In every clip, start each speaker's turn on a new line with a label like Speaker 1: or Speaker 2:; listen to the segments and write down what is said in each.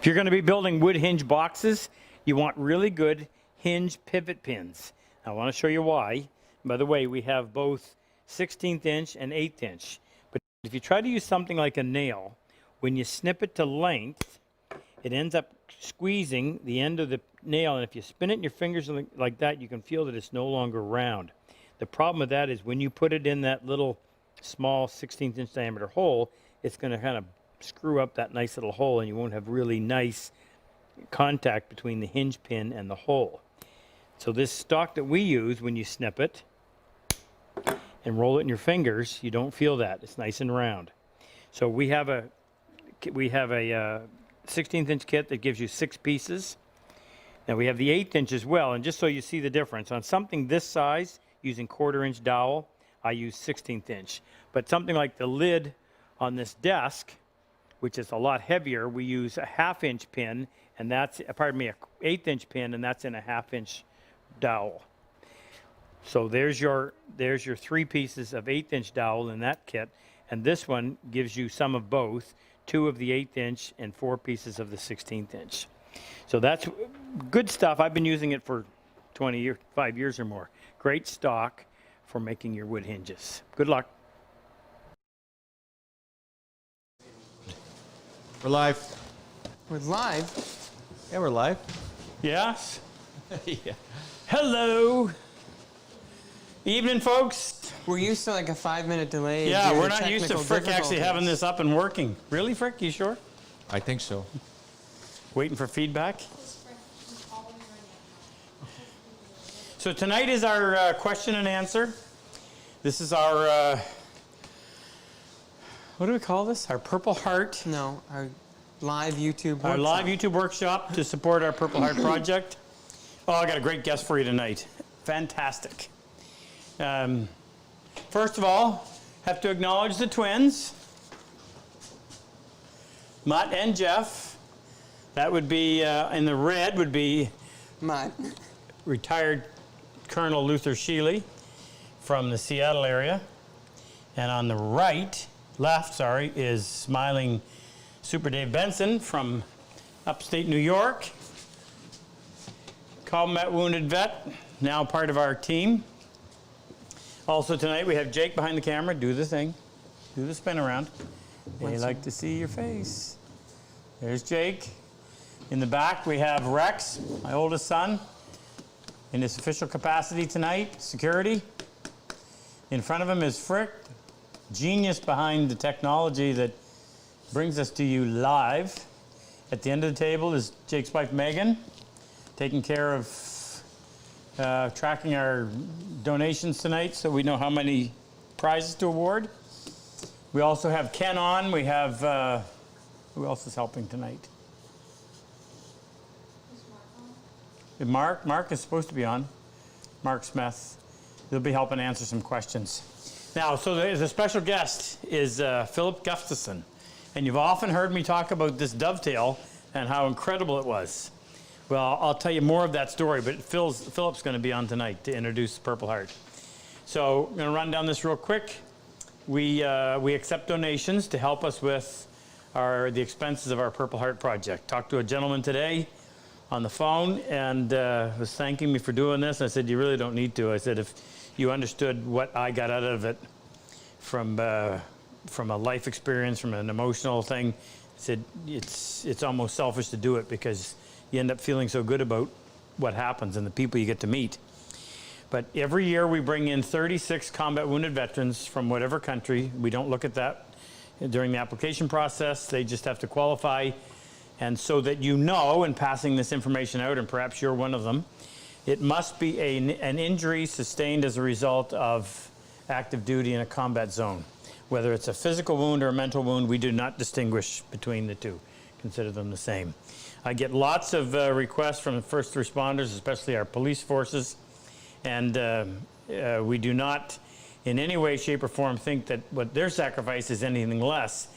Speaker 1: If you're going to be building wood hinge boxes, you want really good hinge pivot pins. I want to show you why. By the way, we have both 16th inch and 1/8 inch. But if you try to use something like a nail, when you snip it to length, it ends up squeezing the end of the nail, and if you spin it in your fingers like that, you can feel that it's no longer round. The problem with that is when you put it in that little small 16th inch diameter hole, it's going to kind of screw up that nice little hole, and you won't have really nice contact between the hinge pin and the hole. So this stock that we use, when you snip it and roll it in your fingers, you don't feel that. It's nice and round. So we have a 16th inch kit that gives you 6 pieces. Now we have the 1/8 inch as well, and just so you see the difference, on something this size, using 1/4 inch dowel, I use 16th inch. But something like the lid on this desk, which is a lot heavier, we use a 1/2 inch pin, and that's, pardon me, a 1/8 inch pin, and that's in a 1/2 inch dowel. So there's your 3 pieces of 1/8 inch dowel in that kit, and this one gives you some of both, 2 of the 1/8 inch and 4 pieces of the 16th inch. So that's good stuff. I've been using it for 5 years or more. Great stock for making your wood hinges. Good luck.
Speaker 2: We're live.
Speaker 3: We're live?
Speaker 2: Yeah, we're live.
Speaker 1: Yes.
Speaker 2: Yeah.
Speaker 1: Hello. Evening, folks.
Speaker 3: We're used to like a 5-minute delay.
Speaker 1: Yeah,
Speaker 3: due
Speaker 1: we're
Speaker 3: to
Speaker 1: not used to
Speaker 3: technical
Speaker 1: Frick actually having
Speaker 3: difficulties.
Speaker 1: this up and working. Really, Frick? You sure?
Speaker 2: I think so.
Speaker 1: Waiting for feedback? So tonight is our question and answer. This is our, what do we call this? Our Purple Heart.
Speaker 3: No, our live YouTube
Speaker 1: Our
Speaker 3: workshop.
Speaker 1: live YouTube workshop to support our Purple Heart project. Oh, I got a great guest for you tonight. Fantastic. First of all, have to acknowledge the twins, Mutt and Jeff. That would be, in the red would be
Speaker 3: Mutt.
Speaker 1: retired Colonel Luther Sheely from the Seattle area. And on the left, is smiling Super Dave Benson from upstate New York. Combat wounded vet, now part of our team. Also tonight we have Jake behind the camera. Do the thing. Do the spin around. They like to see your face. There's Jake. In the back we have Rex, my oldest son, in his official capacity tonight, security. In front of him is Frick, genius behind the technology that brings us to you live. At the end of the table is Jake's wife Megan, taking care of tracking our donations tonight so we know how many prizes to award. We also have Ken on. We have, who else is helping tonight? Is Mark on? Mark is supposed to be on. Mark Smith. He'll be helping answer some questions. Now, so the special guest is Philip Gustafson. And you've often heard me talk about this dovetail and how incredible it was. Well, I'll tell you more of that story, but Philip's going to be on tonight to introduce Purple Heart. So I'm going to run down this real quick. We accept donations to help us with the expenses of our Purple Heart project. Talked to a gentleman today on the phone and was thanking me for doing this. I said, you really don't need to. I said, if you understood what I got out of it from a life experience, from an emotional thing, I said, it's almost selfish to do it because you end up feeling so good about what happens and the people you get to meet. But every year we bring in 36 combat wounded veterans from whatever country. We don't look at that during the application process. They just have to qualify. And so that you know, in passing this information out, and perhaps you're one of them, it must be an injury sustained as a result of active duty in a combat zone. Whether it's a physical wound or a mental wound, we do not distinguish between the two. Consider them the same. I get lots of requests from the first responders, especially our police forces, and we do not in any way, shape, or form think that what their sacrifice is anything less.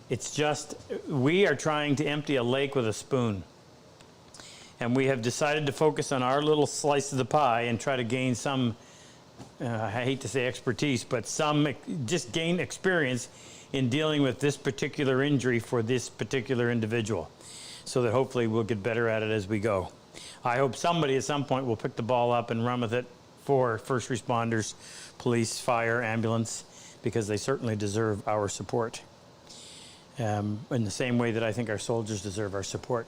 Speaker 1: It's just we are trying to empty a lake with a spoon. And we have decided to focus on our little slice of the pie and try to gain some, I hate to say expertise, but just gain experience in dealing with this particular injury for this particular individual. so that hopefully we'll get better at it as we go. I hope somebody at some point will pick the ball up and run with it for first responders, police, fire, ambulance, because they certainly deserve our support. In the same way that I think our soldiers deserve our support.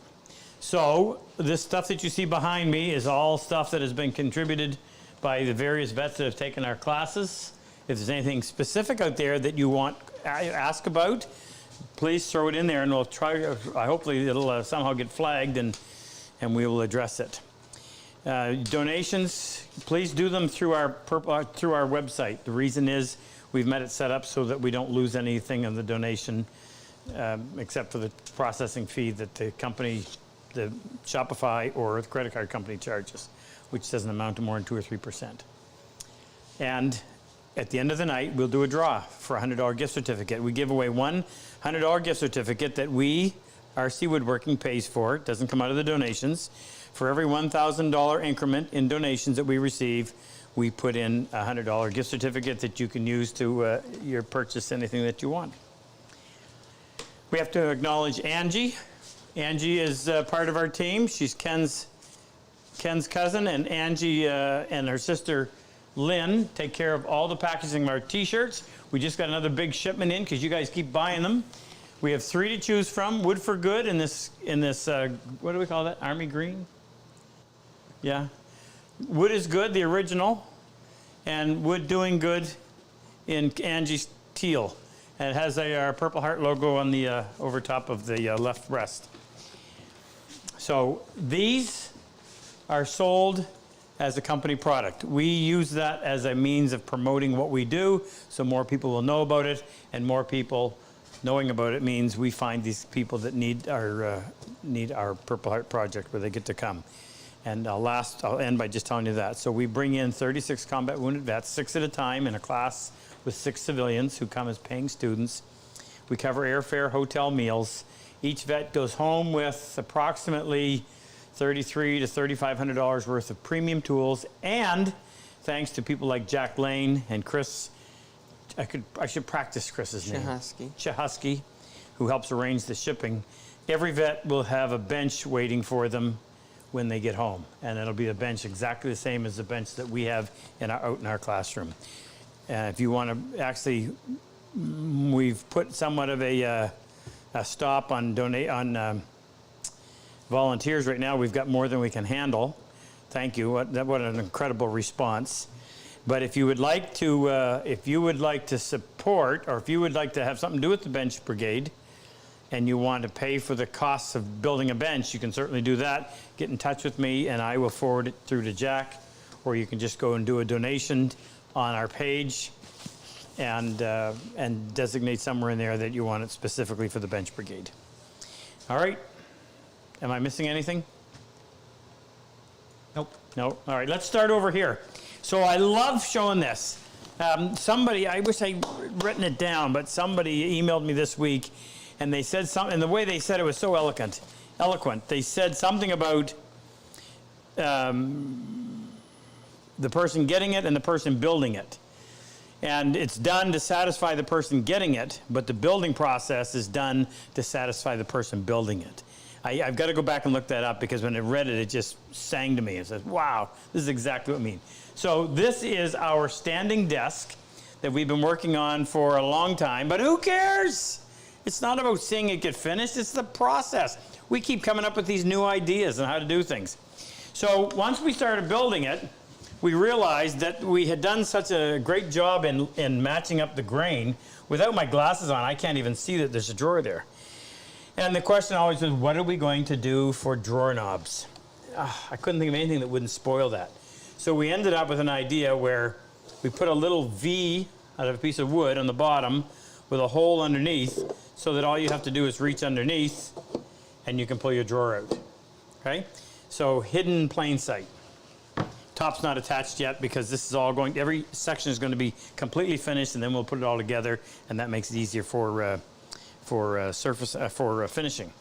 Speaker 1: So this stuff that you see behind me is all stuff that has been contributed by the various vets that have taken our classes. If there's anything specific out there that you want ask about, please throw it in there and we'll try, hopefully it'll somehow get flagged and we will address it. Donations, please do them through our website. The reason is we've met it set up so that we don't lose anything on the donation except for the processing fee that the company, the Shopify or the credit card company charges, which doesn't amount to more than 2 or 3%. And at the end of the night, we'll do a draw for a $100 gift certificate. We give away one $100 gift certificate that RC Woodworking pays for. It doesn't come out of the donations. For every $1,000 increment in donations that we receive, we put in a $100 gift certificate that you can use to purchase anything that you want. We have to acknowledge Angie. Angie is part of our team. She's Ken's cousin, and Angie and her sister Lynn take care of all the packaging of our t-shirts. We just got another big shipment in because you guys keep buying them. We have 3 to choose from. Wood for Good in this what do we call that? Army green? Yeah. Wood is Good, the original, and Wood Doing Good in Angie's teal. And it has our Purple Heart logo on the over top of the left breast. So these are sold as a company product. We use that as a means of promoting what we do, so more people will know about it, and more people knowing about it means we find these people that need our Purple Heart project where they get to come. And I'll end by just telling you that. So we bring in 36 combat wounded vets, 6 at a time in a class with 6 civilians who come as paying students. We cover airfare, hotel meals. Each vet goes home with approximately $3,300 to $3,500 worth of premium tools, and thanks to people like Jack Lane and Chris, I should practice Chris's name. Chahusky, who helps arrange the shipping. Every vet will have a bench waiting for them when they get home, and it'll be a bench exactly the same as the bench that we have out in our classroom. If you want to actually, we've put somewhat of a stop on volunteers right now. We've got more than we can handle. Thank you. What an incredible response. But if you would like to support, or if you would like to have something to do with the bench brigade, and you want to pay for the costs of building a bench, you can certainly do that. Get in touch with me, and I will forward it through to Jack, or you can just go and do a donation on our page, and designate somewhere in there that you want it specifically for the bench brigade. All right. Am I missing anything?
Speaker 2: Nope.
Speaker 1: No. All right, let's start over here. So I love showing this. Somebody, I wish I'd written it down, but somebody emailed me this week, and they said something, and the way they said it was so eloquent. They said something about the person getting it and the person building it. And it's done to satisfy the person getting it, but the building process is done to satisfy the person building it. I've got to go back and look that up, because when I read it, it just sang to me. It says, wow, this is exactly what I mean. So this is our standing desk that we've been working on for a long time, but who cares? It's not about seeing it get finished, it's the process. We keep coming up with these new ideas on how to do things. So once we started building it, we realized that we had done such a great job in matching up the grain. Without my glasses on, I can't even see that there's a drawer there. And the question always was, what are we going to do for drawer knobs? I couldn't think of anything that wouldn't spoil that. So we ended up with an idea where we put a little V out of a piece of wood on the bottom with a hole underneath, so that all you have to do is reach underneath and you can pull your drawer out. Okay? So hidden in plain sight. Top's not attached yet, because this is all going, every section is going to be completely finished, and then we'll put it all together, and that makes it easier for finishing.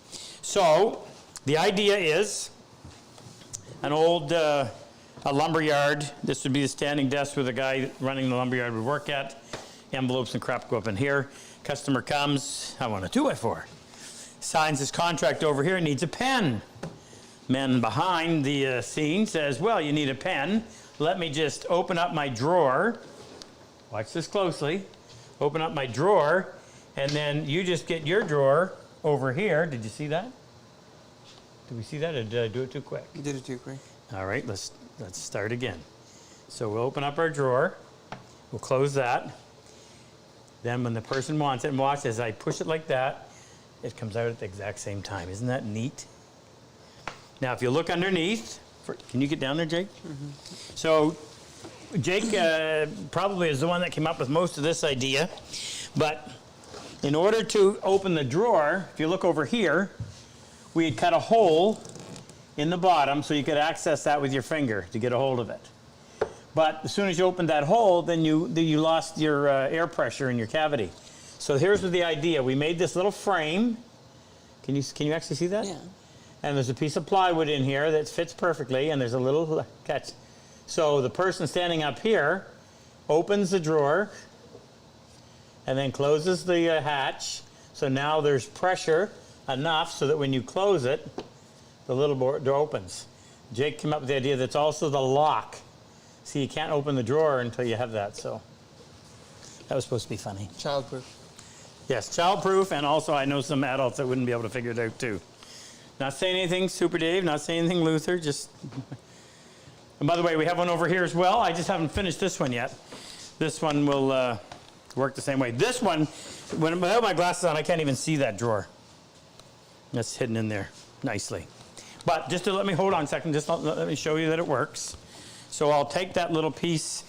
Speaker 1: So the idea is an old a lumber yard. This would be the standing desk where the guy running the lumber yard would work at. Envelopes and crap go up in here. Customer comes, I want a 2x4. signs his contract over here, needs a pen. Man behind the scene says, well, you need a pen. Let me just open up my drawer. Watch this closely. Open up my drawer, and then you just get your drawer over here. Did you see that? Did we see that, or did I do it too quick?
Speaker 3: You did it too quick.
Speaker 1: All right, let's start again. So we'll open up our drawer. We'll close that. Then when the person wants it, and watch as I push it like that, it comes out at the exact same time. Isn't that neat? Now, if you look underneath, can you get down there, Jake? Mm-hmm. So Jake probably is the one that came up with most of this idea. But in order to open the drawer, if you look over here, we had cut a hole in the bottom so you could access that with your finger to get a hold of it. But as soon as you opened that hole, then you lost your air pressure in your cavity. So here's the idea. We made this little frame. Can you actually see that?
Speaker 3: Yeah.
Speaker 1: And there's a piece of plywood in here that fits perfectly, and there's a little catch. So the person standing up here opens the drawer and then closes the hatch. So now there's pressure enough so that when you close it, the little door opens. Jake came up with the idea that's also the lock. See, you can't open the drawer until you have that, so that was supposed to be funny.
Speaker 3: Childproof.
Speaker 1: Yes, childproof, and also I know some adults that wouldn't be able to figure it out too. Not saying anything, Super Dave, not saying anything, Luther, just... And by the way, we have one over here as well. I just haven't finished this one yet. This one will work the same way. This one, without my glasses on, I can't even see that drawer. That's hidden in there nicely. But just to let me hold on a second, just let me show you that it works. So I'll take that little piece,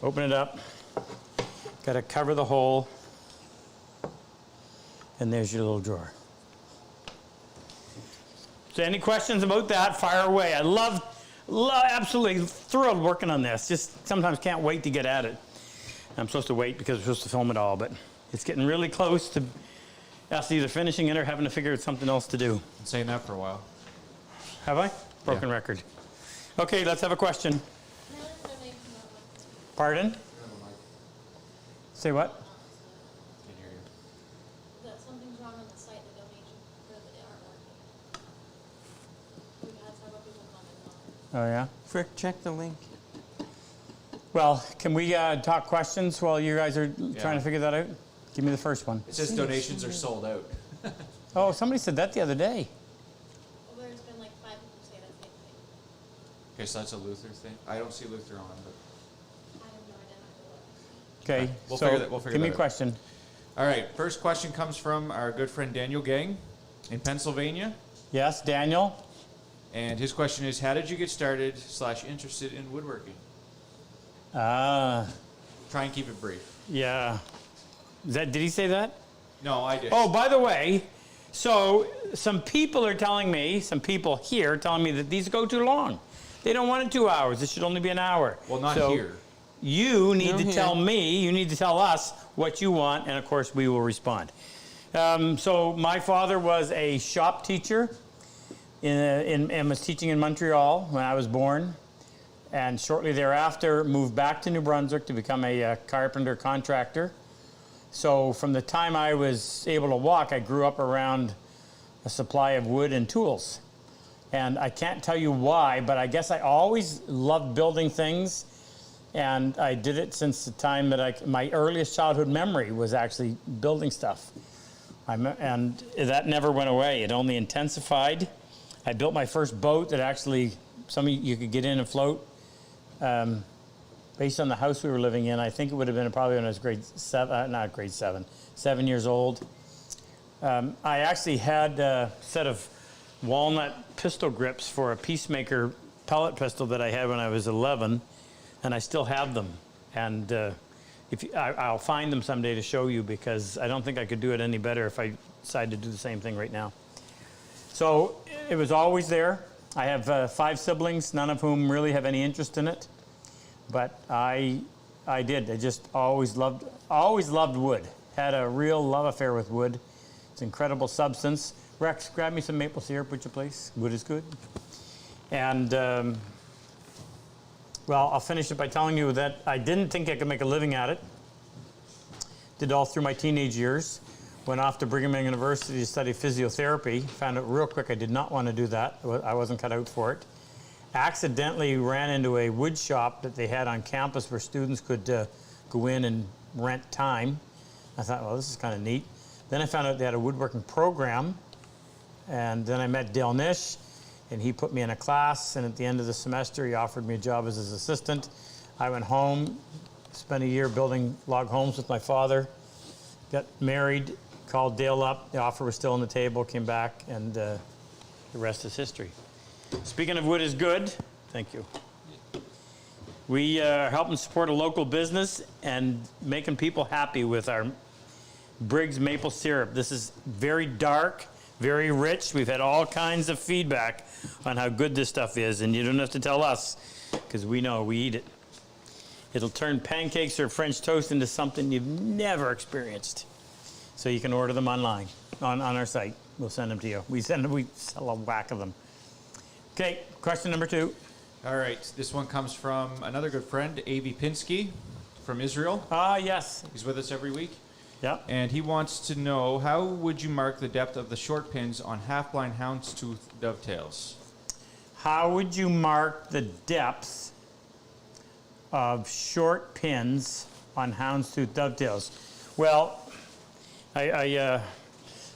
Speaker 1: open it up, got to cover the hole, and there's your little drawer. So any questions about that, fire away. I love, absolutely thrilled working on this. Just sometimes can't wait to get at it. I'm supposed to wait because we're supposed to film it all, but it's getting really close to us either finishing it or having to figure out something else to do.
Speaker 2: Been saying that for a while.
Speaker 1: Have I? Broken record. Okay, let's have a question. Pardon? Say what?
Speaker 2: Can't hear you.
Speaker 4: That something's wrong on the site, the donation for the artwork. We've had several people comment on it.
Speaker 1: Oh, yeah?
Speaker 3: Frick, check the link.
Speaker 1: Well, can we talk questions while you guys are trying to figure that out? Give me the first one.
Speaker 2: It says donations are sold out.
Speaker 1: Oh, somebody said that the other day.
Speaker 4: Well, there's been like 5 people say that same thing.
Speaker 2: Okay, so that's a Luther thing. I don't see Luther on, but
Speaker 4: I have no idea how to look.
Speaker 1: Okay,
Speaker 2: We'll
Speaker 1: so
Speaker 2: figure that- we'll figure
Speaker 1: give me
Speaker 2: that
Speaker 1: a
Speaker 2: out.
Speaker 1: question.
Speaker 2: all right. First question comes from our good friend Daniel Gang in Pennsylvania,
Speaker 1: Yes, Daniel?
Speaker 2: and his question is, how did you get started / interested in woodworking?
Speaker 1: Ah,
Speaker 2: Try and keep it brief.
Speaker 1: yeah. Did he say that?
Speaker 2: No, I did.
Speaker 1: Oh, by the way, so some people are telling me, some people here telling me that these go too long. They don't want it 2 hours. It should only be an hour.
Speaker 2: Well, not
Speaker 1: So
Speaker 2: here.
Speaker 1: You need
Speaker 3: No,
Speaker 1: to
Speaker 3: here.
Speaker 1: tell me, you need to tell us what you want, and of course we will respond. So my father was a shop teacher and was teaching in Montreal when I was born. And shortly thereafter moved back to New Brunswick to become a carpenter contractor. So from the time I was able to walk, I grew up around a supply of wood and tools. And I can't tell you why, but I guess I always loved building things. And I did it since the time that my earliest childhood memory was actually building stuff. And that never went away. It only intensified. I built my first boat that actually you could get in and float. Based on the house we were living in, I think it would have been probably when I was grade 7 years old. I actually had a set of walnut pistol grips for a Peacemaker pellet pistol that I had when I was 11, and I still have them. And I'll find them someday to show you, because I don't think I could do it any better if I decided to do the same thing right now. So it was always there. I have 5 siblings, none of whom really have any interest in it. But I did. I just always loved wood. Had a real love affair with wood. It's an incredible substance. Rex, grab me some maple syrup, would you please? Wood is good. And, well, I'll finish it by telling you that I didn't think I could make a living at it. Did all through my teenage years. Went off to Brigham Young University to study physiotherapy. Found out real quick I did not want to do that. I wasn't cut out for it. Accidentally ran into a wood shop that they had on campus where students could go in and rent time. I thought, well, this is kind of neat. Then I found out they had a woodworking program, and then I met Dale Nish, and he put me in a class, and at the end of the semester, he offered me a job as his assistant. I went home, spent a year building log homes with my father, got married, called Dale up, the offer was still on the table, came back, and the rest is history. Speaking of wood is good, thank you. We are helping support a local business and making people happy with our Briggs maple syrup. This is very dark, very rich. We've had all kinds of feedback on how good this stuff is, and you don't have to tell us, because we know, we eat it. It'll turn pancakes or French toast into something you've never experienced. So you can order them online, on our site. We'll send them to you. We sell a whack of them. Okay, question number 2.
Speaker 2: All right, this one comes from another good friend, Avi Pinsky from Israel.
Speaker 1: Ah, yes.
Speaker 2: He's with us every week.
Speaker 1: Yep.
Speaker 2: And he wants to know, how would you mark the depth of the short pins on half-blind houndstooth dovetails?
Speaker 1: How would you mark the depth of short pins on houndstooth dovetails? Well,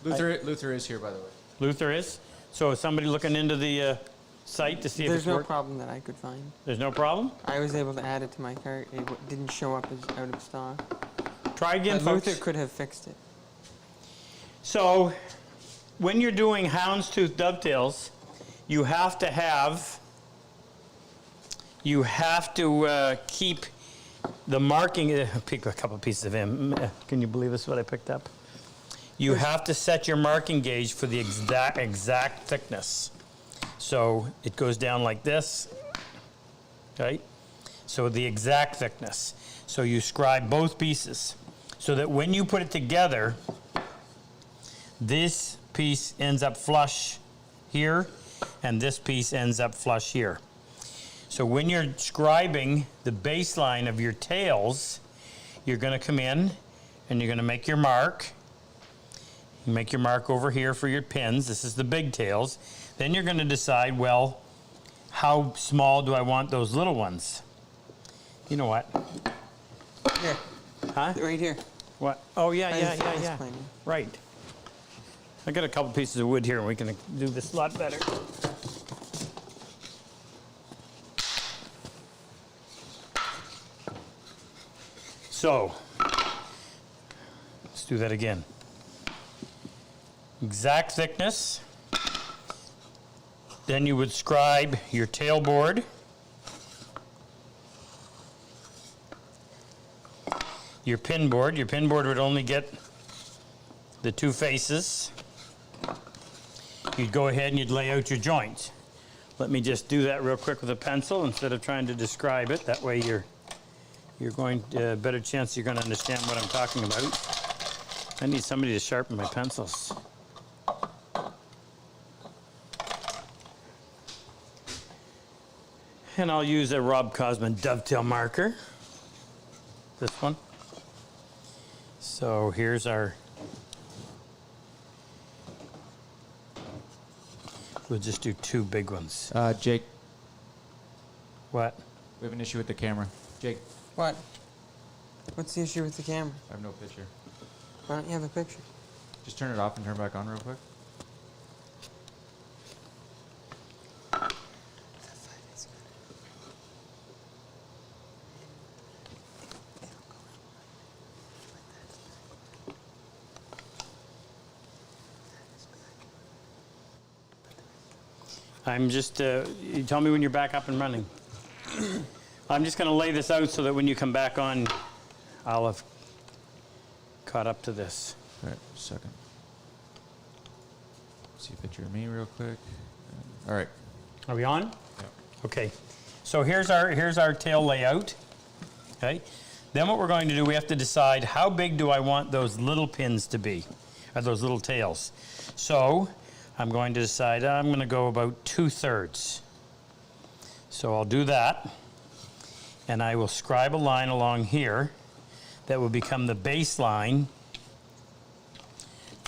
Speaker 2: Luther is here, by the way.
Speaker 1: Luther is? So is somebody looking into the site to see if
Speaker 3: There's
Speaker 1: it's
Speaker 3: no
Speaker 1: working?
Speaker 3: problem that I could find.
Speaker 1: There's no problem?
Speaker 3: I was able to add it to my cart. It didn't show up as out of stock.
Speaker 1: Try again,
Speaker 3: But
Speaker 1: folks.
Speaker 3: Luther could have fixed it.
Speaker 1: So when you're doing houndstooth dovetails, you have to keep the marking. Pick a couple pieces of him. Can you believe this? What I picked up? You have to set your marking gauge for the exact thickness. So it goes down like this, right? So the exact thickness. So you scribe both pieces, so that when you put it together, this piece ends up flush here, and this piece ends up flush here. So when you're scribing the baseline of your tails, you're going to come in and you're going to make your mark. You make your mark over here for your pins. This is the big tails. Then you're going to decide, well, how small do I want those little ones? You know what?
Speaker 3: Here,
Speaker 1: Huh?
Speaker 3: right here.
Speaker 1: What? Oh, yeah.
Speaker 3: I was planning.
Speaker 1: Right. I got a couple pieces of wood here, and we can do this a lot better. So, let's do that again. Exact thickness. Then you would scribe your tailboard. Your pin board. Your pin board would only get the 2 faces. You'd go ahead and you'd lay out your joints. Let me just do that real quick with a pencil instead of trying to describe it. That way you're going to better chance you're going to understand what I'm talking about. I need somebody to sharpen my pencils. And I'll use a RobCosman dovetail marker. This one. So here's our, we'll just do 2 big ones.
Speaker 2: Jake,
Speaker 1: What?
Speaker 2: we have an issue with the camera. Jake,
Speaker 3: What? What's the issue with the camera?
Speaker 2: I have no picture.
Speaker 3: Why don't you have a picture?
Speaker 2: Just turn it off and turn it back on real quick.
Speaker 1: I'm just, you tell me when you're back up and running. I'm just going to lay this out so that when you come back on, I'll have caught up to this.
Speaker 2: All right, just a second. See a picture of me real quick. All right.
Speaker 1: Are we on?
Speaker 2: Yeah.
Speaker 1: Okay. So here's our tail layout. Okay. Then what we're going to do, we have to decide how big do I want those little pins to be, or those little tails. So I'm going to decide I'm going to go about 2/3. So I'll do that, and I will scribe a line along here that will become the baseline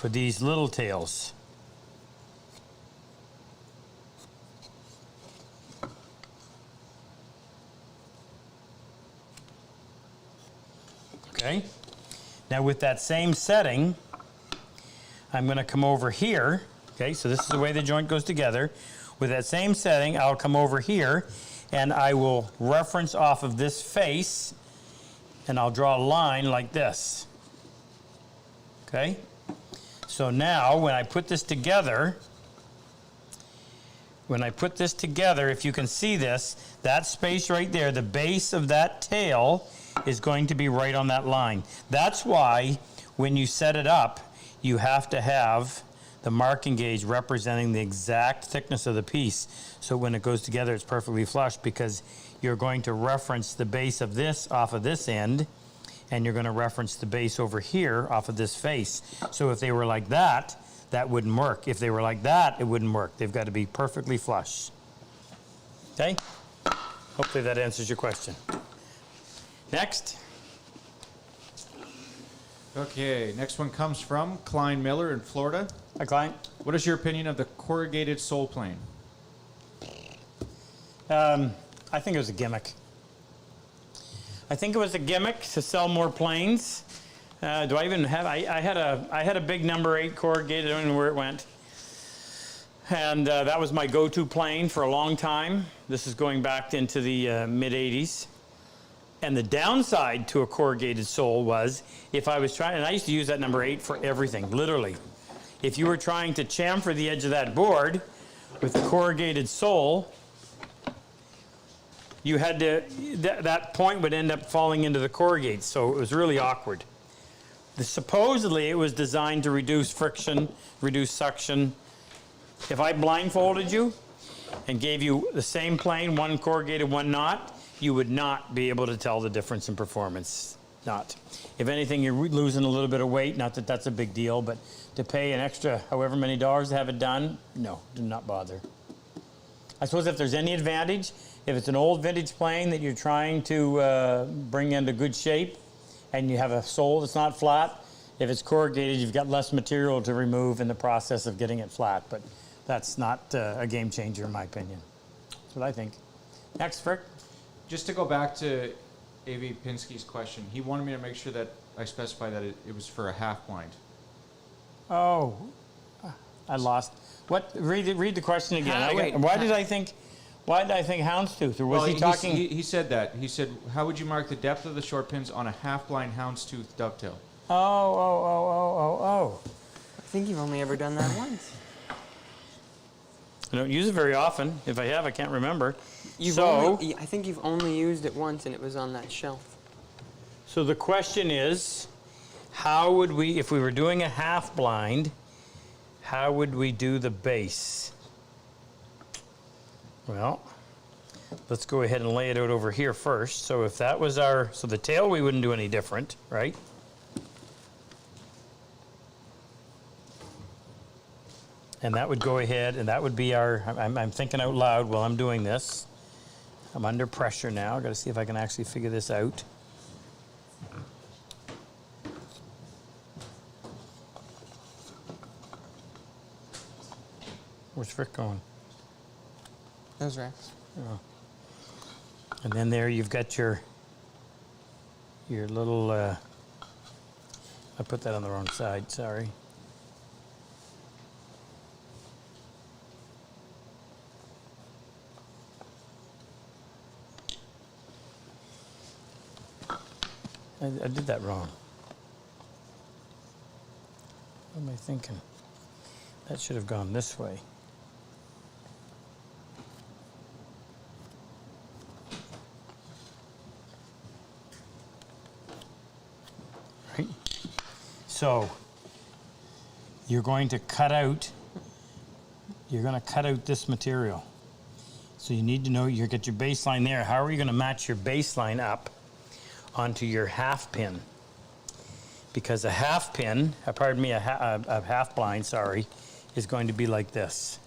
Speaker 1: for these little tails. Okay. Now with that same setting, I'm going to come over here. Okay, so this is the way the joint goes together. With that same setting, I'll come over here and I will reference off of this face and I'll draw a line like this. Okay? So now when I put this together, if you can see this, that space right there, the base of that tail is going to be right on that line. That's why when you set it up, you have to have the marking gauge representing the exact thickness of the piece. So when it goes together, it's perfectly flush, because you're going to reference the base of this off of this end, and you're going to reference the base over here off of this face. So if they were like that, that wouldn't work. If they were like that, it wouldn't work. They've got to be perfectly flush. Okay? Hopefully that answers your question. Next.
Speaker 2: Okay, next one comes from Klein Miller in Florida.
Speaker 1: Hi, Klein.
Speaker 2: What is your opinion of the corrugated sole plane?
Speaker 1: I think it was a gimmick. I think it was a gimmick to sell more planes. Do I even have? I had a big number 8 corrugated. I don't know where it went. And that was my go-to plane for a long time. This is going back into the mid 80s. And the downside to a corrugated sole was, if I was trying, and I used to use that number 8 for everything, literally. If you were trying to chamfer the edge of that board with a corrugated sole, you had to, that point would end up falling into the corrugate, so it was really awkward. Supposedly, it was designed to reduce friction, reduce suction. If I blindfolded you and gave you the same plane, one corrugated, one not, you would not be able to tell the difference in performance. Not. If anything, you're losing a little bit of weight. Not that that's a big deal, but to pay an extra however many dollars to have it done, no, do not bother. I suppose if there's any advantage, if it's an old vintage plane that you're trying to bring into good shape, and you have a sole that's not flat, if it's corrugated, you've got less material to remove in the process of getting it flat. But that's not a game changer, in my opinion. That's what I think. Next, Frick.
Speaker 2: Just to go back to A.V. Pinsky's question, he wanted me to make sure that I specify that it was for a half blind.
Speaker 1: Oh, I lost. What? Read the question again.
Speaker 3: Wait.
Speaker 1: Why did I think houndstooth? Or was he talking?
Speaker 2: He said that. He said, how would you mark the depth of the short pins on a half blind houndstooth dovetail?
Speaker 1: Oh.
Speaker 3: I think you've only ever done that once.
Speaker 1: I don't use it very often. If I have, I can't remember.
Speaker 3: I think you've only used it once, and it was on that shelf.
Speaker 1: So the question is, how would we, if we were doing a half blind, how would we do the base? Well, let's go ahead and lay it out over here first. So if that was so the tail, we wouldn't do any different, right? And that would go ahead, and that would be I'm thinking out loud while I'm doing this. I'm under pressure now. I've got to see if I can actually figure this out. Where's Frick going?
Speaker 3: Those racks.
Speaker 1: Oh. And then there you've got your little, I put that on the wrong side, sorry. I did that wrong. What am I thinking? That should have gone this way. Right? So, you're going to cut out this material. So you need to know, you get your baseline there. How are you going to match your baseline up onto your half pin? Because a half pin, a half blind, sorry, is going to be like this.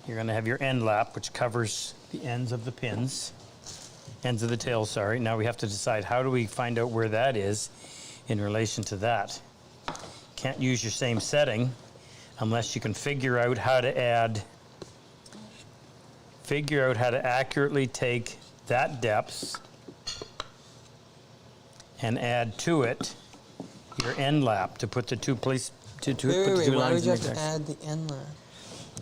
Speaker 1: You're going to have your end lap, which covers the ends of the pins, ends of the tail, sorry. Now we have to decide, how do we find out where that is in relation to that? Can't use your same setting unless you can figure out how to accurately take that depth and add to it your end lap to put the two lines
Speaker 3: Why do
Speaker 1: in
Speaker 3: we
Speaker 1: the
Speaker 3: have to
Speaker 1: exact.
Speaker 3: add the end lap?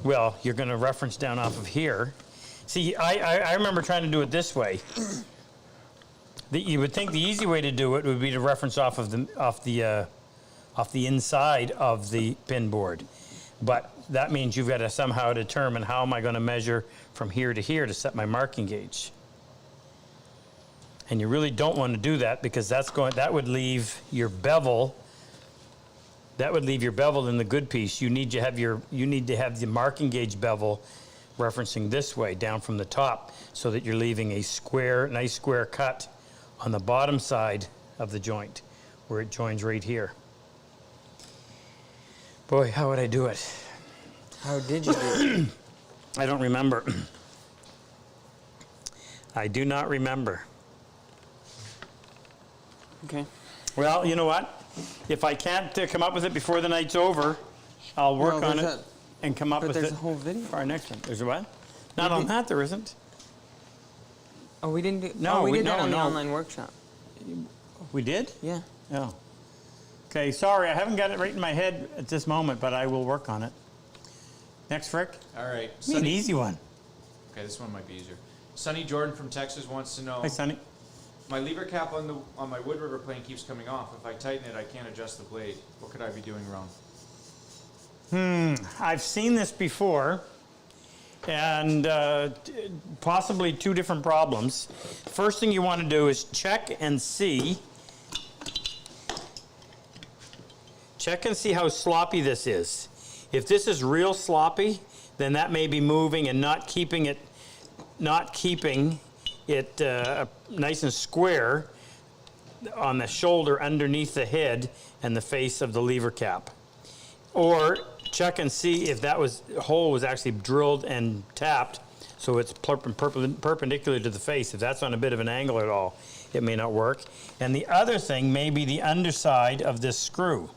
Speaker 1: Well, you're going to reference down off of here. See, I remember trying to do it this way. You would think the easy way to do it would be to reference off the inside of the pin board, but that means you've got to somehow determine how am I going to measure from here to here to set my marking gauge. And you really don't want to do that because that would leave your bevel. That would leave your bevel in the good piece. You need to have the marking gauge bevel referencing this way down from the top, so that you're leaving a nice square cut on the bottom side of the joint, where it joins right here. Boy, how would I do it?
Speaker 3: How did you do it?
Speaker 1: I don't remember. I do not remember.
Speaker 3: Okay.
Speaker 1: Well, you know what? If I can't come up with it before the night's over, I'll work on it
Speaker 3: there's
Speaker 1: and come up
Speaker 3: But
Speaker 1: with
Speaker 3: there's
Speaker 1: it
Speaker 3: a whole video.
Speaker 1: for our next one. There's a what? Not on that, there isn't.
Speaker 3: Oh, we didn't do.
Speaker 1: No,
Speaker 3: oh, we
Speaker 1: we-
Speaker 3: did that
Speaker 1: no,
Speaker 3: on the
Speaker 1: no.
Speaker 3: online workshop.
Speaker 1: We did?
Speaker 3: Yeah.
Speaker 1: Oh. Okay, sorry, I haven't got it right in my head at this moment, but I will work on it. Next, Frick.
Speaker 2: All right.
Speaker 1: Be an easy one.
Speaker 2: Okay, this one might be easier. Sonny Jordan from Texas wants to know.
Speaker 1: Hi, Sonny.
Speaker 2: My lever cap on my Wood River plane keeps coming off. If I tighten it, I can't adjust the blade. What could I be doing wrong?
Speaker 1: I've seen this before, and possibly two different problems. First thing you want to do is check and see how sloppy this is. If this is real sloppy, then that may be moving and not keeping it nice and square on the shoulder underneath the head and the face of the lever cap. Or check and see if that hole was actually drilled and tapped, so it's perpendicular to the face. If that's on a bit of an angle at all, it may not work. And the other thing may be the underside of this screw.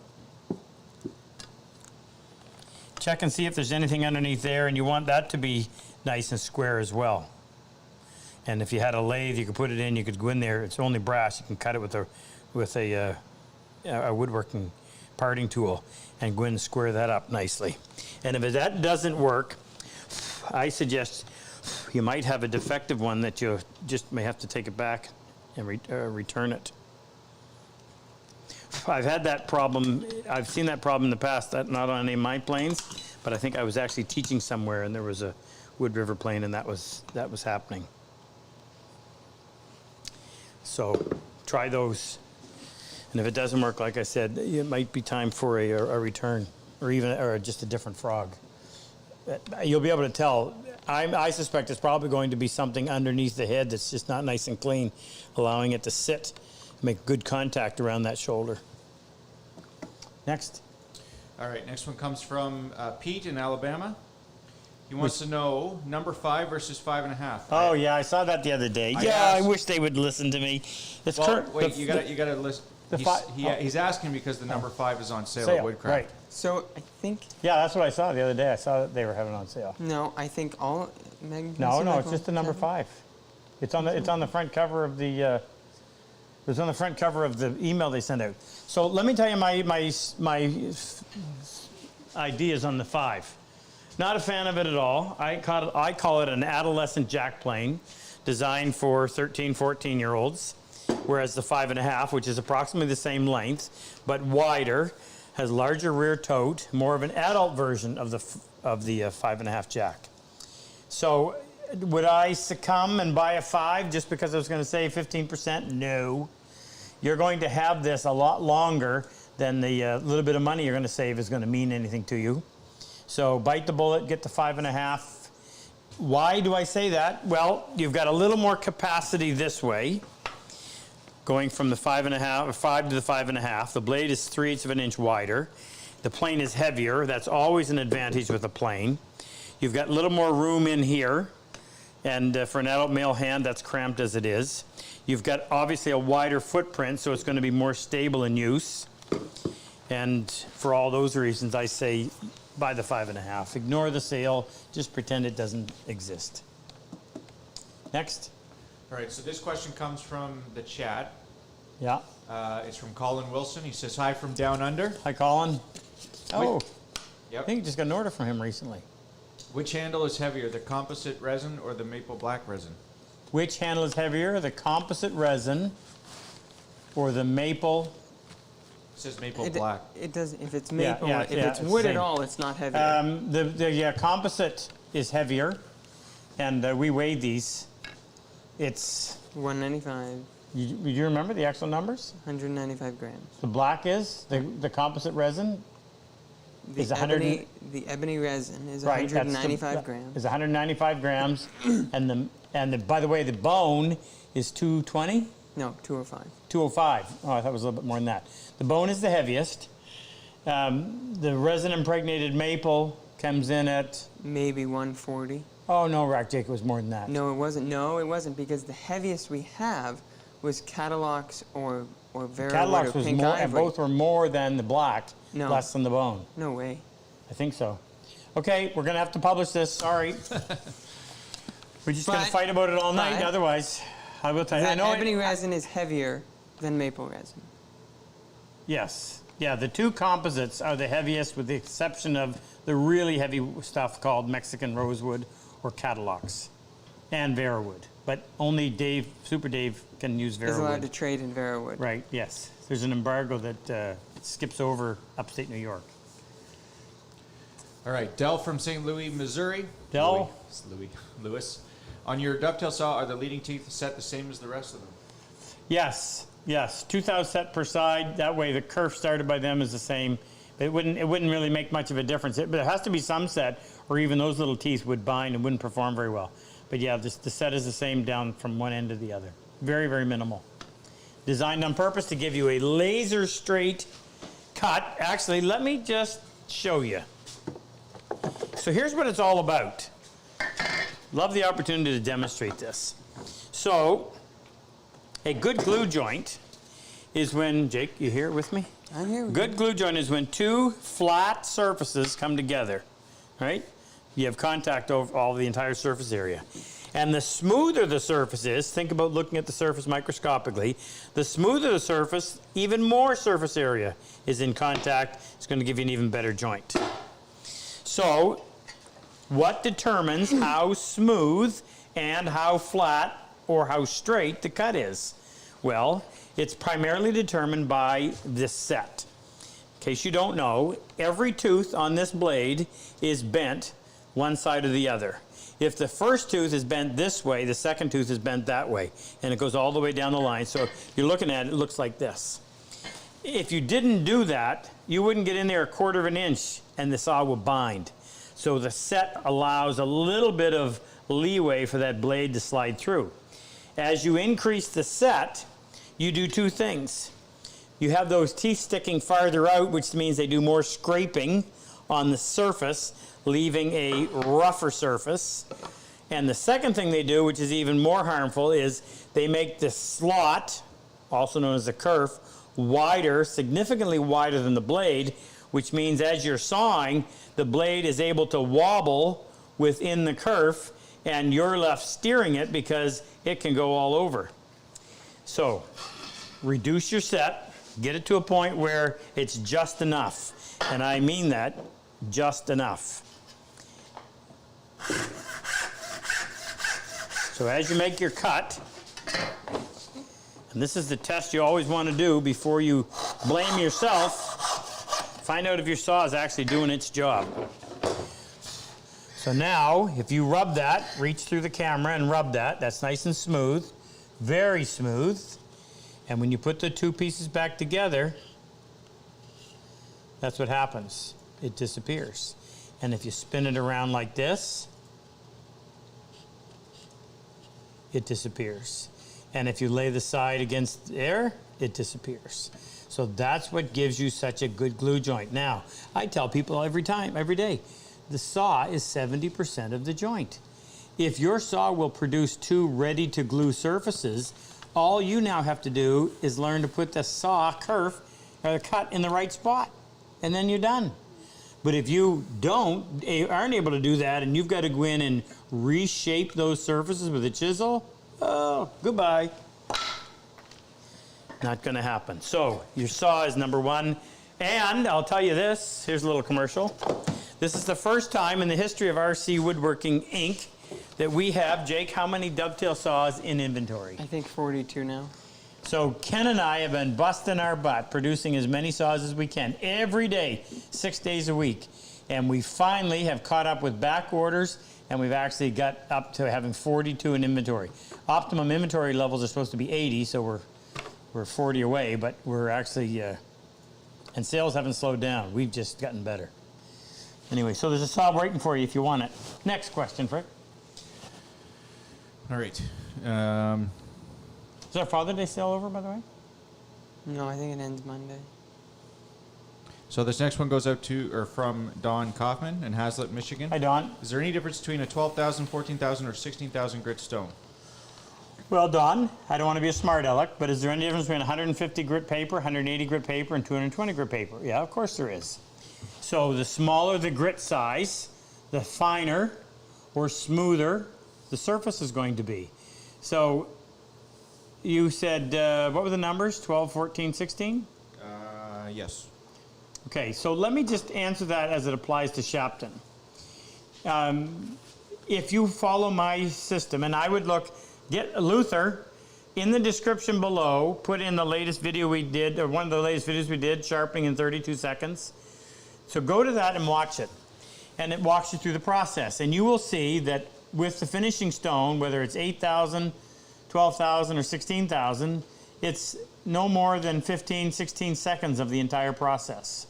Speaker 1: Check and see if there's anything underneath there, and you want that to be nice and square as well. And if you had a lathe, you could put it in, you could go in there. It's only brass. You can cut it with a woodworking parting tool and go in and square that up nicely. And if that doesn't work, I suggest you might have a defective one that you just may have to take it back and return it. I've had that problem. I've seen that problem in the past, not on any of my planes, but I think I was actually teaching somewhere and there was a Wood River plane and that was happening. So try those. And if it doesn't work, like I said, it might be time for a return or just a different frog. You'll be able to tell. I suspect it's probably going to be something underneath the head that's just not nice and clean, allowing it to sit, make good contact around that shoulder. Next.
Speaker 2: All right, next one comes from Pete in Alabama. He wants to know number 5 versus 5.5.
Speaker 1: Oh yeah, I saw that the other day.
Speaker 2: I
Speaker 1: I
Speaker 2: asked-
Speaker 1: wish they would listen to me. It's
Speaker 2: Well, wait, you gotta listen.
Speaker 1: the
Speaker 2: He's asking because the number 5 is on sale, at
Speaker 1: sale,
Speaker 2: Woodcraft.
Speaker 1: right?
Speaker 3: So I think
Speaker 1: Yeah, that's what I saw the other day. I saw that they were having it on sale.
Speaker 3: no. I think all. Megan, can you
Speaker 1: No,
Speaker 3: see
Speaker 1: no,
Speaker 3: my
Speaker 1: it's
Speaker 3: phone?
Speaker 1: just the number 5. It's on the front cover of the. It was on the front cover of the email they sent out. So let me tell you my ideas on the 5. Not a fan of it at all. I call it an adolescent jack plane, designed for 13, 14-year-olds, whereas the 5.5, which is approximately the same length but wider, has larger rear tote, more of an adult version of the 5.5 jack. So would I succumb and buy a 5 just because I was going to save 15%? No. You're going to have this a lot longer than the little bit of money you're going to save is going to mean anything to you. So bite the bullet, get the 5.5. Why do I say that? Well, you've got a little more capacity this way, going from the 5 to the 5.5. The blade is 3/8 of an inch wider. The plane is heavier. That's always an advantage with a plane. You've got a little more room in here, and for an adult male hand, that's cramped as it is. You've got obviously a wider footprint, so it's going to be more stable in use. And for all those reasons, I say buy the 5.5. Ignore the sale, just pretend it doesn't exist. Next.
Speaker 2: All right, so this question comes from the chat.
Speaker 1: Yeah.
Speaker 2: It's from Colin Wilson. He says, hi from down under.
Speaker 1: Hi, Colin. Oh, I
Speaker 2: Yep.
Speaker 1: think you just got an order from him recently.
Speaker 2: Which handle is heavier, the composite resin or the maple black resin?
Speaker 1: Which handle is heavier, the composite resin or the maple?
Speaker 2: It says maple black.
Speaker 3: It does. If it's maple,
Speaker 1: yeah,
Speaker 3: if
Speaker 1: yeah,
Speaker 3: it's
Speaker 1: it's
Speaker 3: wood
Speaker 1: the
Speaker 3: at
Speaker 1: same.
Speaker 3: all, it's not heavy.
Speaker 1: The composite is heavier, and we weighed these. It's,
Speaker 3: 195,
Speaker 1: you remember the actual numbers?
Speaker 3: 195 grams.
Speaker 1: The black is, the composite resin is 100.
Speaker 3: The ebony resin is
Speaker 1: Right, that's
Speaker 3: 195 grams.
Speaker 1: Is 195 grams, and by the way, the bone is 220?
Speaker 3: No, 205.
Speaker 1: 205. Oh, I thought it was a little bit more than that. The bone is the heaviest. The resin impregnated maple comes in at,
Speaker 3: Maybe 140.
Speaker 1: oh no, Jake, it was more than that.
Speaker 3: No, it wasn't. No, it wasn't, because the heaviest we have was Cadillacs or Vera
Speaker 1: Cadillacs
Speaker 3: Wood or
Speaker 1: was
Speaker 3: Pink
Speaker 1: more,
Speaker 3: Ivory.
Speaker 1: and both were more than the black,
Speaker 3: No.
Speaker 1: less than the bone.
Speaker 3: No way.
Speaker 1: I think so. Okay, we're gonna have to publish this, sorry. We're just gonna
Speaker 3: But-
Speaker 1: fight about it all night,
Speaker 3: but-
Speaker 1: otherwise, I will tell you.
Speaker 3: The
Speaker 1: I know
Speaker 3: ebony resin is heavier than maple resin.
Speaker 1: Yes. Yeah, the two composites are the heaviest with the exception of the really heavy stuff called Mexican rosewood or Cadillacs and Vera Wood. But only Super Dave can use Vera
Speaker 3: Is allowed to
Speaker 1: Wood.
Speaker 3: trade in Vera Wood.
Speaker 1: Right, yes. There's an embargo that skips over upstate New York.
Speaker 2: All right, Del from St. Louis, Missouri.
Speaker 1: Del?
Speaker 2: Louis. It's Lewis. On your dovetail saw, are the leading teeth set the same as the rest of them?
Speaker 1: Yes, yes. 2,000 set per side. That way the kerf started by them is the same. It wouldn't really make much of a difference. But there has to be some set, or even those little teeth would bind and wouldn't perform very well. But yeah, the set is the same down from one end to the other. Very, very minimal. Designed on purpose to give you a laser straight cut. Actually, let me just show you. So here's what it's all about. Love the opportunity to demonstrate this. So, a good glue joint is when, Jake, you here with me?
Speaker 3: I'm here.
Speaker 1: Good glue joint is when two flat surfaces come together, right? You have contact over all the entire surface area. And the smoother the surface is, think about looking at the surface microscopically, the smoother the surface, even more surface area is in contact. It's going to give you an even better joint. So, what determines how smooth and how flat or how straight the cut is? Well, it's primarily determined by this set. In case you don't know, every tooth on this blade is bent one side or the other. If the first tooth is bent this way, the second tooth is bent that way, and it goes all the way down the line. So you're looking at it, it looks like this. If you didn't do that, you wouldn't get in there 1/4 of an inch and the saw would bind. So the set allows a little bit of leeway for that blade to slide through. As you increase the set, you do two things. You have those teeth sticking farther out, which means they do more scraping on the surface, leaving a rougher surface. And the second thing they do, which is even more harmful, is they make the slot, also known as the kerf, wider, significantly wider than the blade, which means as you're sawing, the blade is able to wobble within the kerf, and you're left steering it because it can go all over. So, reduce your set, get it to a point where it's just enough. And I mean that, just enough. So as you make your cut, and this is the test you always want to do before you blame yourself, find out if your saw is actually doing its job. So now, if you rub that, reach through the camera and rub that, that's nice and smooth, very smooth. And when you put the two pieces back together, that's what happens. It disappears. And if you spin it around like this, it disappears. And if you lay the side against the air, it disappears. So that's what gives you such a good glue joint. Now, I tell people every day, the saw is 70% of the joint. If your saw will produce two ready-to-glue surfaces, all you now have to do is learn to put the saw kerf or cut in the right spot, and then you're done. But if you aren't able to do that, and you've got to go in and reshape those surfaces with a chisel, oh, goodbye. Not going to happen. So your saw is number one. And I'll tell you this, here's a little commercial. This is the first time in the history of RC Woodworking, Inc. that we have, Jake, how many dovetail saws in inventory?
Speaker 3: I think 42 now.
Speaker 1: So Ken and I have been busting our butt producing as many saws as we can every day, 6 days a week. And we finally have caught up with back orders, and we've actually got up to having 42 in inventory. Optimum inventory levels are supposed to be 80, so we're 40 away, but we're actually, and sales haven't slowed down. We've just gotten better. Anyway, so there's a saw waiting for you if you want it. Next question, Frick.
Speaker 2: All right.
Speaker 1: Is our Father's Day sale over, by the way?
Speaker 3: No, I think it ends Monday.
Speaker 2: So this next one goes out to, or from Don Kaufman in Hazlet, Michigan.
Speaker 1: Hi, Don.
Speaker 2: Is there any difference between a 12,000, 14,000, or 16,000 grit stone?
Speaker 1: Well, Don, I don't want to be a smart aleck, but is there any difference between 150 grit paper, 180 grit paper, and 220 grit paper? Yeah, of course there is. So the smaller the grit size, the finer or smoother the surface is going to be. So you said, what were the numbers? 12, 14, 16?
Speaker 2: Yes.
Speaker 1: Okay, so let me just answer that as it applies to Shapton. If you follow my system, and I would get Luther in the description below, put in the latest video we did, or one of the latest videos we did, sharpening in 32 seconds. So go to that and watch it. And it walks you through the process. And you will see that with the finishing stone, whether it's 8,000, 12,000, or 16,000, it's no more than 15, 16 seconds of the entire process.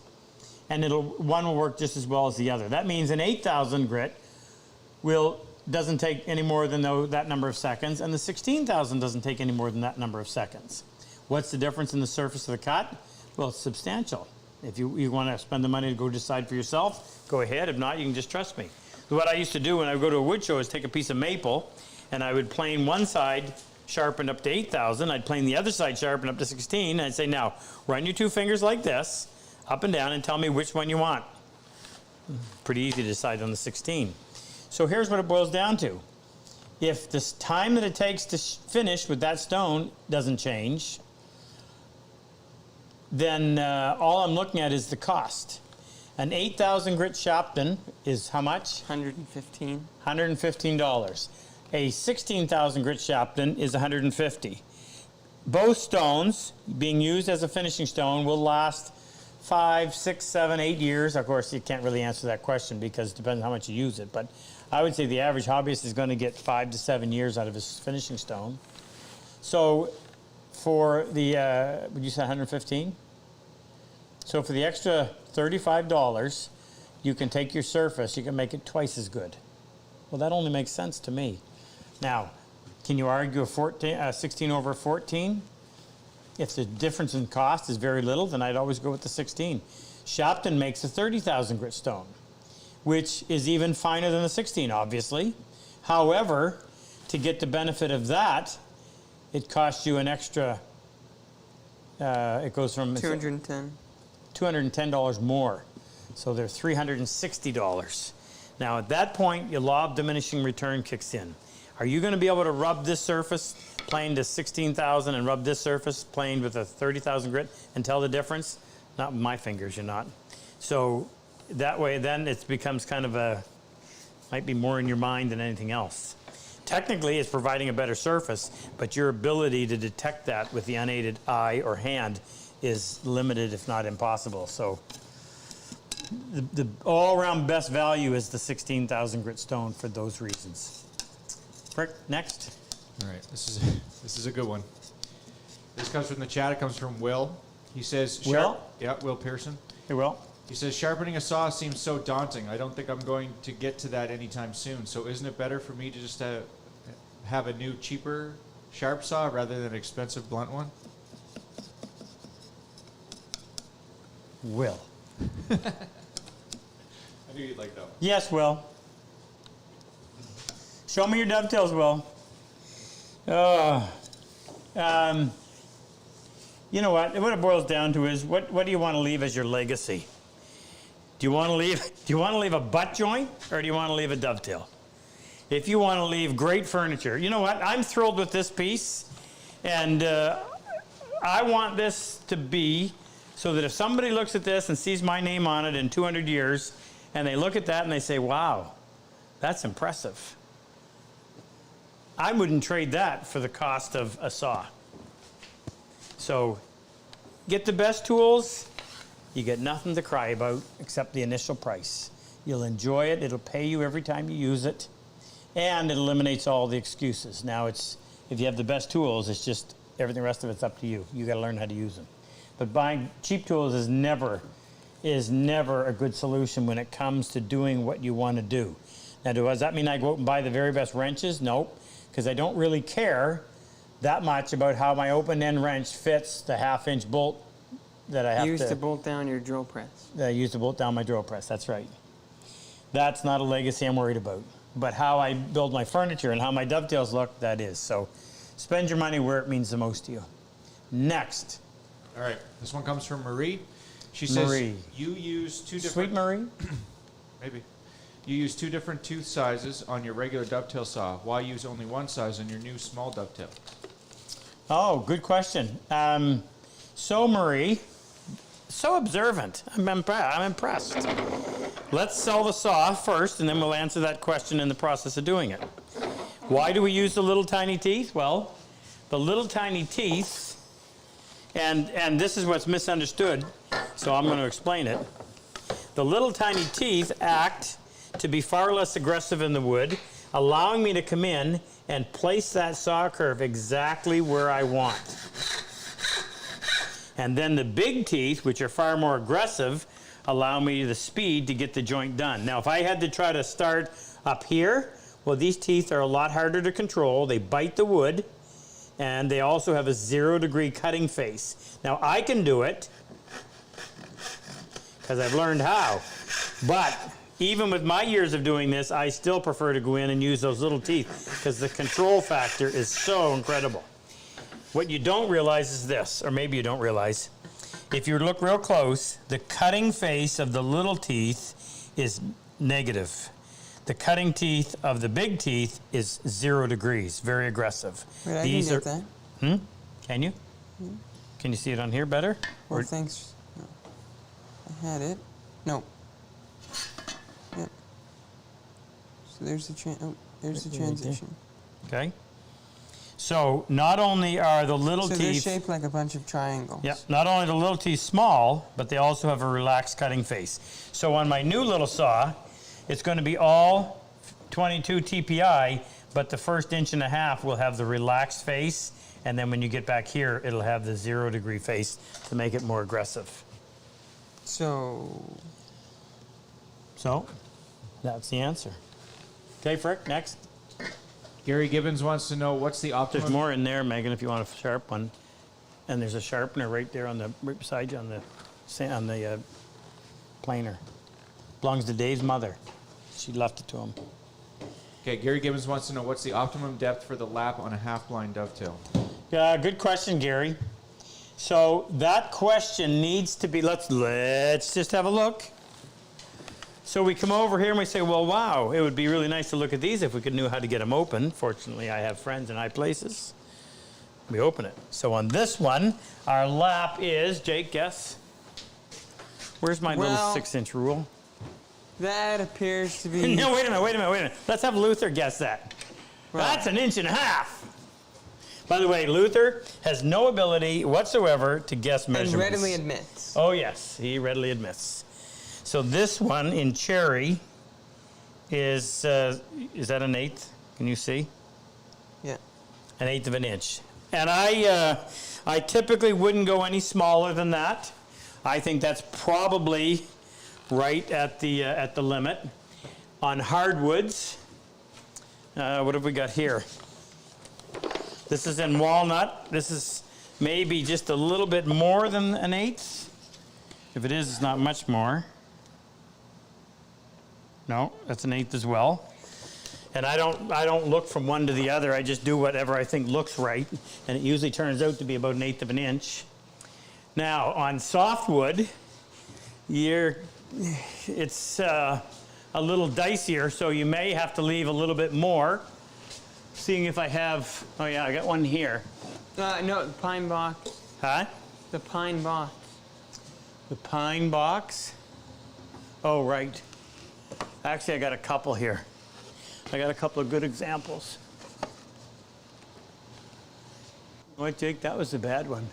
Speaker 1: And one will work just as well as the other. That means an 8,000 grit doesn't take any more than that number of seconds, and the 16,000 doesn't take any more than that number of seconds. What's the difference in the surface of the cut? Well, it's substantial. If you want to spend the money to go decide for yourself, go ahead. If not, you can just trust me. What I used to do when I would go to a wood show is take a piece of maple, and I would plane one side sharpened up to 8,000. I'd plane the other side sharpened up to 16, and I'd say, now, run your two fingers like this, up and down, and tell me which one you want. Pretty easy to decide on the 16. So here's what it boils down to. If the time that it takes to finish with that stone doesn't change, then all I'm looking at is the cost. An 8,000 grit Shapton is how much?
Speaker 3: 115.
Speaker 1: $115. A 16,000 grit Shapton is $150. Both stones being used as a finishing stone will last 5, 6, 7, 8 years. Of course, you can't really answer that question because it depends on how much you use it. But I would say the average hobbyist is going to get 5 to 7 years out of his finishing stone. So for the, would you say 115? So for the extra $35, you can take your surface, you can make it twice as good. Well, that only makes sense to me. Now, can you argue a 16 over 14? If the difference in cost is very little, then I'd always go with the 16. Shapton makes a 30,000 grit stone, which is even finer than the 16, obviously. However, to get the benefit of that, it costs you an extra, it goes from $210 more. So they're $360. Now at that point, your law of diminishing return kicks in. Are you going to be able to rub this surface planed to 16,000 and rub this surface planed with a 30,000 grit and tell the difference? Not with my fingers, you're not. So that way then it becomes kind of might be more in your mind than anything else. Technically it's providing a better surface, but your ability to detect that with the unaided eye or hand is limited, if not impossible. So the all-around best value is the 16,000 grit stone for those reasons. Frick, next.
Speaker 2: All right, this is a good one. This comes from the chat. It comes from Will. He says,
Speaker 1: Will?
Speaker 2: Yeah, Will Pearson.
Speaker 1: Hey, Will.
Speaker 2: He says, sharpening a saw seems so daunting. I don't think I'm going to get to that anytime soon. So isn't it better for me to just have a new, cheaper sharp saw rather than an expensive blunt one?
Speaker 1: Will.
Speaker 2: I knew you'd like that one.
Speaker 1: Yes, Will. Show me your dovetails, Will. you know what it boils down to is what do you want to leave as your legacy? Do you want to leave a butt joint, or do you want to leave a dovetail? If you want to leave great furniture, you know what? I'm thrilled with this piece, and I want this to be so that if somebody looks at this and sees my name on it in 200 years, and they look at that and they say, wow, that's impressive. I wouldn't trade that for the cost of a saw. So get the best tools. You get nothing to cry about except the initial price. You'll enjoy it. It'll pay you every time you use it. And it eliminates all the excuses. Now if you have the best tools, it's just everything the rest of it's up to you. You got to learn how to use them. But buying cheap tools is never a good solution when it comes to doing what you want to do. Now, does that mean I go out and buy the very best wrenches? Nope, because I don't really care that much about how my open end wrench fits the 1/2-inch bolt that I have
Speaker 3: Used to bolt down your drill press.
Speaker 1: that I use to bolt down my drill press. That's right. That's not a legacy I'm worried about. But how I build my furniture and how my dovetails look, that is. So spend your money where it means the most to you. Next.
Speaker 2: All right, this one comes from Marie. She says
Speaker 1: Marie.
Speaker 2: you use two different...
Speaker 1: Sweet Marie?
Speaker 2: Maybe. You use 2 different tooth sizes on your regular dovetail saw. Why use only one size on your new small dovetail?
Speaker 1: Oh, good question. So Marie, so observant. I'm impressed. Let's sell the saw first, and then we'll answer that question in the process of doing it. Why do we use the little tiny teeth? Well, the little tiny teeth, and this is what's misunderstood, so I'm going to explain it. The little tiny teeth act to be far less aggressive in the wood, allowing me to come in and place that saw curve exactly where I want. And then the big teeth, which are far more aggressive, allow me the speed to get the joint done. Now, if I had to try to start up here, well, these teeth are a lot harder to control. They bite the wood, and they also have a 0-degree cutting face. Now, I can do it because I've learned how, but even with my years of doing this, I still prefer to go in and use those little teeth because the control factor is so incredible. What you don't realize is this, or maybe you don't realize, if you look real close, the cutting face of the little teeth is negative. The cutting teeth of the big teeth is 0 degrees, very aggressive.
Speaker 3: Wait, I didn't get that.
Speaker 1: Can you? Can you see it on here better?
Speaker 3: Well, thanks. No. I had it. No. Yep. So there's the there's the transition.
Speaker 1: Okay. So not only are the little
Speaker 3: So they're
Speaker 1: teeth
Speaker 3: shaped like a bunch of triangles.
Speaker 1: yeah, not only the little teeth small, but they also have a relaxed cutting face. So on my new little saw, it's going to be all 22 TPI, but the first 1.5 inches will have the relaxed face, and then when you get back here, it'll have the 0-degree face to make it more aggressive.
Speaker 3: So
Speaker 1: That's the answer. Okay, Frick, next.
Speaker 2: Gary Gibbons wants to know what's the optimum...
Speaker 1: There's more in there, Megan, if you want a sharp one. And there's a sharpener right there on the right beside you on the planer. Belongs to Dave's mother. She left it to him.
Speaker 2: Okay, Gary Gibbons wants to know what's the optimum depth for the lap on a half-blind dovetail.
Speaker 1: Yeah, good question, Gary. So that question needs to be, let's just have a look. So we come over here and we say, well, wow, it would be really nice to look at these if we could know how to get them open. Fortunately, I have friends in high places. We open it. So on this one, our lap is, Jake, guess? Where's my little 6-inch rule?
Speaker 3: that appears to be...
Speaker 1: No, wait a minute. Let's have Luther guess that.
Speaker 3: Right.
Speaker 1: That's 1.5 inches. By the way, Luther has no ability whatsoever to guess measurements.
Speaker 3: And readily admits.
Speaker 1: Oh, yes, he readily admits. So this one in cherry is that 1/8? Can you see?
Speaker 3: Yeah.
Speaker 1: 1/8 of an inch. And I typically wouldn't go any smaller than that. I think that's probably right at the limit. On hardwoods, what have we got here? This is in walnut. This is maybe just a little bit more than 1/8. If it is, it's not much more. No, that's 1/8 as well. And I don't look from one to the other. I just do whatever I think looks right, and it usually turns out to be about 1/8 of an inch. Now, on softwood, it's a little dicier, so you may have to leave a little bit more. Seeing if I have, oh yeah, I got one here.
Speaker 3: No, the pine box.
Speaker 1: Huh?
Speaker 3: The pine box.
Speaker 1: The pine box. Oh, right. Actually, I got a couple here. I got a couple of good examples. What, Jake? That was the bad one.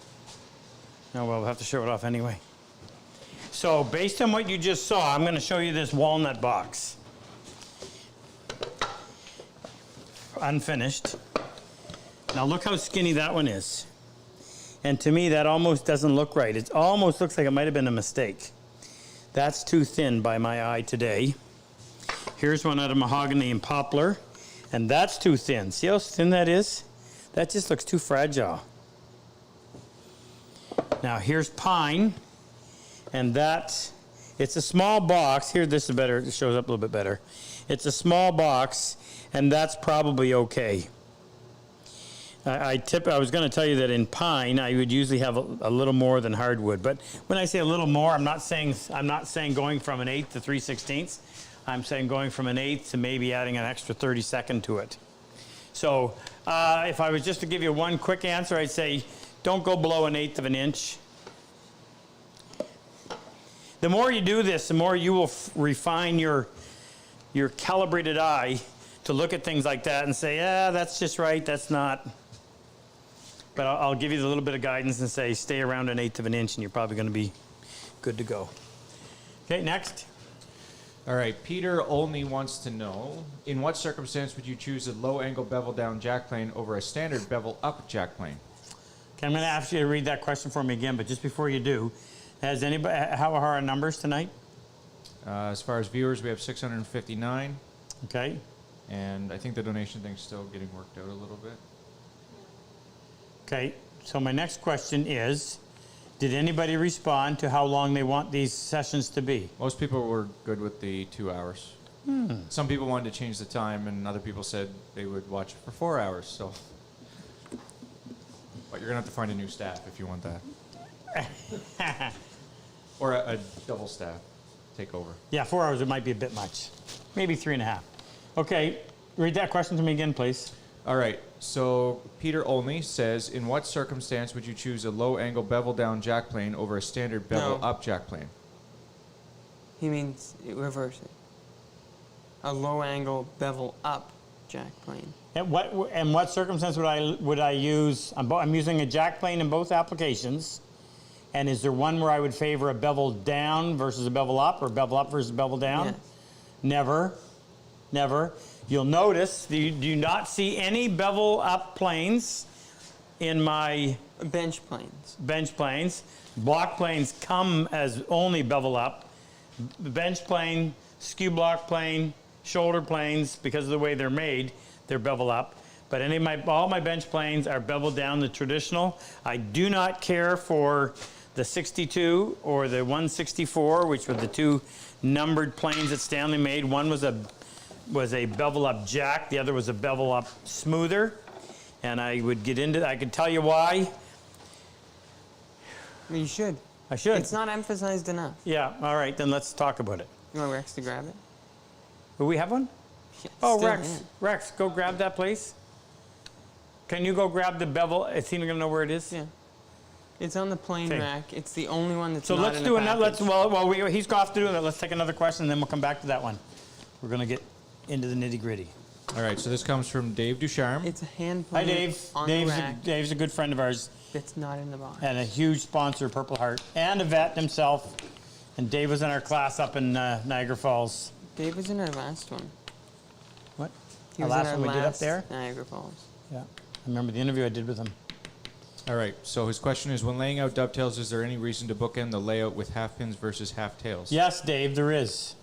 Speaker 1: Oh, well, we'll have to show it off anyway. So, based on what you just saw, I'm going to show you this walnut box. Unfinished. Now, look how skinny that one is. And to me, that almost doesn't look right. It almost looks like it might have been a mistake. That's too thin by my eye today. Here's one out of mahogany and poplar, and that's too thin. See how thin that is? That just looks too fragile. Now here's pine, and it's a small box. Here, this is better. It shows up a little bit better. It's a small box, and that's probably okay. I was going to tell you that in pine, I would usually have a little more than hardwood. But when I say a little more, I'm not saying going from an 1/8 to 3/16. I'm saying going from an 1/8 to maybe adding an extra 32nd to it. So if I was just to give you one quick answer, I'd say don't go below an 1/8 of an inch. The more you do this, the more you will refine your calibrated eye to look at things like that and say, yeah, that's just right, that's not. But I'll give you a little bit of guidance and say stay around an 1/8 of an inch and you're probably going to be good to go. Okay, next.
Speaker 2: All right, Peter only wants to know, in what circumstance would you choose a low-angle bevel-down jack plane over a standard bevel-up jack plane?
Speaker 1: Okay, I'm going to ask you to read that question for me again, but just before you do, how are our numbers tonight?
Speaker 2: As far as viewers, we have 659,
Speaker 1: Okay.
Speaker 2: and I think the donation thing's still getting worked out a little bit.
Speaker 1: Okay, so my next question is, did anybody respond to how long they want these sessions to be?
Speaker 2: Most people were good with the 2 hours. Some people wanted to change the time, and other people said they would watch it for 4 hours. So, but you're gonna have to find a new staff if you want that, or a double staff take over.
Speaker 1: Yeah, 4 hours, it might be a bit much. Maybe 3.5. Okay, read that question to me again, please.
Speaker 2: All right. So Peter only says, in what circumstance would you choose a low-angle bevel-down jack plane over a standard bevel-up jack plane?
Speaker 3: He means reverse it. A low angle bevel up jack plane.
Speaker 1: And what circumstance would I use? I'm using a jack plane in both applications. And is there one where I would favor a bevel down versus a bevel up, or bevel up versus bevel down?
Speaker 3: Yes.
Speaker 1: Never. Never. You'll notice you do not see any bevel up planes in my
Speaker 3: Bench planes.
Speaker 1: bench planes. Block planes come as only bevel up. Bench plane, skew block plane, shoulder planes, because of the way they're made, they're bevel up. But all my bench planes are bevel down, the traditional. I do not care for the 62 or the 164, which were the two numbered planes that Stanley made. One was a bevel up jack, the other was a bevel up smoother. And I could tell you why.
Speaker 3: You should.
Speaker 1: I should.
Speaker 3: It's not emphasized enough.
Speaker 1: Yeah, all right, then let's talk about it.
Speaker 3: You want Rex to grab it?
Speaker 1: Do we have one?
Speaker 3: Yeah,
Speaker 1: Oh,
Speaker 3: still
Speaker 1: Rex.
Speaker 3: in.
Speaker 1: Rex, go grab that, please. Can you go grab the bevel? Is he gonna know where it is?
Speaker 3: Yeah. It's on the plane
Speaker 1: Okay.
Speaker 3: rack. It's the only one that's
Speaker 1: So
Speaker 3: not
Speaker 1: let's
Speaker 3: in
Speaker 1: do
Speaker 3: the
Speaker 1: another.
Speaker 3: package.
Speaker 1: He's off to do that. Let's take another question, and then we'll come back to that one. We're gonna get into the nitty gritty.
Speaker 2: All right, so this comes from Dave Ducharme.
Speaker 3: It's a hand
Speaker 1: Hi,
Speaker 3: plane
Speaker 1: Dave.
Speaker 3: on the rack
Speaker 1: Dave's a good friend of ours
Speaker 3: that's not in the box.
Speaker 1: and a huge sponsor of Purple Heart and a vet himself. And Dave was in our class up in Niagara Falls.
Speaker 3: Dave was in our last one.
Speaker 1: What?
Speaker 3: He
Speaker 1: Our
Speaker 3: was in
Speaker 1: last
Speaker 3: our
Speaker 1: one we did up
Speaker 3: last
Speaker 1: there?
Speaker 3: Niagara Falls.
Speaker 1: Yeah. I remember the interview I did with him.
Speaker 2: All right, so his question is, when laying out dovetails, is there any reason to bookend the layout with half pins versus half tails?
Speaker 1: Yes, Dave, there is.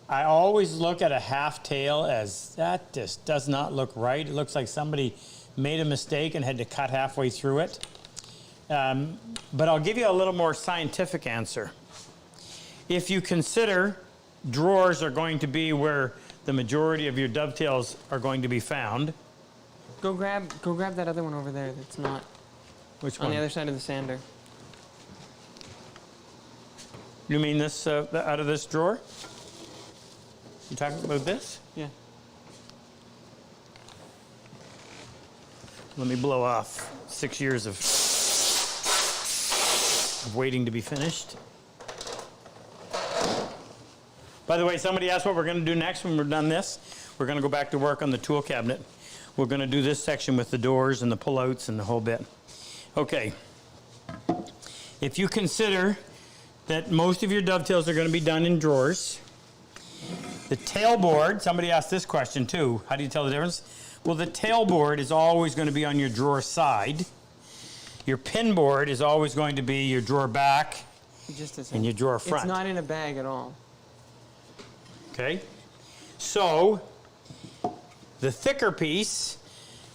Speaker 1: I always look at a half tail as that just does not look right. It looks like somebody made a mistake and had to cut halfway through it. But I'll give you a little more scientific answer. If you consider drawers are going to be where the majority of your dovetails are going to be found.
Speaker 3: Go grab that other one over there that's not
Speaker 1: Which
Speaker 3: on
Speaker 1: one?
Speaker 3: the other side of the sander.
Speaker 1: You mean this, out of this drawer? You talking about this?
Speaker 3: Yeah.
Speaker 1: Let me blow off 6 years of waiting to be finished. By the way, somebody asked what we're going to do next when we're done this. We're going to go back to work on the tool cabinet. We're going to do this section with the doors and the pullouts and the whole bit. Okay. If you consider that most of your dovetails are going to be done in drawers, the tailboard, somebody asked this question too. How do you tell the difference? Well, the tailboard is always going to be on your drawer side. Your pin board is always going to be your drawer back
Speaker 3: Just a second.
Speaker 1: and your drawer front.
Speaker 3: It's not in a bag at all.
Speaker 1: Okay? So, the thicker piece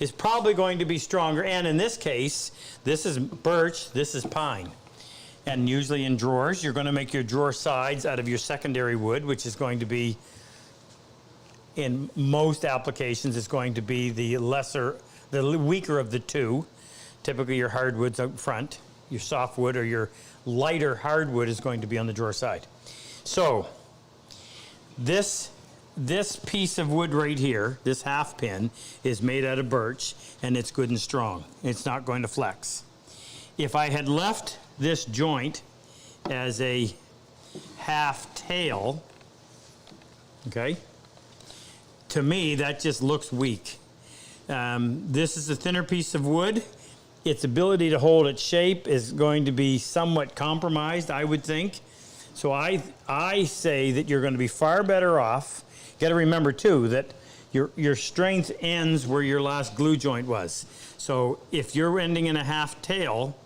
Speaker 1: is probably going to be stronger, and in this case, this is birch, this is pine. And usually in drawers, you're going to make your drawer sides out of your secondary wood, which is going to be, in most applications, is going to be the weaker of the two. Typically your hardwood's out front, your softwood or your lighter hardwood is going to be on the drawer side. So, this piece of wood right here, this half pin, is made out of birch, and it's good and strong. It's not going to flex. If I had left this joint as a half tail, okay, to me, that just looks weak. This is a thinner piece of wood. Its ability to hold its shape is going to be somewhat compromised, I would think. So I say that you're going to be far better off. You got to remember too that your strength ends where your last glue joint was. So if you're ending in a half tail,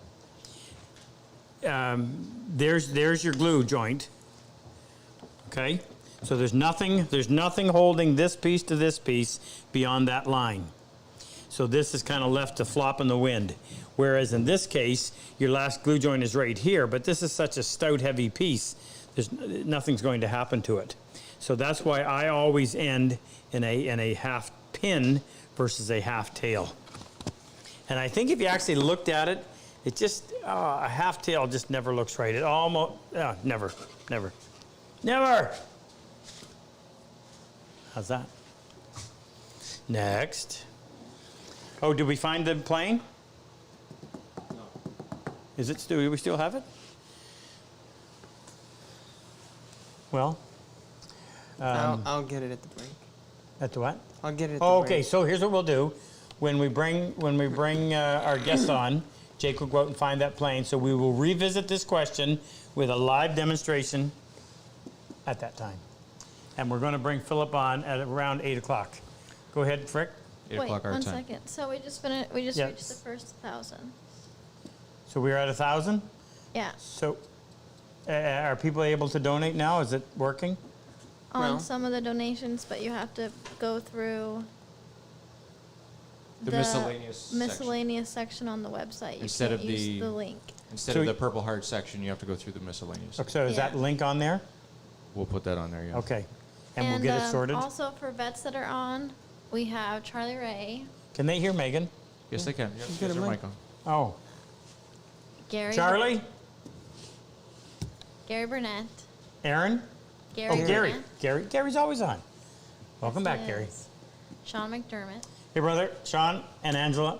Speaker 1: there's your glue joint. Okay, so there's nothing holding this piece to this piece beyond that line. So this is kind of left to flop in the wind. Whereas in this case, your last glue joint is right here, but this is such a stout, heavy piece, nothing's going to happen to it. So that's why I always end in a half pin versus a half tail. And I think if you actually looked at it, it just, a half tail just never looks right. It almost, never. How's that? Next. Oh, did we find the plane? No. Is it still, do we still have it? Well.
Speaker 3: I'll get it at the break.
Speaker 1: At the what?
Speaker 3: I'll get it at the
Speaker 1: Oh,
Speaker 3: break.
Speaker 1: okay, so here's what we'll do. When we bring our guest on, Jake will go out and find that plane. So we will revisit this question with a live demonstration at that time. And we're going to bring Philip on at around 8 o'clock. Go ahead, Frick.
Speaker 2: 8
Speaker 4: Wait,
Speaker 2: o'clock our
Speaker 4: one
Speaker 2: time.
Speaker 4: second. So we just reached
Speaker 1: Yes.
Speaker 4: the first 1,000.
Speaker 1: So we're at 1,000?
Speaker 4: Yeah.
Speaker 1: So are people able to donate now? Is it working?
Speaker 4: On
Speaker 3: Well-
Speaker 4: some of the donations, but you have to go through
Speaker 2: The miscellaneous section.
Speaker 4: on the website. You
Speaker 2: Instead
Speaker 4: can't
Speaker 2: of
Speaker 4: use
Speaker 2: the-
Speaker 4: the link.
Speaker 2: Instead
Speaker 1: So
Speaker 2: of
Speaker 1: y-
Speaker 2: the purple heart section, you have to go through the miscellaneous.
Speaker 1: So is that
Speaker 4: Yeah.
Speaker 1: link on there?
Speaker 2: We'll put that on there, yeah.
Speaker 1: Okay. And we'll get it sorted?
Speaker 4: Also for vets that are on, we have Charlie Ray,
Speaker 1: Can they hear Megan?
Speaker 2: Yes, they can. Yep,
Speaker 3: got
Speaker 2: get
Speaker 3: a
Speaker 2: their
Speaker 3: mic.
Speaker 2: mic on.
Speaker 1: Oh.
Speaker 4: Gary.
Speaker 1: Charlie?
Speaker 4: Gary Burnett.
Speaker 1: Aaron?
Speaker 4: Gary.
Speaker 1: Oh, Gary.
Speaker 4: Burnett.
Speaker 1: Gary's always on. Welcome back,
Speaker 4: Yes.
Speaker 1: Gary.
Speaker 4: Sean McDermott.
Speaker 1: Hey, brother. Sean and Angela.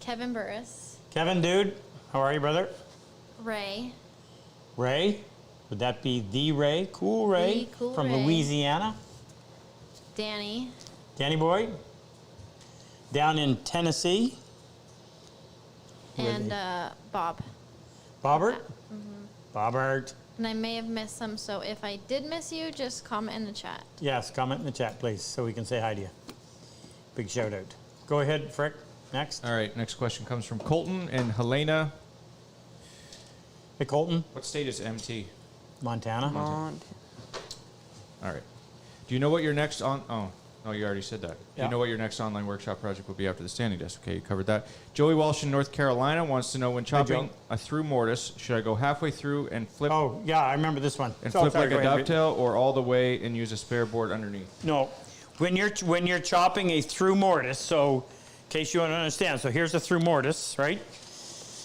Speaker 4: Kevin Burris.
Speaker 1: Kevin, dude. How are you, brother?
Speaker 4: Ray.
Speaker 1: Ray? Would that be the Ray? Cool Ray?
Speaker 4: The Cool
Speaker 1: from
Speaker 4: Ray.
Speaker 1: Louisiana?
Speaker 4: Danny.
Speaker 1: Danny boy? Down in Tennessee? Where
Speaker 4: And
Speaker 1: they-
Speaker 4: Bob.
Speaker 1: Bobbert? Bobbert.
Speaker 4: And I may have missed some, so if I did miss you, just comment in the chat.
Speaker 1: Yes, comment in the chat, please, so we can say hi to you. Big shout out. Go ahead, Frick. Next.
Speaker 2: All right, next question comes from Colton and Helena.
Speaker 1: Hey, Colton,
Speaker 2: What state is MT?
Speaker 1: Montana.
Speaker 3: Mont-
Speaker 2: All right. Do you know what your next no, you already said that. Do
Speaker 1: Yeah.
Speaker 2: you know what your next online workshop project will be after the standing desk? Okay, you covered that. Joey Walsh in North Carolina wants to know, when chopping
Speaker 1: Joe.
Speaker 2: a through mortise, should I go halfway through and flip
Speaker 1: Oh, yeah, I remember this one.
Speaker 2: and
Speaker 1: Oh,
Speaker 2: flip
Speaker 1: sorry,
Speaker 2: like
Speaker 1: go
Speaker 2: a
Speaker 1: ahead.
Speaker 2: dovetail, or all the way and use a spare board underneath?
Speaker 1: No, when you're chopping a through mortise, so in case you don't understand, so here's a through mortise, right?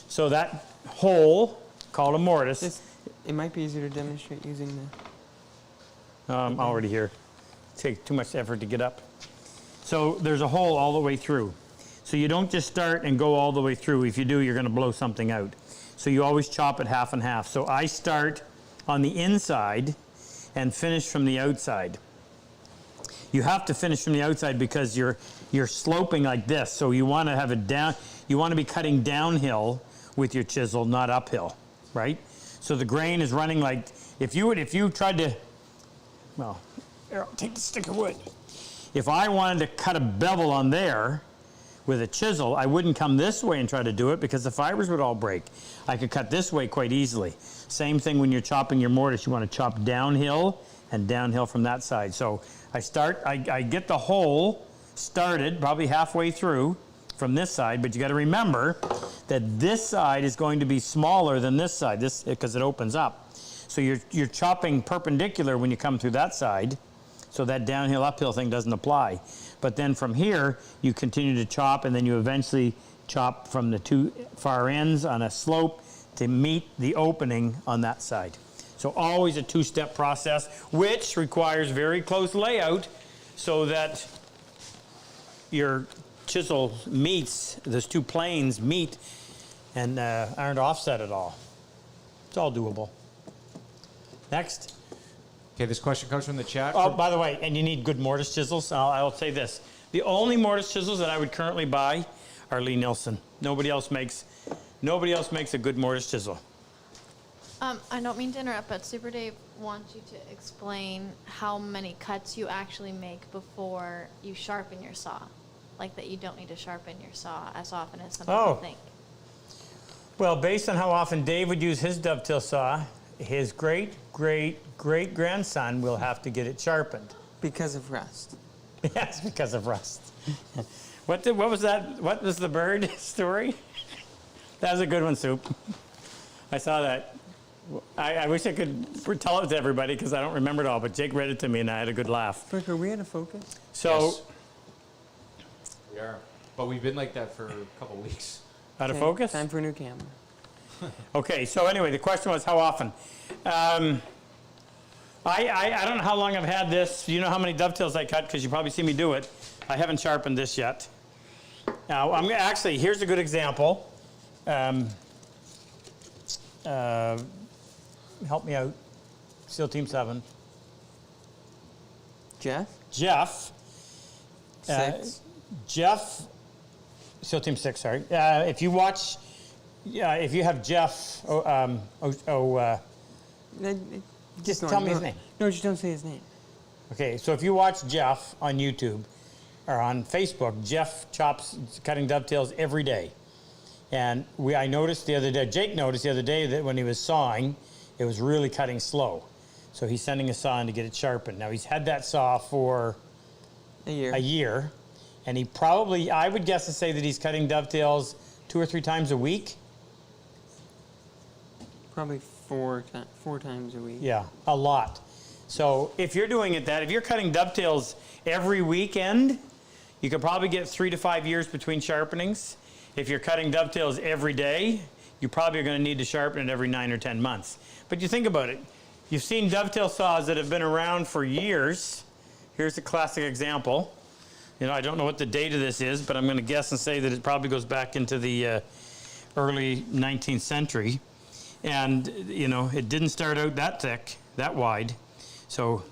Speaker 1: So that hole called a mortise
Speaker 3: It might be easier to demonstrate using the.
Speaker 1: I'm already here. Take too much effort to get up. So there's a hole all the way through. So you don't just start and go all the way through. If you do, you're going to blow something out. So you always chop it half and half. So I start on the inside and finish from the outside. You have to finish from the outside because you're sloping like this. So you want to have it down. You want to be cutting downhill with your chisel, not uphill, right? So the grain is running like, if you tried to, well, here, I'll take the stick of wood. If I wanted to cut a bevel on there with a chisel, I wouldn't come this way and try to do it because the fibers would all break. I could cut this way quite easily. Same thing when you're chopping your mortise. You want to chop downhill and downhill from that side. So I get the hole started probably halfway through from this side, but you got to remember that this side is going to be smaller than this side, because it opens up. So you're chopping perpendicular when you come through that side, so that downhill uphill thing doesn't apply. But then from here, you continue to chop, and then you eventually chop from the two far ends on a slope to meet the opening on that side. So always a two-step process, which requires very close layout so that your chisel meets, those two planes meet and aren't offset at all. It's all doable. Next.
Speaker 2: Okay, this question comes from the chat.
Speaker 1: Oh, by the way, and you need good mortise chisels. I'll say this. The only mortise chisels that I would currently buy are Lee Nielsen. Nobody else makes a good mortise chisel.
Speaker 4: I don't mean to interrupt, but Super Dave wants you to explain how many cuts you actually make before you sharpen your saw. Like that you don't need to sharpen your saw as often as some people think.
Speaker 1: Well, based on how often Dave would use his dovetail saw, his great-great-great-grandson will have to get it sharpened.
Speaker 3: Because of rust.
Speaker 1: Yes, because of rust. What was that? What was the bird story? That was a good one, Soup. I saw that. I wish I could tell it to everybody because I don't remember it all, but Jake read it to me and I had a good laugh.
Speaker 3: Frick, are we out of focus?
Speaker 1: So,
Speaker 2: Yes. We are. But we've been like that for a couple weeks.
Speaker 1: out of
Speaker 3: Okay,
Speaker 1: focus?
Speaker 3: Time for a new camera.
Speaker 1: Okay, so anyway, the question was how often? I don't know how long I've had this. You know how many dovetails I cut because you probably see me do it. I haven't sharpened this yet. Now, actually, here's a good example. Help me out. SEAL Team 7.
Speaker 3: Jeff?
Speaker 1: Jeff.
Speaker 3: 6.
Speaker 1: Jeff. SEAL Team 6, sorry. If you watch, if you have Jeff, just tell me his name.
Speaker 3: No, just don't say his name.
Speaker 1: Okay, so if you watch Jeff on YouTube or on Facebook, Jeff chops cutting dovetails every day. And I noticed the other day, Jake noticed the other day that when he was sawing, it was really cutting slow. So he's sending a saw in to get it sharpened. Now he's had that saw for
Speaker 3: A year.
Speaker 1: a year, and he probably, I would guess to say that he's cutting dovetails 2 or 3 times a week.
Speaker 3: Probably four times a week.
Speaker 1: Yeah, a lot. So if you're doing it if you're cutting dovetails every weekend, you could probably get 3 to 5 years between sharpenings. If you're cutting dovetails every day, you probably are going to need to sharpen it every 9 or 10 months. But you think about it. You've seen dovetail saws that have been around for years. Here's a classic example. You know, I don't know what the date of this is, but I'm going to guess and say that it probably goes back into the early 19th century. And, you know, it didn't start out that thick, that wide. So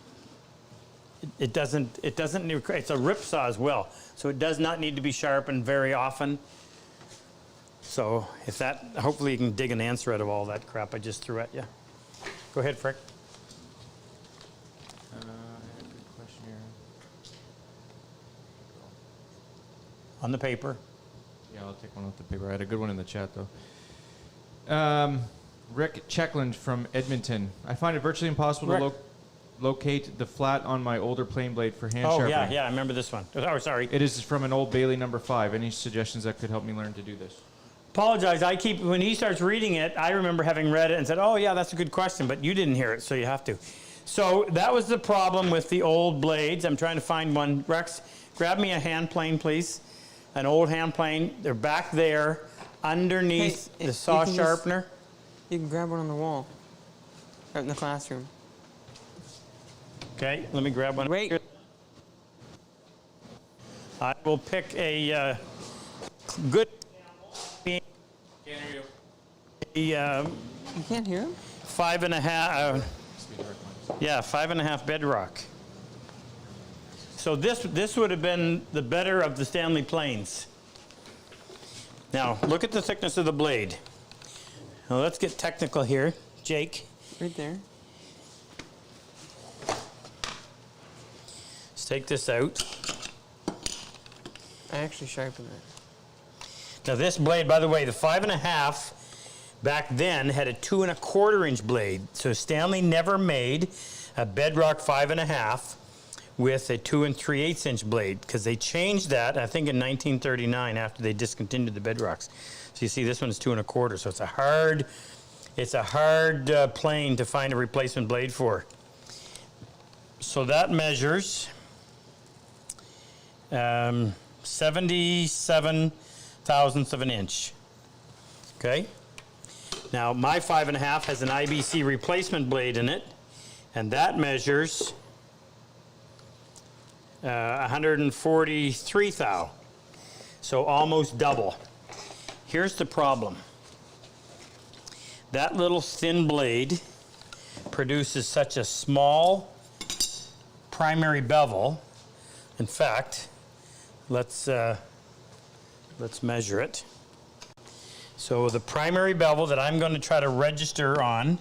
Speaker 1: it doesn't, it's a rip saw as well. So it does not need to be sharpened very often. So if that, hopefully you can dig an answer out of all that crap I just threw at you. Go ahead, Frick.
Speaker 2: I had a good question here.
Speaker 1: On the paper.
Speaker 2: Yeah, I'll take one off the paper. I had a good one in the chat, though. Rick Checkland from Edmonton. I find it virtually impossible to locate the flat on my older plane blade for hand sharpening.
Speaker 1: Yeah, I remember this one. Oh, sorry.
Speaker 2: It is from an Old Bailey number 5. Any suggestions that could help me learn to do this?
Speaker 1: Apologize. When he starts reading it, I remember having read it and said, oh, yeah, that's a good question, but you didn't hear it, so you have to. So that was the problem with the old blades. I'm trying to find one. Rex, grab me a hand plane, please. An old hand plane. They're back there underneath
Speaker 3: Hey,
Speaker 1: the saw
Speaker 3: you can
Speaker 1: sharpener.
Speaker 3: You can grab one on the wall. Out in the classroom.
Speaker 1: Okay, let me grab one.
Speaker 3: Wait.
Speaker 1: I will pick a good.
Speaker 2: Can't hear you.
Speaker 3: You can't hear him?
Speaker 1: 5.5.
Speaker 2: Must be direct lines.
Speaker 1: Yeah, 5.5 bedrock. So this would have been the better of the Stanley planes. Now look at the thickness of the blade. Now let's get technical here, Jake.
Speaker 3: Right there.
Speaker 1: Let's take this out.
Speaker 3: I actually sharpened it.
Speaker 1: Now this blade, by the way, the 5.5 back then had a 2 1/4 inch blade. So Stanley never made a bedrock 5.5 with a 2 3/8 inch blade because they changed that, I think, in 1939 after they discontinued the bedrocks. So you see, this one's 2 1/4. So it's a hard plane to find a replacement blade for. So that measures 77 thousandths of an inch. Okay. Now my 5.5 has an IBC replacement blade in it, and that measures 143 thou. So almost double. Here's the problem. That little thin blade produces such a small primary bevel. In fact, let's measure it. So the primary bevel that I'm going to try to register on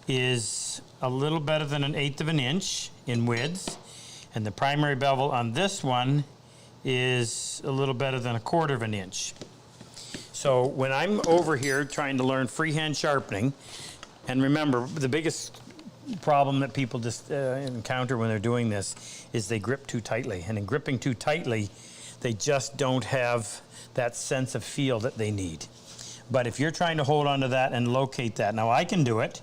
Speaker 1: is a little better than 1/8 of an inch in width, and the primary bevel on this one is a little better than 1/4 of an inch. So when I'm over here trying to learn freehand sharpening, and remember, the biggest problem that people just encounter when they're doing this is they grip too tightly, and in gripping too tightly, they just don't have that sense of feel that they need. But if you're trying to hold on to that and locate that, now I can do it,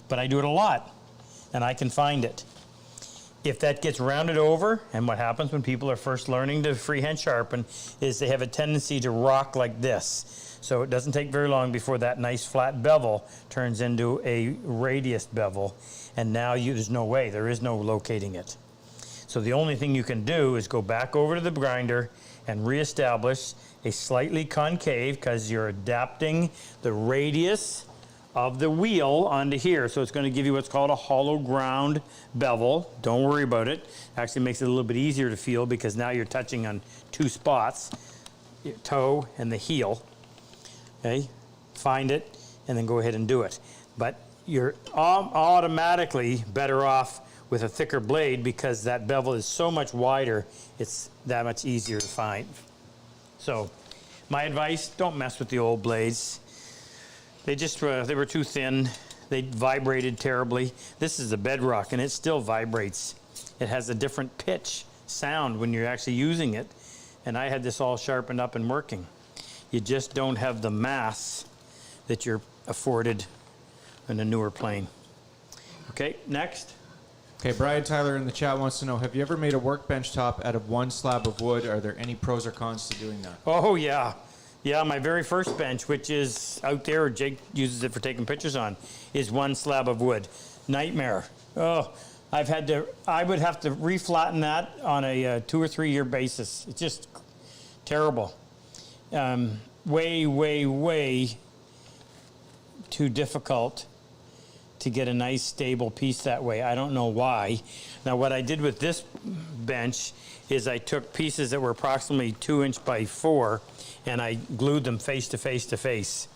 Speaker 1: but I do it a lot, and I can find it. If that gets rounded over, and what happens when people are first learning to freehand sharpen is they have a tendency to rock like this. So it doesn't take very long before that nice flat bevel turns into a radius bevel, and now there's no way, there is no locating it. So the only thing you can do is go back over to the grinder and reestablish a slightly concave, because you're adapting the radius of the wheel onto here. So it's going to give you what's called a hollow ground bevel. Don't worry about it. Actually makes it a little bit easier to feel because now you're touching on two spots, your toe and the heel. Okay, find it and then go ahead and do it. But you're automatically better off with a thicker blade because that bevel is so much wider, it's that much easier to find. So my advice, don't mess with the old blades. They just they were too thin. They vibrated terribly. This is a bedrock and it still vibrates. It has a different pitch sound when you're actually using it. And I had this all sharpened up and working. You just don't have the mass that you're afforded in a newer plane. Okay, next.
Speaker 2: Okay, Brian Tyler in the chat wants to know, have you ever made a workbench top out of one slab of wood? Are there any pros or cons to doing that?
Speaker 1: Oh, yeah. Yeah, my very first bench, which is out there, Jake uses it for taking pictures on, is one slab of wood. Nightmare. Oh, I would have to reflatten that on a 2 or 3 year basis. It's just terrible. Way, way, way too difficult to get a nice stable piece that way. I don't know why. Now what I did with this bench is I took pieces that were approximately 2 inch by 4 and I glued them face to face to face.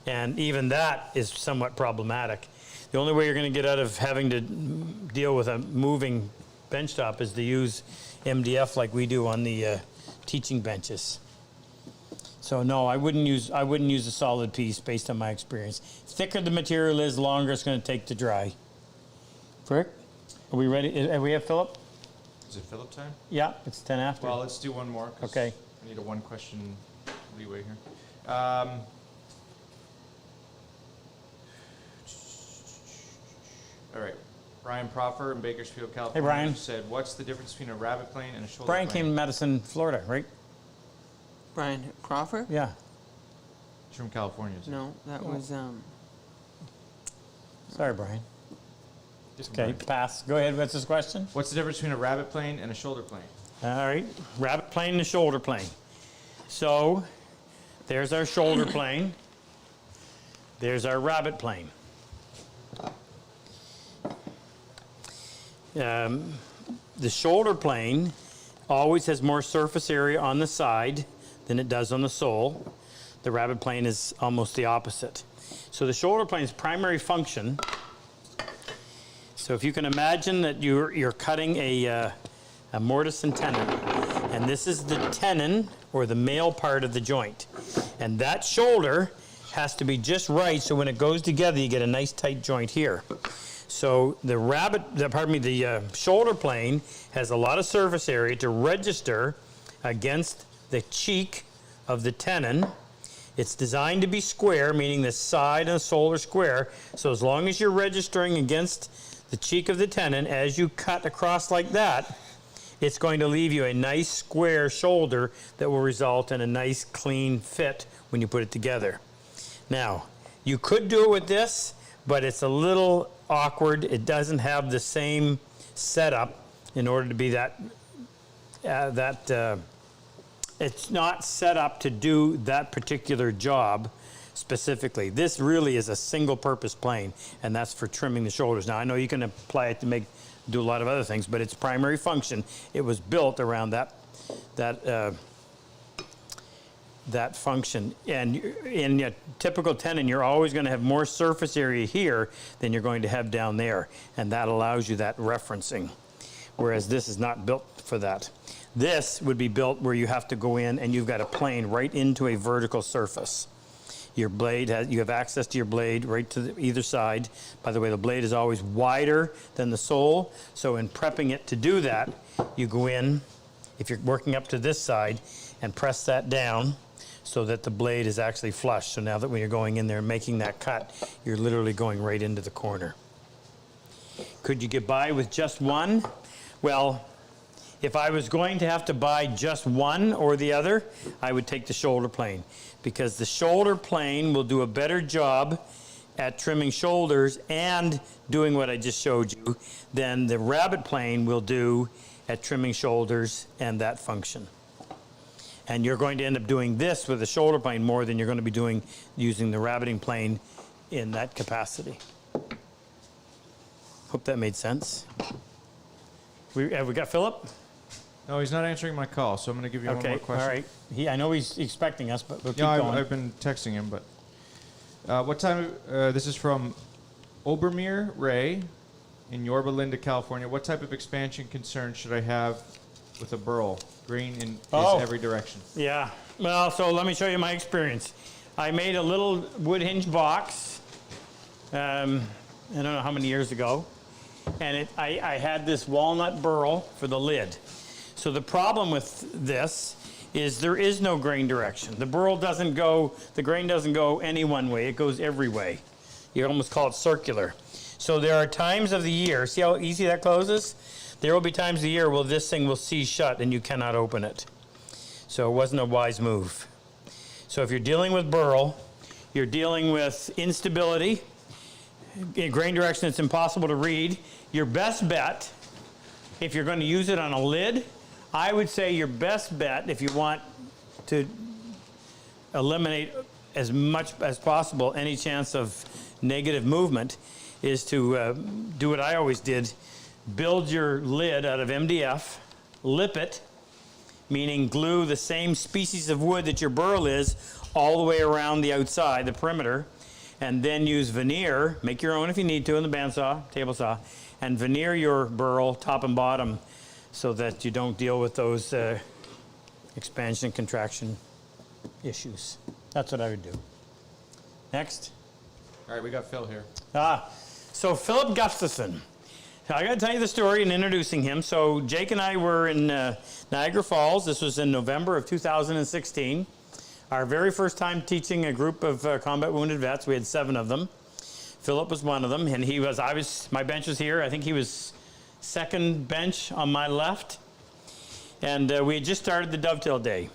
Speaker 1: And even that is somewhat problematic. The only way you're going to get out of having to deal with a moving bench top is to use MDF like we do on the teaching benches. So no, I wouldn't use a solid piece based on my experience. Thicker the material is, longer it's going to take to dry. Frick, are we ready? We have Philip?
Speaker 2: Is it Philip time?
Speaker 1: Yeah, it's 10 after.
Speaker 2: Well, let's do one more. 'Cause
Speaker 1: Okay.
Speaker 2: I need a one question leeway here. All right. Brian Proffer in Bakersfield, California.
Speaker 1: Brian.
Speaker 2: Said, what's the difference between a rabbit plane and a shoulder
Speaker 1: Brian
Speaker 2: plane?
Speaker 1: came to Madison, Florida, right?
Speaker 3: Brian Crawford?
Speaker 1: Yeah.
Speaker 2: He's from California. Isn't he?
Speaker 3: No, that was
Speaker 1: Sorry, Brian. Okay, pass. Go ahead. What's this question?
Speaker 2: What's the difference between a rabbet plane and a shoulder plane?
Speaker 1: All right, rabbet plane and the shoulder plane. So there's our shoulder plane. There's our rabbet plane. The shoulder plane always has more surface area on the side than it does on the sole. The rabbet plane is almost the opposite. So the shoulder plane's primary function, so if you can imagine that you're cutting a mortise and tenon, and this is the tenon, or the male part of the joint. And that shoulder has to be just right, so when it goes together, you get a nice tight joint here. So the shoulder plane has a lot of surface area to register against the cheek of the tenon. It's designed to be square, meaning the side and the sole are square. So as long as you're registering against the cheek of the tenon, as you cut across like that, it's going to leave you a nice square shoulder that will result in a nice clean fit when you put it together. Now, you could do it with this, but it's a little awkward. It doesn't have the same setup in order to be it's not set up to do that particular job specifically. This really is a single purpose plane, and that's for trimming the shoulders. Now, I know you can apply it to do a lot of other things, but its primary function, it was built around that function. And in a typical tenon, you're always going to have more surface area here than you're going to have down there, and that allows you that referencing, whereas this is not built for that. This would be built where you have to go in and you've got a plane right into a vertical surface. Your blade you have access to your blade right to either side. By the way, the blade is always wider than the sole, so in prepping it to do that, you go in, if you're working up to this side, and press that down so that the blade is actually flush. So now that when you're going in there and making that cut, you're literally going right into the corner. Could you get by with just one? Well, if I was going to have to buy just one or the other, I would take the shoulder plane, because the shoulder plane will do a better job at trimming shoulders and doing what I just showed you than the rabbet plane will do at trimming shoulders and that function. And you're going to end up doing this with the shoulder plane more than you're going to be using the rabbeting plane in that capacity. Hope that made sense. Have we got Philip?
Speaker 2: No, he's not answering my call, so I'm going to give you one more question.
Speaker 1: All right. I know he's expecting us, but we'll keep
Speaker 2: Yeah,
Speaker 1: going.
Speaker 2: I've been texting him, but what time? This is from Obermere Ray in Yorba Linda, California. What type of expansion concern should I have with a burl? Grain in every direction.
Speaker 1: Yeah. Well, so let me show you my experience. I made a little wood hinge box. I don't know how many years ago, and I had this walnut burl for the lid. So the problem with this is there is no grain direction. The burl doesn't go, the grain doesn't go any one way, it goes every way. You almost call it circular. So there are times of the year, see how easy that closes? There will be times of the year where this thing will seize shut and you cannot open it. So it wasn't a wise move. So if you're dealing with burl, you're dealing with instability, in grain direction that's impossible to read. Your best bet, if you're going to use it on a lid, I would say your best bet, if you want to eliminate as much as possible any chance of negative movement, is to do what I always did. Build your lid out of MDF, lip it, meaning glue the same species of wood that your burl is all the way around the outside, the perimeter, and then use veneer, make your own if you need to in the bandsaw, table saw, and veneer your burl top and bottom so that you don't deal with those expansion and contraction issues. That's what I would do. Next.
Speaker 2: All right, we got Phil here.
Speaker 1: So Philip Gustafson. I got to tell you the story in introducing him. So Jake and I were in Niagara Falls. This was in November of 2016. Our very first time teaching a group of combat wounded vets. We had 7 of them. Philip was one of them, and my bench was here. I think he was second bench on my left. And we had just started the dovetail day.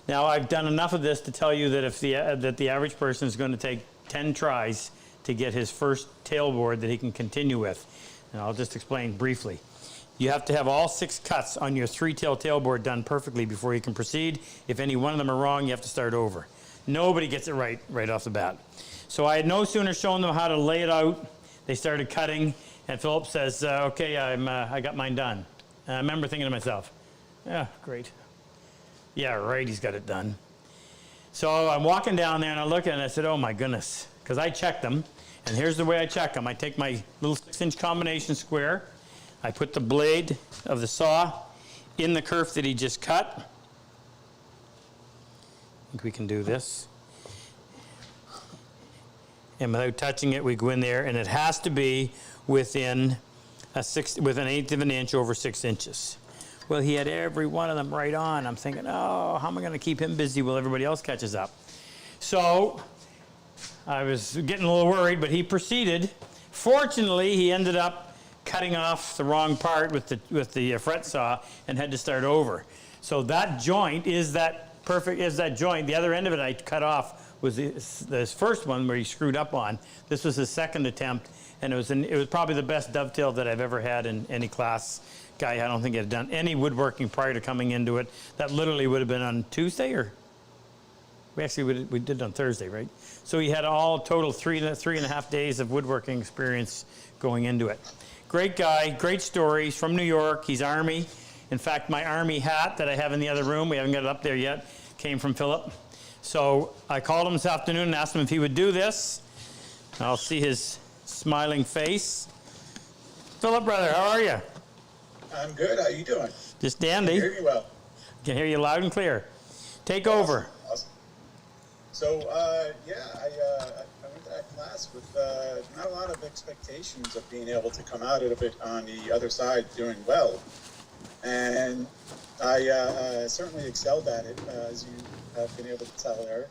Speaker 1: Now, I've done enough of this to tell you that if the average person is going to take 10 tries to get his first tailboard that he can continue with. And I'll just explain briefly. You have to have all 6 cuts on your 3-tail tailboard done perfectly before you can proceed. If any one of them are wrong, you have to start over. Nobody gets it right off the bat. So I had no sooner shown them how to lay it out, they started cutting, and Philip says, okay, I got mine done. And I remember thinking to myself, yeah, great. Yeah, right, he's got it done. So I'm walking down there and I look and I said, oh my goodness, because I checked them. And here's the way I check them. I take my little 6-inch combination square, I put the blade of the saw in the kerf that he just cut. I think we can do this. And without touching it, we go in there, and it has to be within with an 1/8 of an inch over 6 inches. Well, he had every one of them right on. I'm thinking, oh, how am I going to keep him busy while everybody else catches up? So I was getting a little worried, but he proceeded. Fortunately, he ended up cutting off the wrong part with the fret saw and had to start over. So that joint is that joint. The other end of it I cut off was this first one where he screwed up on. This was his second attempt, and it was probably the best dovetail that I've ever had in any class. Guy, I don't think he had done any woodworking prior to coming into it. That literally would have been on Tuesday, or we did it on Thursday, right? So he had all total 3.5 days of woodworking experience going into it. Great guy, great story. He's from New York. He's Army. In fact, my Army hat that I have in the other room, we haven't got it up there yet, came from Philip. So I called him this afternoon and asked him if he would do this. I'll see his smiling face. Philip, brother, how are you?
Speaker 5: I'm good. How you doing?
Speaker 1: Just dandy.
Speaker 5: I hear you well.
Speaker 1: Can hear you loud and clear. Take over.
Speaker 5: Awesome. So, I went to that class with not a lot of expectations of being able to come out of it on the other side doing well. And I certainly excelled at it, as you have been able to tell there.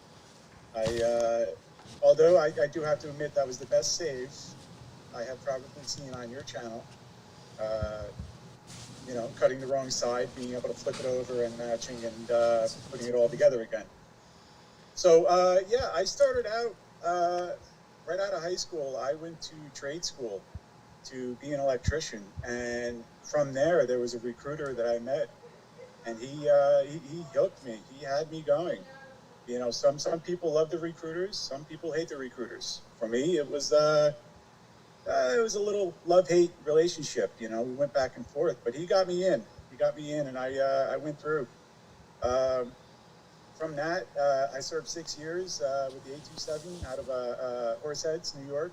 Speaker 5: Although I do have to admit that was the best save I have probably seen on your channel. Cutting the wrong side, being able to flip it over and matching and putting it all together again. So, I started out, right out of high school, I went to trade school to be an electrician. And from there was a recruiter that I met, and he hooked me. He had me going. Some people love the recruiters, some people hate the recruiters. For me, it was a little love-hate relationship. We went back and forth, but he got me in. And I went through. From that, I served 6 years with the 827 out of Horseheads, New York.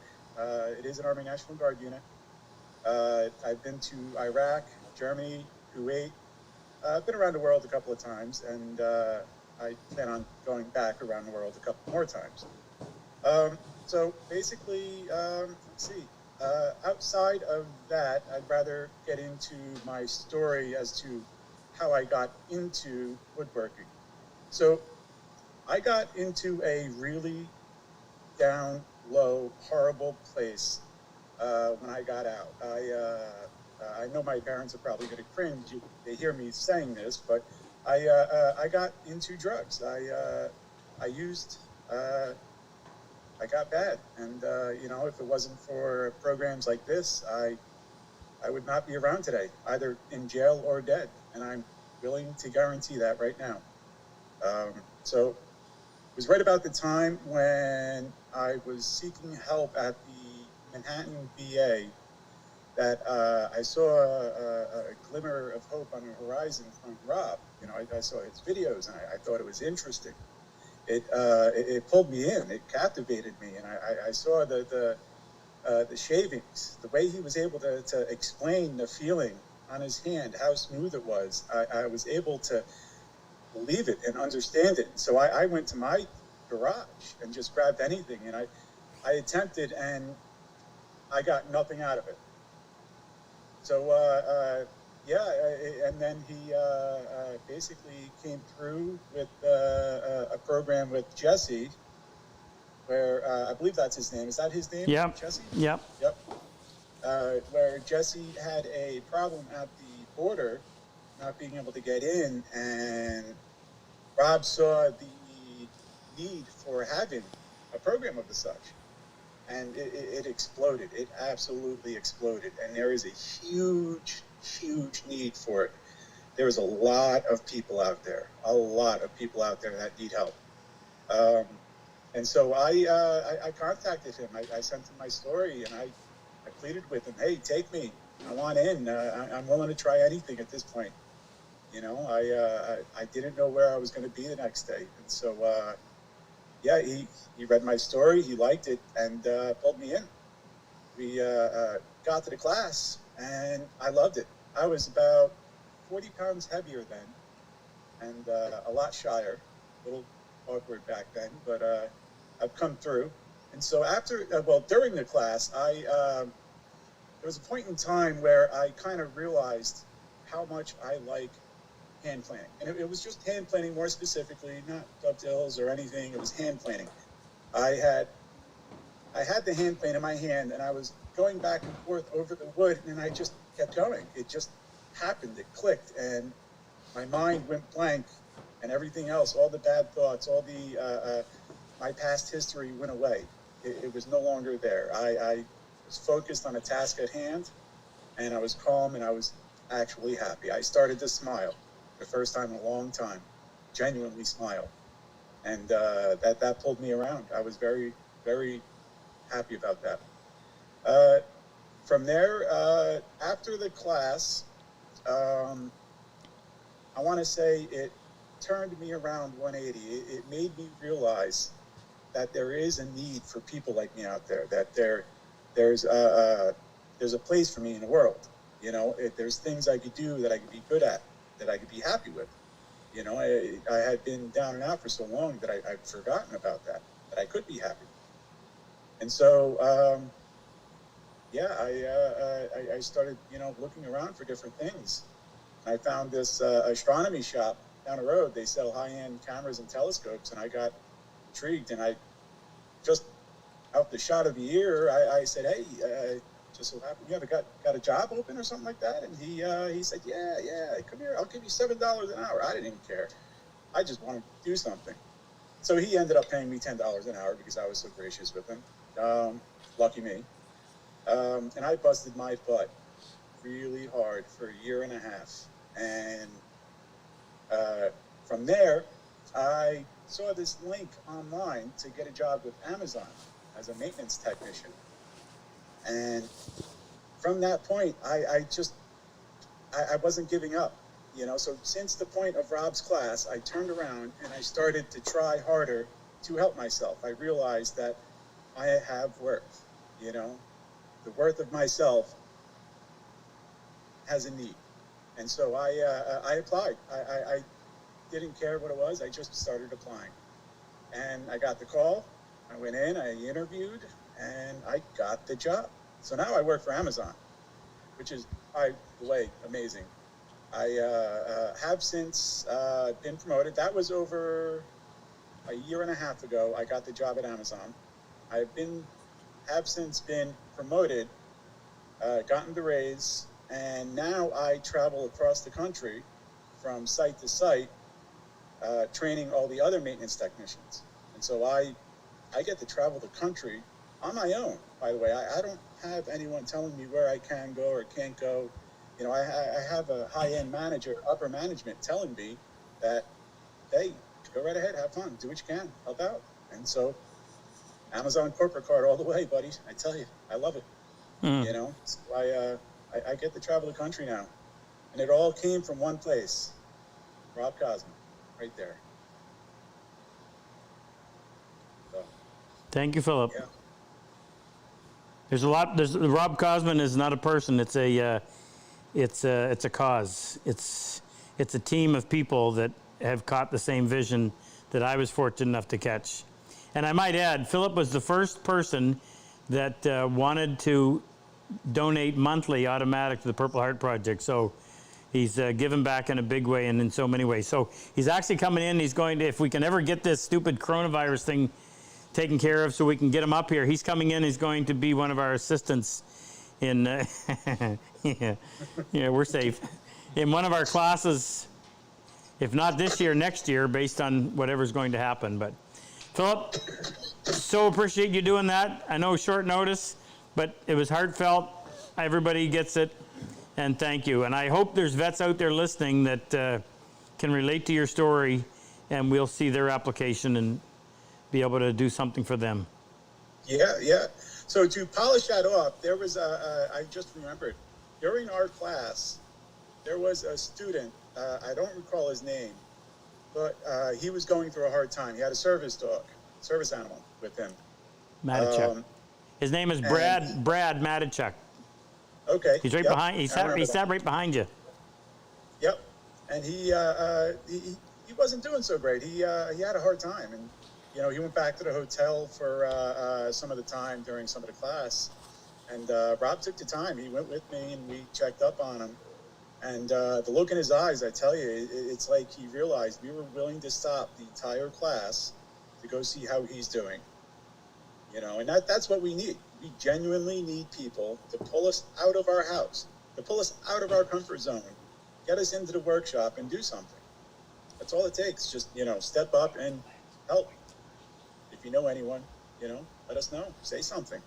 Speaker 5: It is an Army National Guard unit. I've been to Iraq, Germany, Kuwait. I've been around the world a couple of times, and I plan on going back around the world a couple more times. So basically, let's see. Outside of that, I'd rather get into my story as to how I got into woodworking. So I got into a really down, low, horrible place when I got out. I know my parents are probably going to cringe. They hear me saying this, but I got into drugs. I used. I got bad, and if it wasn't for programs like this, I would not be around today, either in jail or dead, and I'm willing to guarantee that right now. So it was right about the time when I was seeking help at the Manhattan VA that I saw a glimmer of hope on the horizon from Rob. I saw his videos, and I thought it was interesting. It pulled me in. It captivated me, and I saw the shavings, the way he was able to explain the feeling on his hand, how smooth it was. I was able to believe it and understand it. So I went to my garage and just grabbed anything, and I attempted, and I got nothing out of it. So and then he basically came through with a program with Jesse, where I believe that's his name. Is that his name?
Speaker 1: Yep.
Speaker 5: Jesse?
Speaker 1: Yep.
Speaker 5: Yep. Where Jesse had a problem at the border, not being able to get in, and Rob saw the need for having a program of the such. and it exploded. It absolutely exploded. And there is a huge, huge need for it. There's a lot of people out there, that need help. And so I contacted him. I sent him my story, and I pleaded with him, hey, take me. I want in. I'm willing to try anything at this point. You know, I didn't know where I was going to be the next day. And so, yeah, he read my story. He liked it and pulled me in. We got to the class, and I loved it. I was about 40 pounds heavier then, and a lot shyer, a little awkward back then, but I've come through. And so during the class, there was a point in time where I kind of realized how much I like hand planing. And it was just hand planing more specifically, not dovetails or anything. It was hand planing. I had the hand plane in my hand, and I was going back and forth over the wood, and I just kept going. It just happened. It clicked, and my mind went blank, and everything else, all the bad thoughts, all the my past history went away. It was no longer there. I was focused on a task at hand, and I was calm, and I was actually happy. I started to smile. The first time in a long time, genuinely smile. And that pulled me around. I was very, very happy about that. From there, after the class, I want to say it turned me around 180. It made me realize that there is a need for people like me out there, that there's a place for me in the world. You know, there's things I could do that I could be good at, that I could be happy with. You know, I had been down and out for so long that I'd forgotten about that I could be happy. And so, I started, looking around for different things. I found this astronomy shop down the road. They sell high-end cameras and telescopes, and I got intrigued. And I just, out the shot of the ear, I said, hey, just so happened you ever got a job open or something like that? And he said, yeah, come here, I'll give you $7 an hour. I didn't even care. I just wanted to do something. So he ended up paying me $10 an hour because I was so gracious with him. Lucky me. And I busted my butt really hard for a year and a half. And from there, I saw this link online to get a job with Amazon as a maintenance technician. And from that point, I wasn't giving up, So since the point of Rob's class, I turned around and I started to try harder to help myself. I realized that I have worth, The worth of myself has a need. And so I applied. I didn't care what it was. I just started applying. And I got the call. I went in, I interviewed, and I got the job. So now I work for Amazon, which is, by the way, amazing. I have since been promoted. That was over a year and a half ago. I got the job at Amazon. I have since been promoted, gotten the raise, and now I travel across the country from site to site, training all the other maintenance technicians. And so I get to travel the country on my own, by the way. I don't have anyone telling me where I can go or can't go. I have a high-end manager, upper management telling me that, hey, go right ahead, have fun, do what you can, help out. And so Amazon corporate card all the way, buddy. I tell you, I love it. So I get to travel the country now. And it all came from one place, Rob Cosman, right there. So,
Speaker 1: Thank you, Philip.
Speaker 5: yeah.
Speaker 1: Rob Cosman is not a person. It's a cause. It's a team of people that have caught the same vision that I was fortunate enough to catch. And I might add, Philip was the first person that wanted to donate monthly automatic to the Purple Heart Project. So he's given back in a big way and in so many ways. So he's actually coming in. He's going to, if we can ever get this stupid coronavirus thing taken care of so we can get him up here, he's coming in. He's going to be one of our assistants in, yeah, we're safe, in one of our classes, if not this year, next year, based on whatever's going to happen. But Philip, so appreciate you doing that. I know short notice, but it was heartfelt. Everybody gets it, and thank you. And I hope there's vets out there listening that can relate to your story, and we'll see their application and be able to do something for them.
Speaker 5: Yeah. So to polish that off, there was I just remembered, during our class, there was a student, I don't recall his name, but he was going through a hard time. He had a service animal with him.
Speaker 1: Matichuk. His name is Brad Matichuk.
Speaker 5: Okay.
Speaker 1: He's right behind. He sat right behind you.
Speaker 5: Yep. And he wasn't doing so great. He had a hard time, and he went back to the hotel for some of the time during some of the class. And Rob took the time. He went with me, and we checked up on him. And the look in his eyes, I tell you, it's like he realized we were willing to stop the entire class to go see how he's doing. And that's what we need. We genuinely need people to pull us out of our house, to pull us out of our comfort zone, get us into the workshop and do something. That's all it takes. Just, step up and help. If you know anyone, let us know. Say something.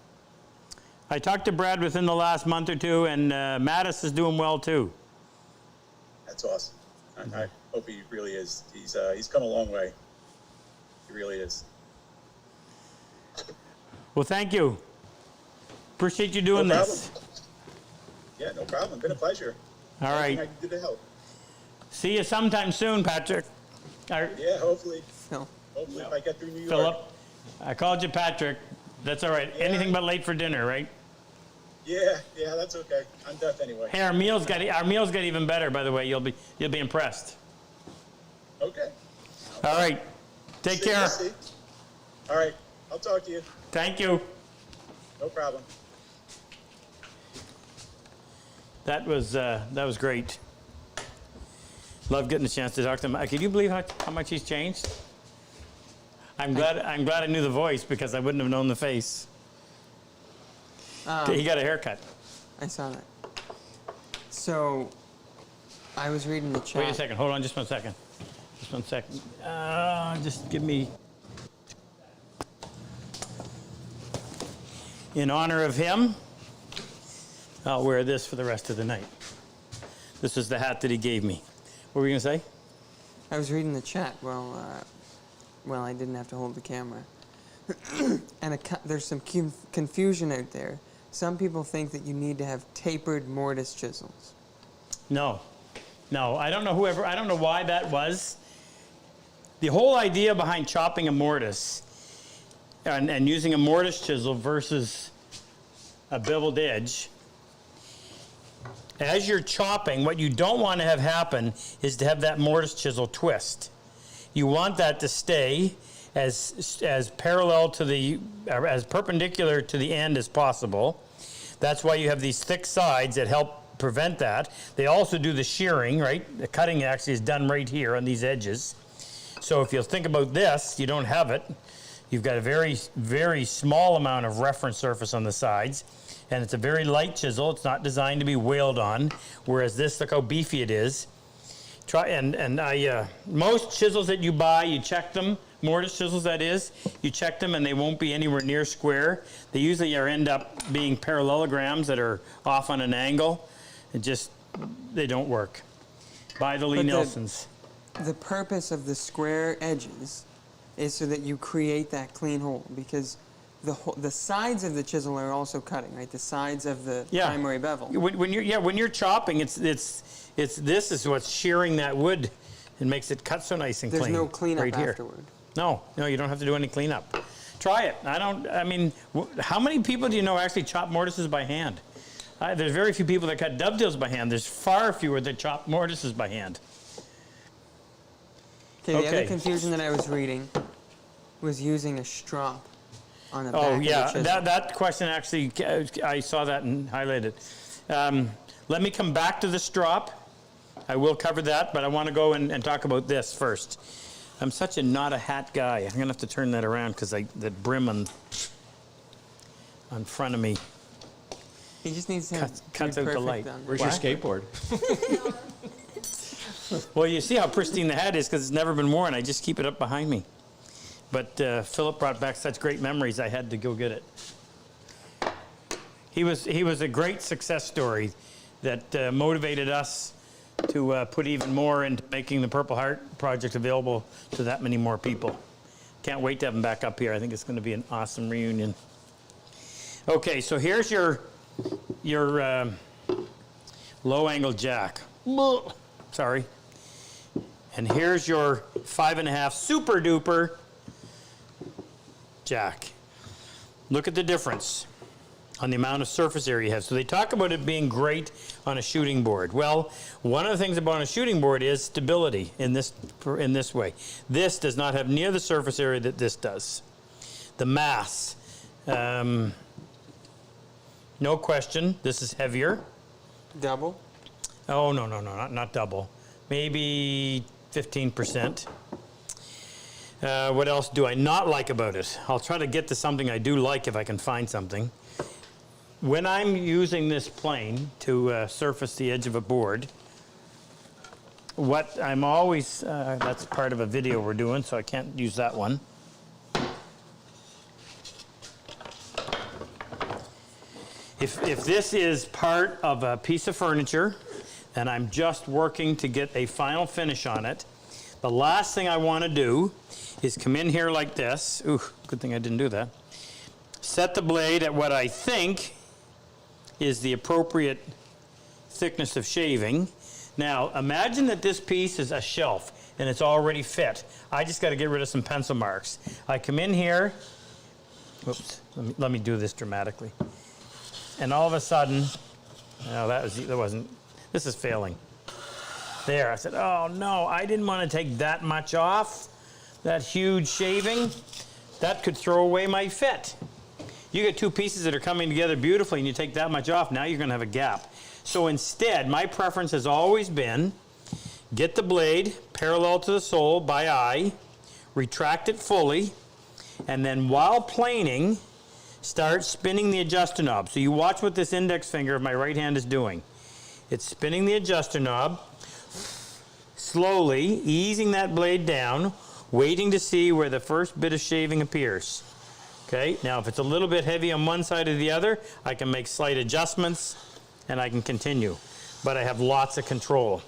Speaker 1: I talked to Brad within the last month or two, and Mattis is doing well too.
Speaker 5: That's awesome. I hope he really is. He's come a long way. He really is.
Speaker 1: Well, thank you. Appreciate you doing
Speaker 5: No
Speaker 1: this.
Speaker 5: problem. Yeah, no problem. Been a pleasure.
Speaker 1: All right.
Speaker 5: Anything I can do to help.
Speaker 1: See you sometime soon, Patrick. Or
Speaker 5: Yeah, hopefully.
Speaker 3: No.
Speaker 5: Hopefully, if I get through New York.
Speaker 1: Philip. I called you Patrick. That's all right.
Speaker 5: Yeah.
Speaker 1: Anything but late for dinner, right?
Speaker 5: Yeah, that's okay. I'm deaf anyway.
Speaker 1: Hey, our meals got even better, by the way. You'll be impressed.
Speaker 5: Okay.
Speaker 1: All right. Take
Speaker 5: See,
Speaker 1: care.
Speaker 5: see. All right. I'll talk to you.
Speaker 1: Thank you.
Speaker 5: No problem.
Speaker 1: That was great. Love getting the chance to talk to him. Can you believe how much he's changed? I'm glad I knew the voice because I wouldn't have known the face. He got a haircut.
Speaker 3: I saw that. So, I was reading the chat.
Speaker 1: Wait a second. Hold on just one second. Just one second. Just give me... In honor of him, I'll wear this for the rest of the night. This is the hat that he gave me. What were you going to say?
Speaker 3: I was reading the chat. Well, I didn't have to hold the camera. And there's some confusion out there. Some people think that you need to have tapered mortise chisels.
Speaker 1: No. I don't know why that was. The whole idea behind chopping a mortise and using a mortise chisel versus a beveled edge, as you're chopping, what you don't want to have happen is to have that mortise chisel twist. You want that to stay as parallel to as perpendicular to the end as possible. That's why you have these thick sides that help prevent that. They also do the shearing, right? The cutting actually is done right here on these edges. So if you'll think about this, you don't have it. You've got a very, very small amount of reference surface on the sides, and it's a very light chisel. It's not designed to be wailed on, whereas this, look how beefy it is. Most chisels that you buy, you check them, mortise chisels that is, you check them and they won't be anywhere near square. They usually end up being parallelograms that are off on an angle. They don't work. Buy the Lee Nelsons.
Speaker 3: The purpose of the square edges is so that you create that clean hole, because the sides of the chisel are also cutting, right? The sides of the primary bevel.
Speaker 1: When you're chopping, it's this is what's shearing that wood and makes it cut so nice and clean.
Speaker 3: There's no cleanup
Speaker 1: right here.
Speaker 3: afterward.
Speaker 1: No, you don't have to do any cleanup. Try it. How many people do you know actually chop mortises by hand? There's very few people that cut dovetails by hand. There's far fewer that chop mortises by hand.
Speaker 3: Okay, the other confusion that I was reading was using a strop on the back of the chisel.
Speaker 1: That question actually, I saw that and highlighted. Let me come back to the strop. I will cover that, but I want to go and talk about this first. I'm such a not a hat guy. I'm going to have to turn that around because that brim on front of me
Speaker 3: He just needs to
Speaker 1: cuts out the light.
Speaker 2: Where's your skateboard?
Speaker 1: Well, you see how pristine the hat is because it's never been worn. I just keep it up behind me. but Philip brought back such great memories, I had to go get it. He was a great success story that motivated us to put even more into making the Purple Heart project available to that many more people. Can't wait to have him back up here. I think it's going to be an awesome reunion. Okay, so here's your low angle jack. Sorry. And here's your 5.5 super duper jack. Look at the difference on the amount of surface area you have. So they talk about it being great on a shooting board. Well, one of the things about a shooting board is stability in this way. This does not have near the surface area that this does. The mass, no question, this is heavier.
Speaker 3: Double?
Speaker 1: Oh, no, not double. Maybe 15%. What else do I not like about it? I'll try to get to something I do like if I can find something. When I'm using this plane to surface the edge of a board, what I'm always, that's part of a video we're doing, so I can't use that one. If this is part of a piece of furniture and I'm just working to get a final finish on it, the last thing I want to do is come in here like this. Ooh, good thing I didn't do that. Set the blade at what I think is the appropriate thickness of shaving. Now, imagine that this piece is a shelf and it's already fit. I just got to get rid of some pencil marks. I come in here, whoops, let me do this dramatically. And all of a sudden, no, that wasn't, this is failing. There, I said, oh no, I didn't want to take that much off, that huge shaving. That could throw away my fit. You get two pieces that are coming together beautifully and you take that much off, now you're going to have a gap. So instead, my preference has always been get the blade parallel to the sole by eye, retract it fully, and then while planing, start spinning the adjuster knob. So you watch what this index finger of my right hand is doing. It's spinning the adjuster knob, slowly easing that blade down, waiting to see where the first bit of shaving appears. Okay, now if it's a little bit heavy on one side or the other, I can make slight adjustments and I can continue. But I have lots of control.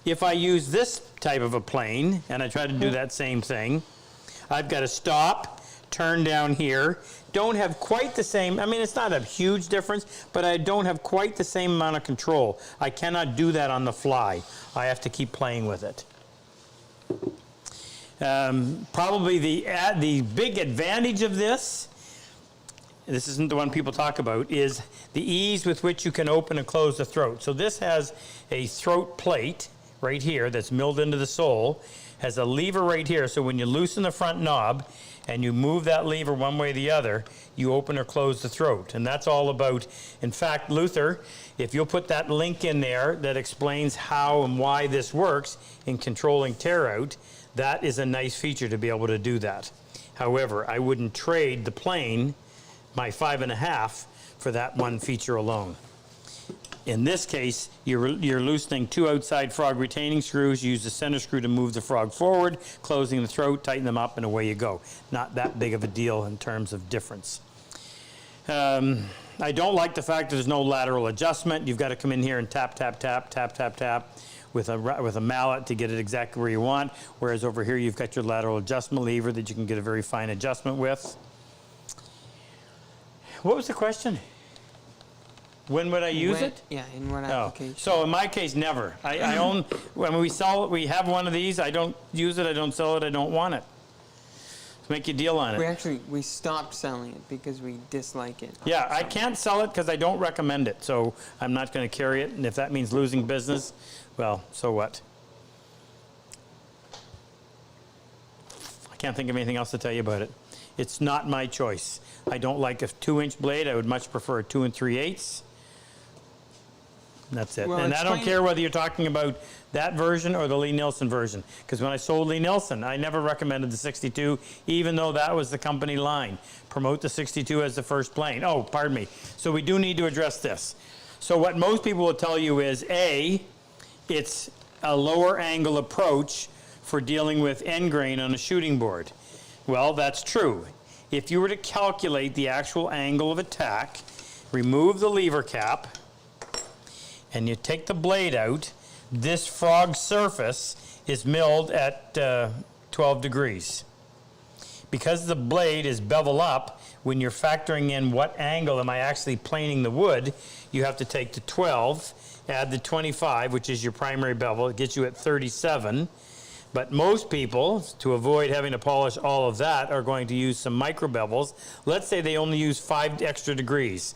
Speaker 1: If I use this type of a plane, and I try to do that same thing, I've got to stop, turn down here. Don't have quite the same, I mean, it's not a huge difference, but I don't have quite the same amount of control. I cannot do that on the fly. I have to keep playing with it. Probably the big advantage of this isn't the one people talk about, is the ease with which you can open and close the throat. So this has a throat plate right here that's milled into the sole, has a lever right here, so when you loosen the front knob and you move that lever one way or the other, you open or close the throat. And that's all about, in fact, Luther, if you'll put that link in there that explains how and why this works in controlling tear out, that is a nice feature to be able to do that. However, I wouldn't trade the plane, my 5.5, for that one feature alone. In this case, you're loosening two outside frog retaining screws. Use the center screw to move the frog forward, closing the throat, tighten them up, and away you go. Not that big of a deal in terms of difference. I don't like the fact that there's no lateral adjustment. You've got to come in here and tap, tap, tap, tap, tap, tap with a mallet to get it exactly where you want, whereas over here you've got your lateral adjustment lever that you can get a very fine adjustment with. What was the question? When would I use it?
Speaker 3: Yeah, in what application?
Speaker 1: So in my case, never. I own, when we sell it, we have one of these. I don't use it, I don't sell it, I don't want it. Let's make a deal on it.
Speaker 3: We stopped selling it because we dislike it.
Speaker 1: Yeah, I can't sell it because I don't recommend it, so I'm not going to carry it, and if that means losing business, well, so what? I can't think of anything else to tell you about it. It's not my choice. I don't like a 2-inch blade. I would much prefer a 2 3/8. That's it.
Speaker 3: Well,
Speaker 1: and I don't care whether you're talking about that version or the Lee Nielsen version. Because when I sold Lee Nielsen, I never recommended the 62, even though that was the company line. Promote the 62 as the first plane. Oh, pardon me. So we do need to address this. So what most people will tell you is, A, it's a lower angle approach for dealing with end grain on a shooting board. Well, that's true. If you were to calculate the actual angle of attack, remove the lever cap, and you take the blade out, this frog surface is milled at 12 degrees. Because the blade is bevel up, when you're factoring in what angle am I actually planing the wood, you have to take the 12, add the 25, which is your primary bevel. It gets you at 37. But most people, to avoid having to polish all of that, are going to use some micro bevels. Let's say they only use 5 extra degrees,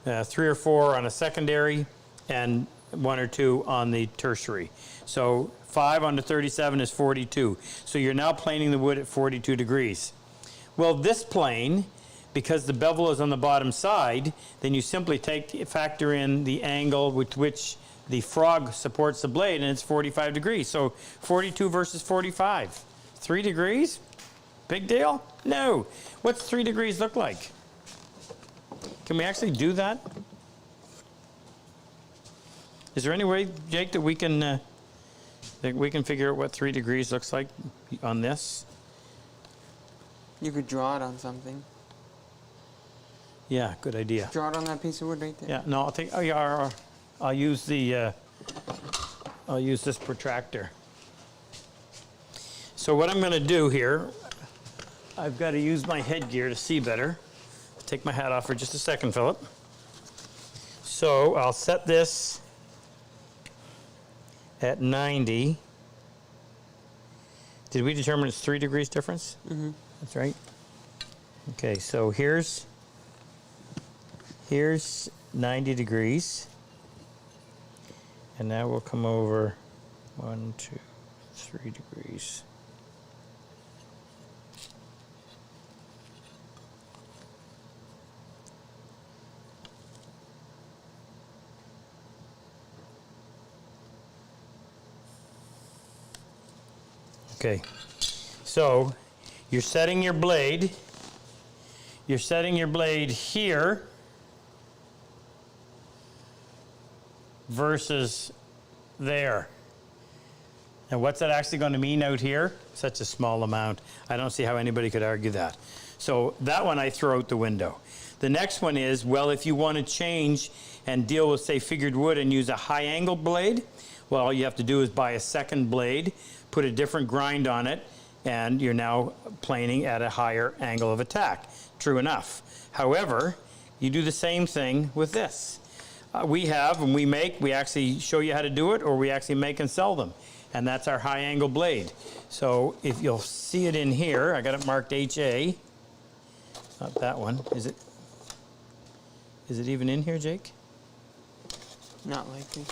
Speaker 1: 3 or 4 on a secondary and 1 or 2 on the tertiary. So 5 on the 37 is 42. So you're now planing the wood at 42 degrees. Well, this plane, because the bevel is on the bottom side, then you simply factor in the angle with which the frog supports the blade, and it's 45 degrees. So 42 versus 45. 3 degrees? Big deal? No. What's 3 degrees look like? Can we actually do that? Is there any way, Jake, that we can figure out what 3 degrees looks like on this?
Speaker 3: You could draw it on something.
Speaker 1: Yeah, good idea.
Speaker 3: Draw it on that piece of wood right there.
Speaker 1: Yeah, no, I'll take. Oh, yeah, I'll use the. I'll use this protractor. So what I'm going to do here, I've got to use my headgear to see better. I'll take my hat off for just a second, Philip. So I'll set this at 90. Did we determine it's 3 degrees difference? Mm-hmm. That's right. Okay, so here's 90 degrees. And now we'll come over 1, 2, 3 degrees. Okay, so you're setting your blade. You're setting your blade here versus there. And what's that actually going to mean out here? Such a small amount. I don't see how anybody could argue that. So that one I throw out the window. The next one is, well, if you want to change and deal with, say, figured wood and use a high angle blade, well, all you have to do is buy a second blade, put a different grind on it, and you're now planing at a higher angle of attack. True enough. However, you do the same thing with this. We have, and we actually show you how to do it, or we actually make and sell them. And that's our high angle blade. So if you'll see it in here, I got it marked HA. Not that one. Is it even in here, Jake?
Speaker 3: Not likely.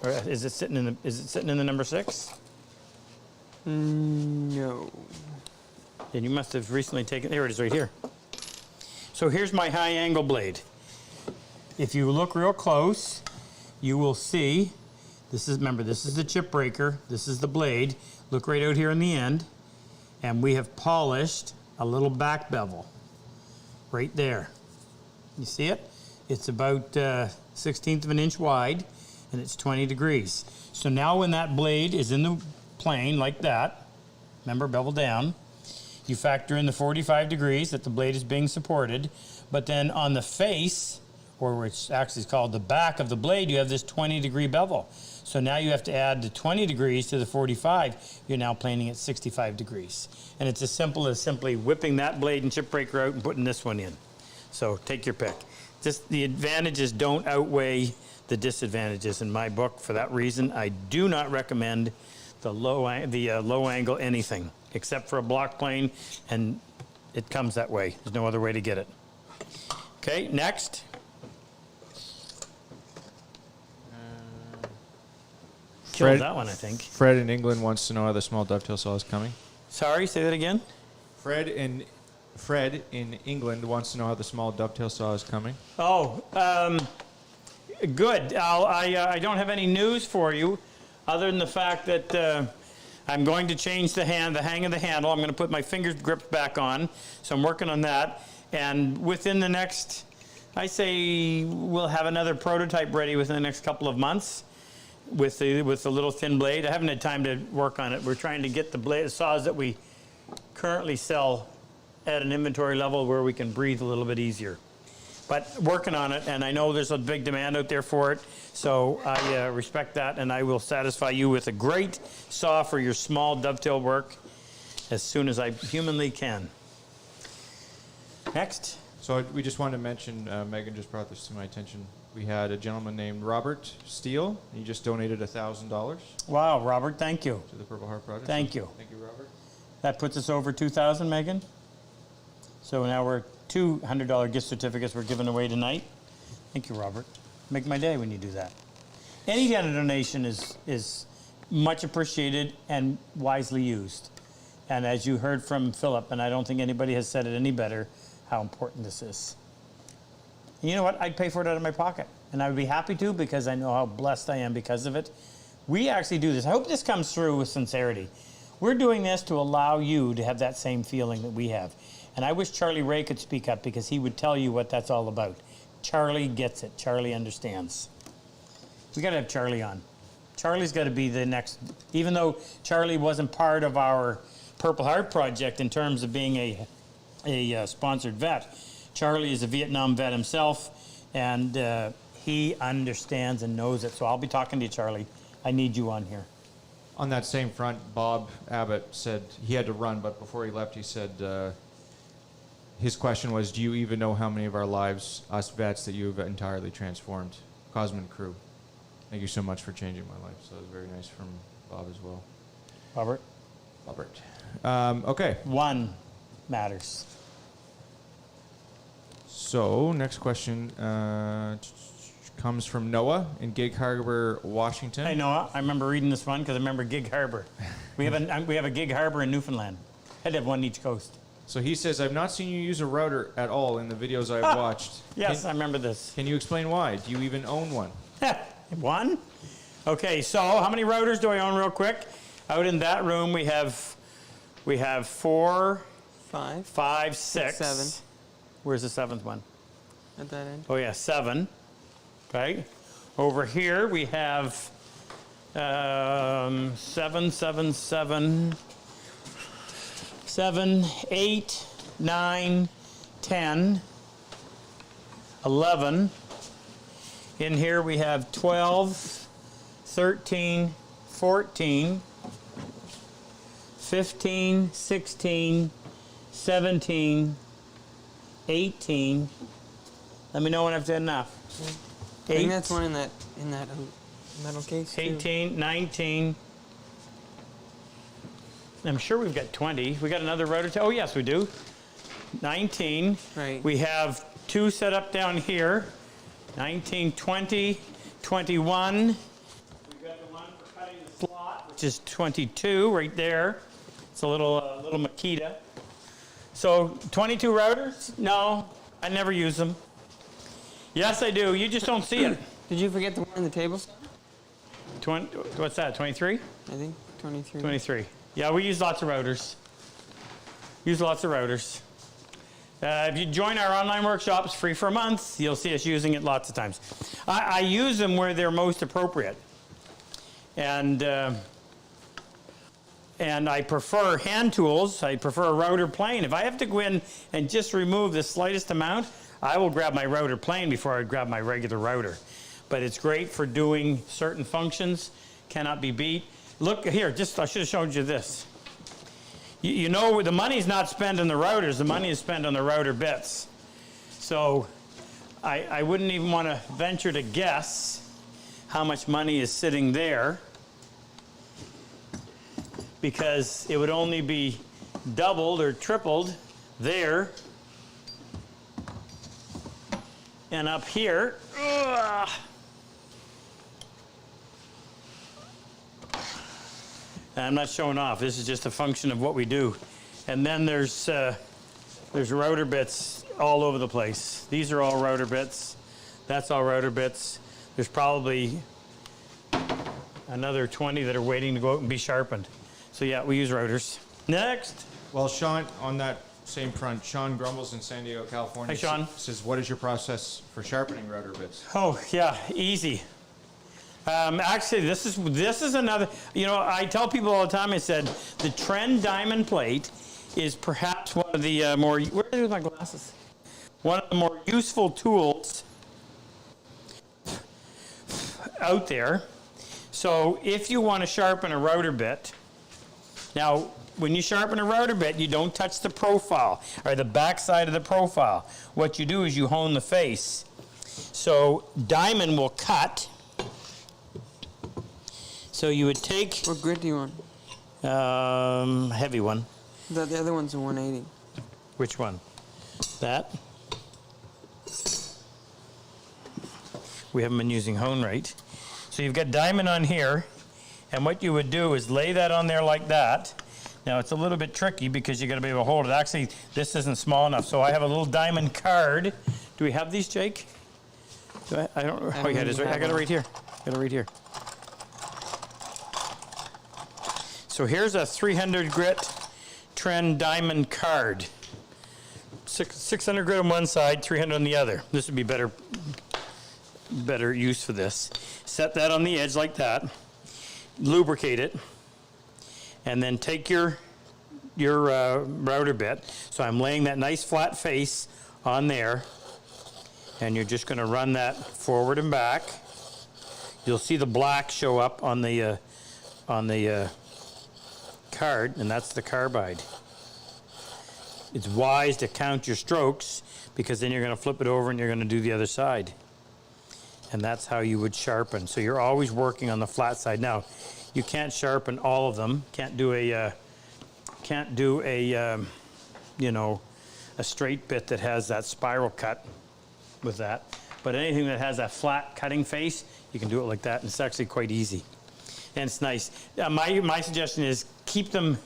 Speaker 1: Or is it sitting in the number 6?
Speaker 3: No.
Speaker 1: Then you must have recently taken, there it is right here. So here's my high angle blade. If you look real close, you will see, remember, this is the chip breaker, this is the blade. Look right out here in the end, and we have polished a little back bevel right there. You see it? It's about 1/16 of an inch wide, and it's 20 degrees. So now when that blade is in the plane like that, remember, bevel down, you factor in the 45 degrees that the blade is being supported, but then on the face, or which actually is called the back of the blade, you have this 20-degree bevel. So now you have to add the 20 degrees to the 45. You're now planing at 65 degrees. And it's as simple as simply whipping that blade and chip breaker out and putting this one in. So take your pick. Just the advantages don't outweigh the disadvantages in my book. For that reason, I do not recommend the low angle anything, except for a block plane, and it comes that way. There's no other way to get it. Okay, next. Killed that one, I think.
Speaker 2: Fred in England wants to know how the small dovetail saw is coming.
Speaker 1: Sorry, say that again.
Speaker 2: Fred in England wants to know how the small dovetail saw is coming.
Speaker 1: Oh, good. I don't have any news for you, other than the fact that I'm going to change the hang of the handle. I'm going to put my finger grips back on, so I'm working on that. And within the next, I say we'll have another prototype ready within the next couple of months. With the little thin blade. I haven't had time to work on it. We're trying to get the saws that we currently sell at an inventory level where we can breathe a little bit easier. But working on it, and I know there's a big demand out there for it, so I respect that, and I will satisfy you with a great saw for your small dovetail work as soon as I humanly can. Next.
Speaker 2: So we just wanted to mention, Megan just brought this to my attention. We had a gentleman named Robert Steele. He just donated $1,000
Speaker 1: Wow, Robert, thank you.
Speaker 2: to the Purple Heart Project.
Speaker 1: Thank you.
Speaker 2: Thank you, Robert.
Speaker 1: That puts us over 2,000, Megan. So now we're $200 gift certificates we're giving away tonight. Thank you, Robert. Make my day when you do that. Any kind of donation is much appreciated and wisely used. And as you heard from Philip, and I don't think anybody has said it any better, how important this is. And you know what? I'd pay for it out of my pocket. And I would be happy to because I know how blessed I am because of it. We actually do this. I hope this comes through with sincerity. We're doing this to allow you to have that same feeling that we have. And I wish Charlie Ray could speak up because he would tell you what that's all about. Charlie gets it. Charlie understands. We got to have Charlie on. Charlie's got to be the next, even though Charlie wasn't part of our Purple Heart Project in terms of being a sponsored vet. Charlie is a Vietnam vet himself, and he understands and knows it. So I'll be talking to you, Charlie. I need you on here.
Speaker 2: On that same front, Bob Abbott said he had to run, but before he left, he said his question was, do you even know how many of our lives, us vets, that you've entirely transformed? Cosman crew. Thank you so much for changing my life. So that was very nice from Bob as well.
Speaker 1: Robert?
Speaker 2: Robert. Okay.
Speaker 1: One matters.
Speaker 2: So, next question comes from Noah in Gig Harbor, Washington.
Speaker 1: Hey, Noah, I remember reading this one because I remember Gig Harbor. We have a Gig Harbor in Newfoundland. Had to have one each coast.
Speaker 2: So he says, I've not seen you use a router at all in the videos I've watched.
Speaker 1: Yes, I remember this.
Speaker 2: Can you explain why? Do you even own one?
Speaker 1: One? Okay, so how many routers do I own real quick? Out in that room we have 4, 5, 6.
Speaker 3: 7.
Speaker 1: Where's the 7th one?
Speaker 3: At that end.
Speaker 1: Oh yeah, 7. Okay. Over here we have 7, 7, 7, 7, 8, 9, 10, 11. In here we have 12, 13, 14, 15, 16, 17, 18. Let me know when I've done enough.
Speaker 3: I think that's one in that metal case.
Speaker 1: 18, 19. I'm sure we've got 20. We got another router. Oh, yes, we do. 19.
Speaker 3: Right.
Speaker 1: We have 2 set up down here. 19, 20, 21. We've got the one for cutting the slot, which is 22 right there. It's a little Makita. So 22 routers? No, I never use them. Yes, I do. You just don't see it.
Speaker 3: Did you forget the one on the table?
Speaker 1: What's that, 23?
Speaker 3: I think 23.
Speaker 1: 23. Yeah, we use lots of routers. If you join our online workshops, free for a month, you'll see us using it lots of times. I use them where they're most appropriate. And I prefer hand tools. I prefer a router plane. If I have to go in and just remove the slightest amount, I will grab my router plane before I grab my regular router. But it's great for doing certain functions, cannot be beat. Look here, I should have showed you this. You know, the money's not spent on the routers, the money is spent on the router bits. So I wouldn't even want to venture to guess how much money is sitting there, because it would only be doubled or tripled there and up here. Ugh. I'm not showing off. This is just a function of what we do. And then there's router bits all over the place. These are all router bits. That's all router bits. There's probably another 20 that are waiting to go out and be sharpened. So yeah, we use routers. Next.
Speaker 2: Well, Sean, on that same front, Sean Grumbles in San Diego, California.
Speaker 1: Hi, Sean.
Speaker 2: Says, what is your process for sharpening router bits?
Speaker 1: Oh yeah, easy. Actually, this is another. You know, I tell people all the time. I said the Trend Diamond Plate is perhaps one of the more, where are my glasses? One of the more useful tools out there. So if you want to sharpen a router bit, now when you sharpen a router bit, you don't touch the profile or the back side of the profile. What you do is you hone the face. So diamond will cut. So you would take
Speaker 3: What grid do you want?
Speaker 1: heavy one.
Speaker 3: The other one's a 180.
Speaker 1: Which one? That? We haven't been using hone rate. So you've got diamond on here, and what you would do is lay that on there like that. Now it's a little bit tricky because you got to be able to hold it. Actually, this isn't small enough, so I have a little diamond card. Do we have these, Jake? I don't. Oh, yeah, it is right. I got it right here. Got it right here. So here's a 300 grit trend diamond card. 600 grit on one side, 300 on the other. This would be better use for this. Set that on the edge like that. Lubricate it, and then take your router bit. So I'm laying that nice flat face on there, and you're just going to run that forward and back. You'll see the black show up on the card, and that's the carbide. It's wise to count your strokes because then you're going to flip it over and you're going to do the other side. And that's how you would sharpen. So you're always working on the flat side. Now, you can't sharpen all of them. Can't do a straight bit that has that spiral cut with that. But anything that has that flat cutting face, you can do it like that, and it's actually quite easy. And it's nice. My suggestion is keep them,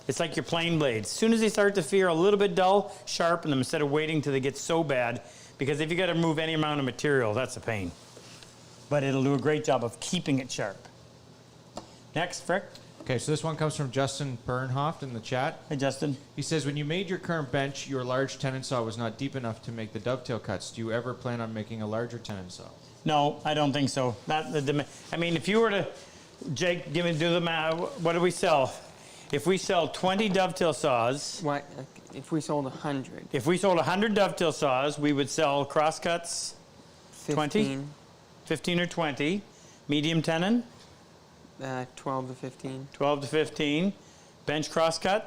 Speaker 1: it's like your plane blades. As soon as they start to feel a little bit dull, sharpen them instead of waiting till they get so bad, because if you got to move any amount of material, that's a pain. But it'll do a great job of keeping it sharp. Next, Frick.
Speaker 2: Okay, so this one comes from Justin Bernhoft in the chat.
Speaker 1: Hey, Justin.
Speaker 2: He says, when you made your current bench, your large tenon saw was not deep enough to make the dovetail cuts. Do you ever plan on making a larger tenon saw?
Speaker 1: No, I don't think so. I mean, if you were to, Jake, do the math. What do we sell? If we sell 20 dovetail saws.
Speaker 3: What if we sold 100?
Speaker 1: If we sold 100 dovetail saws, we would sell crosscuts 20? 15 or 20. Medium tenon?
Speaker 3: 12 to 15.
Speaker 1: 12 to 15. Bench crosscut?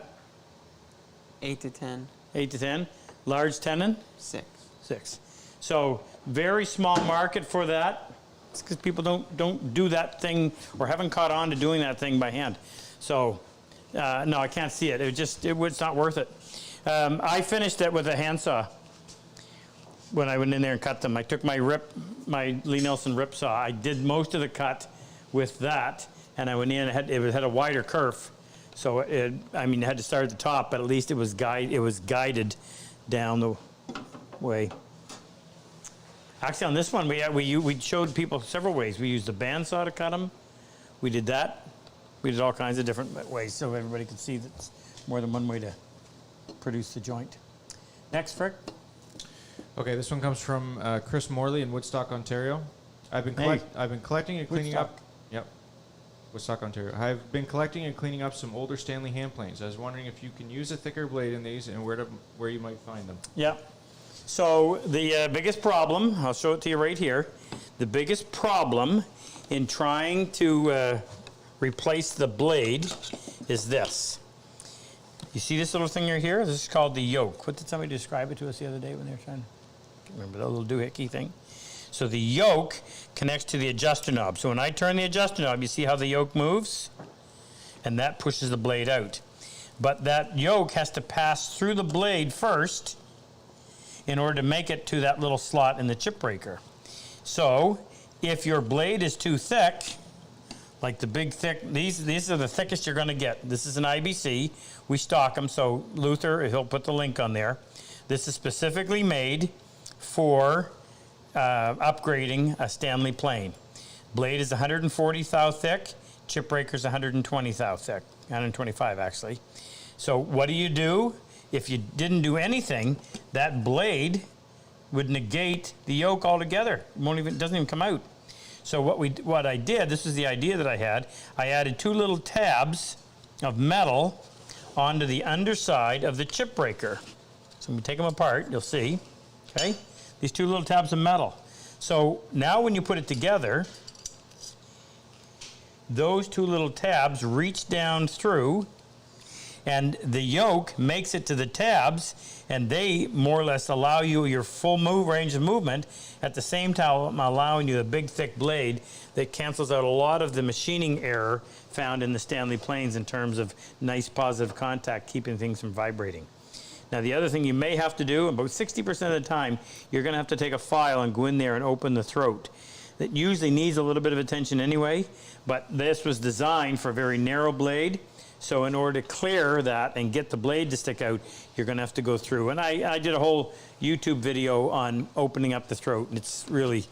Speaker 3: 8 to 10.
Speaker 1: 8 to 10. Large tenon?
Speaker 3: 6.
Speaker 1: 6. So very small market for that. It's because people don't do that thing or haven't caught on to doing that thing by hand. So no, I can't see it. It's not worth it. I finished it with a handsaw when I went in there and cut them. I took my Lee Nelson rip saw. I did most of the cut with that, and I went in. It had a wider kerf, so it had to start at the top, but at least it was guided down the way. Actually, on this one, we showed people several ways. We used a bandsaw to cut them. We did that. We did all kinds of different ways, so everybody could see that's more than one way to produce the joint. Next, Frick.
Speaker 2: Okay, this one comes from Chris Morley in Woodstock, Ontario. I've been collecting and cleaning up. Yep, Woodstock, Ontario. I've been collecting and cleaning up some older Stanley hand planes. I was wondering if you can use a thicker blade in these and where you might find them.
Speaker 1: Yeah. So the biggest problem, I'll show it to you right here. The biggest problem in trying to replace the blade is this. You see this little thing right here? This is called the yoke. What did somebody describe it to us the other day when they were trying to remember that little doohickey thing? So the yoke connects to the adjuster knob. So when I turn the adjuster knob, you see how the yoke moves? And that pushes the blade out. But that yoke has to pass through the blade first in order to make it to that little slot in the chip breaker. So if your blade is too thick, like the big thick, these are the thickest you're going to get. This is an IBC. We stock them, so Luther, he'll put the link on there. This is specifically made for upgrading a Stanley plane. Blade is 140 thou thick. Chip breaker is 120 thou thick. 125 actually. So what do? If you didn't do anything, that blade would negate the yoke altogether. It doesn't even come out. So what I did, this is the idea that I had. I added 2 little tabs of metal onto the underside of the chip breaker. So when we take them apart, you'll see, okay, these two little tabs of metal. So now when you put it together, those two little tabs reach down through, and the yoke makes it to the tabs, and they more or less allow you your full range of movement, at the same time allowing you a big thick blade that cancels out a lot of the machining error found in the Stanley planes in terms of nice positive contact, keeping things from vibrating. Now the other thing you may have to do, about 60% of the time, you're going to have to take a file and go in there and open the throat. That usually needs a little bit of attention anyway, but this was designed for a very narrow blade. So in order to clear that and get the blade to stick out, you're going to have to go through. And I did a whole YouTube video on opening up the throat, and it's really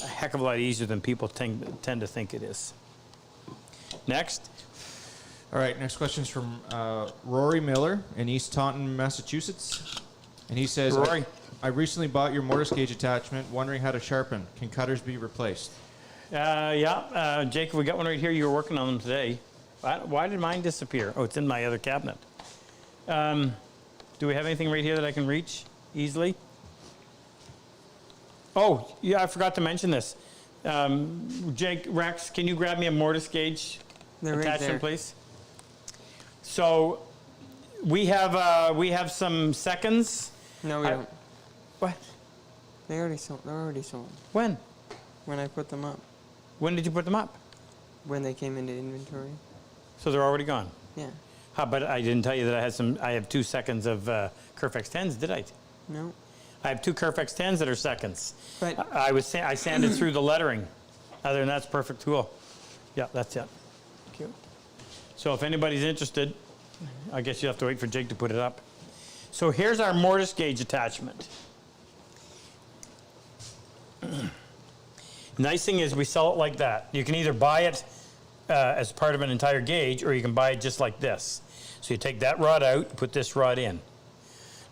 Speaker 1: a heck of a lot easier than people tend to think it is. Next.
Speaker 2: All right, next question is from Rory Miller in East Taunton, Massachusetts. And he says,
Speaker 1: Rory.
Speaker 2: I recently bought your mortise gauge attachment, wondering how to sharpen. Can cutters be replaced?
Speaker 1: Yeah, Jacob, we got one right here. You were working on them today. Why did mine disappear? Oh, it's in my other cabinet. Do we have anything right here that I can reach easily? Oh, yeah, I forgot to mention this. Rex, can you grab me a mortise gauge
Speaker 3: They're right
Speaker 1: attachment,
Speaker 3: there.
Speaker 1: please? So we have some seconds.
Speaker 3: No, we don't.
Speaker 1: What?
Speaker 3: They're already sold.
Speaker 1: When?
Speaker 3: When I put them up.
Speaker 1: When did you put them up?
Speaker 3: When they came into inventory.
Speaker 1: So they're already gone.
Speaker 3: Yeah.
Speaker 1: But I didn't tell you that I have 2 seconds of Kerfex 10s, did I?
Speaker 3: No.
Speaker 1: I have 2 Kerfex 10s that are seconds.
Speaker 3: But
Speaker 1: I sanded through the lettering. Other than that, it's a perfect tool. Yeah, that's it. Cute. So if anybody's interested, I guess you have to wait for Jake to put it up. So here's our mortise gauge attachment. Nice thing is we sell it like that. You can either buy it as part of an entire gauge, or you can buy it just like this. So you take that rod out, put this rod in.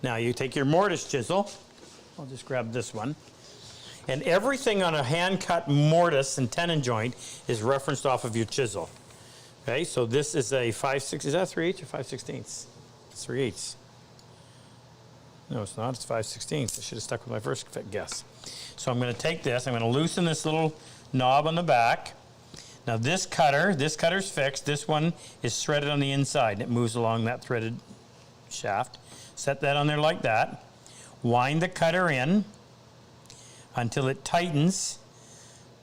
Speaker 1: Now you take your mortise chisel. I'll just grab this one. And everything on a hand-cut mortise and tenon joint is referenced off of your chisel. Okay, so this is a 5/6. Is that 3/8 or 5/16? It's 3/8. No, it's not. It's 5/16. I should have stuck with my first guess. So I'm going to take this. I'm going to loosen this little knob on the back. Now this cutter's fixed. This one is threaded on the inside, and it moves along that threaded shaft. Set that on there like that. Wind the cutter in until it tightens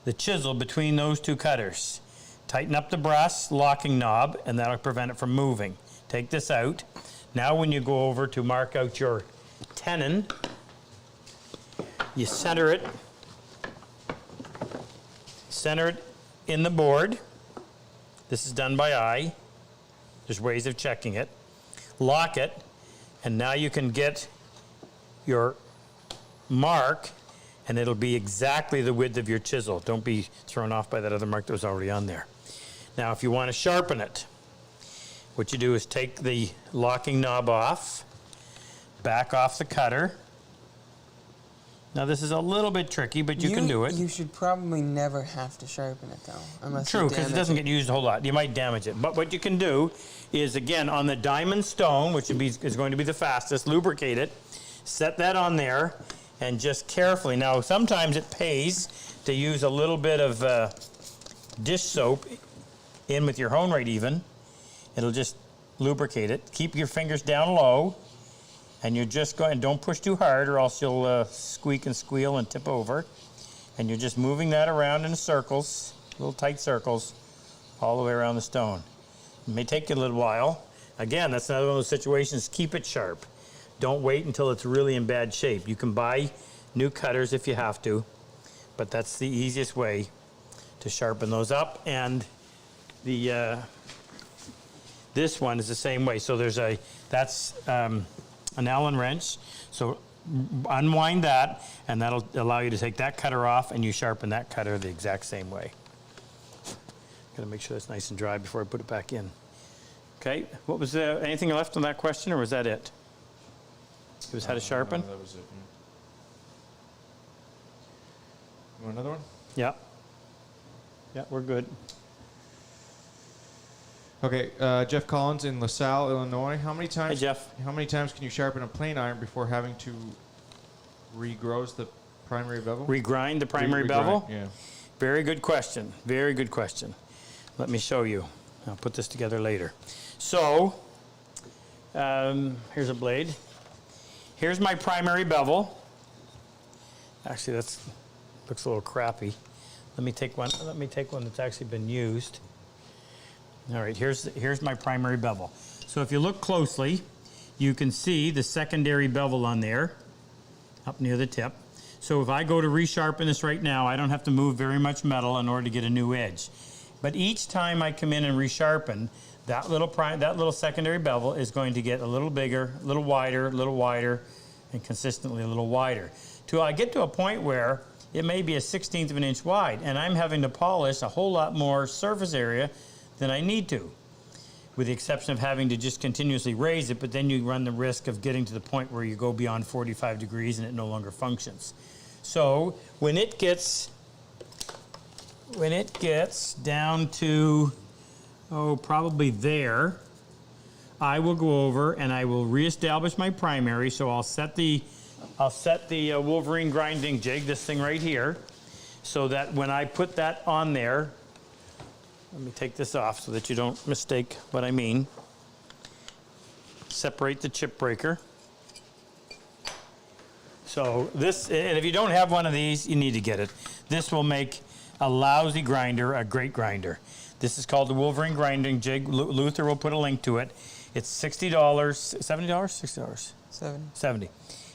Speaker 1: the chisel between those 2 cutters. Tighten up the brass locking knob, and that'll prevent it from moving. Take this out. Now when you go over to mark out your tenon, you center it in the board. This is done by eye. There's ways of checking it. Lock it, and now you can get your mark, and it'll be exactly the width of your chisel. Don't be thrown off by that other mark that was already on there. Now if you want to sharpen it, what you do is take the locking knob off, back off the cutter. Now this is a little bit tricky, but you can do it.
Speaker 3: You should probably never have to sharpen it, though. Unless
Speaker 1: True, because it doesn't get used a whole lot. You might damage it. But what you can do is, again, on the diamond stone, which is going to be the fastest, lubricate it, set that on there, and just carefully. Now, sometimes it pays to use a little bit of dish soap in with your hone right even. It'll just lubricate it. Keep your fingers down low, and you're just going, don't push too hard or else you'll squeak and squeal and tip over. And you're just moving that around in circles, little tight circles, all the way around the stone. It may take you a little while. Again, that's another one of those situations, keep it sharp. Don't wait until it's really in bad shape. You can buy new cutters if you have to, but that's the easiest way to sharpen those up. And the this one is the same way. So there's that's an Allen wrench. So unwind that, and that'll allow you to take that cutter off, and you sharpen that cutter the exact same way. Got to make sure that's nice and dry before I put it back in. Okay, what was anything left on that question, or was that it? It was how to sharpen?
Speaker 2: That was it. You want another one?
Speaker 1: Yeah. Yeah, we're good.
Speaker 2: Okay, Jeff Collins in LaSalle, Illinois. How many times?
Speaker 1: Hey, Jeff.
Speaker 2: How many times can you sharpen a plane iron before having to regrow the primary bevel?
Speaker 1: Regrind the primary
Speaker 2: Regrind,
Speaker 1: bevel?
Speaker 2: Yeah.
Speaker 1: Very good question. Very good question. Let me show you. I'll put this together later. So, here's a blade. Here's my primary bevel. Actually, that's looks a little crappy. Let me take one. Let me take one that's actually been used. All right, here's my primary bevel. So if you look closely, you can see the secondary bevel on there, up near the tip. So if I go to resharpen this right now, I don't have to move very much metal in order to get a new edge. But each time I come in and resharpen, that little secondary bevel is going to get a little bigger, a little wider, and consistently a little wider. Till I get to a point where it may be a 1/16 of an inch wide, and I'm having to polish a whole lot more surface area than I need to, with the exception of having to just continuously raise it, but then you run the risk of getting to the point where you go beyond 45 degrees and it no longer functions. So when it gets down to, probably there, I will go over and I will reestablish my primary. So I'll set the Wolverine grinding jig, this thing right here, so that when I put that on there, let me take this off so that you don't mistake what I mean. Separate the chip breaker. So this, and if you don't have one of these, you need to get it. This will make a lousy grinder a great grinder. This is called the Wolverine grinding jig. Luther will put a link to it. It's $60, $70, $60? 70.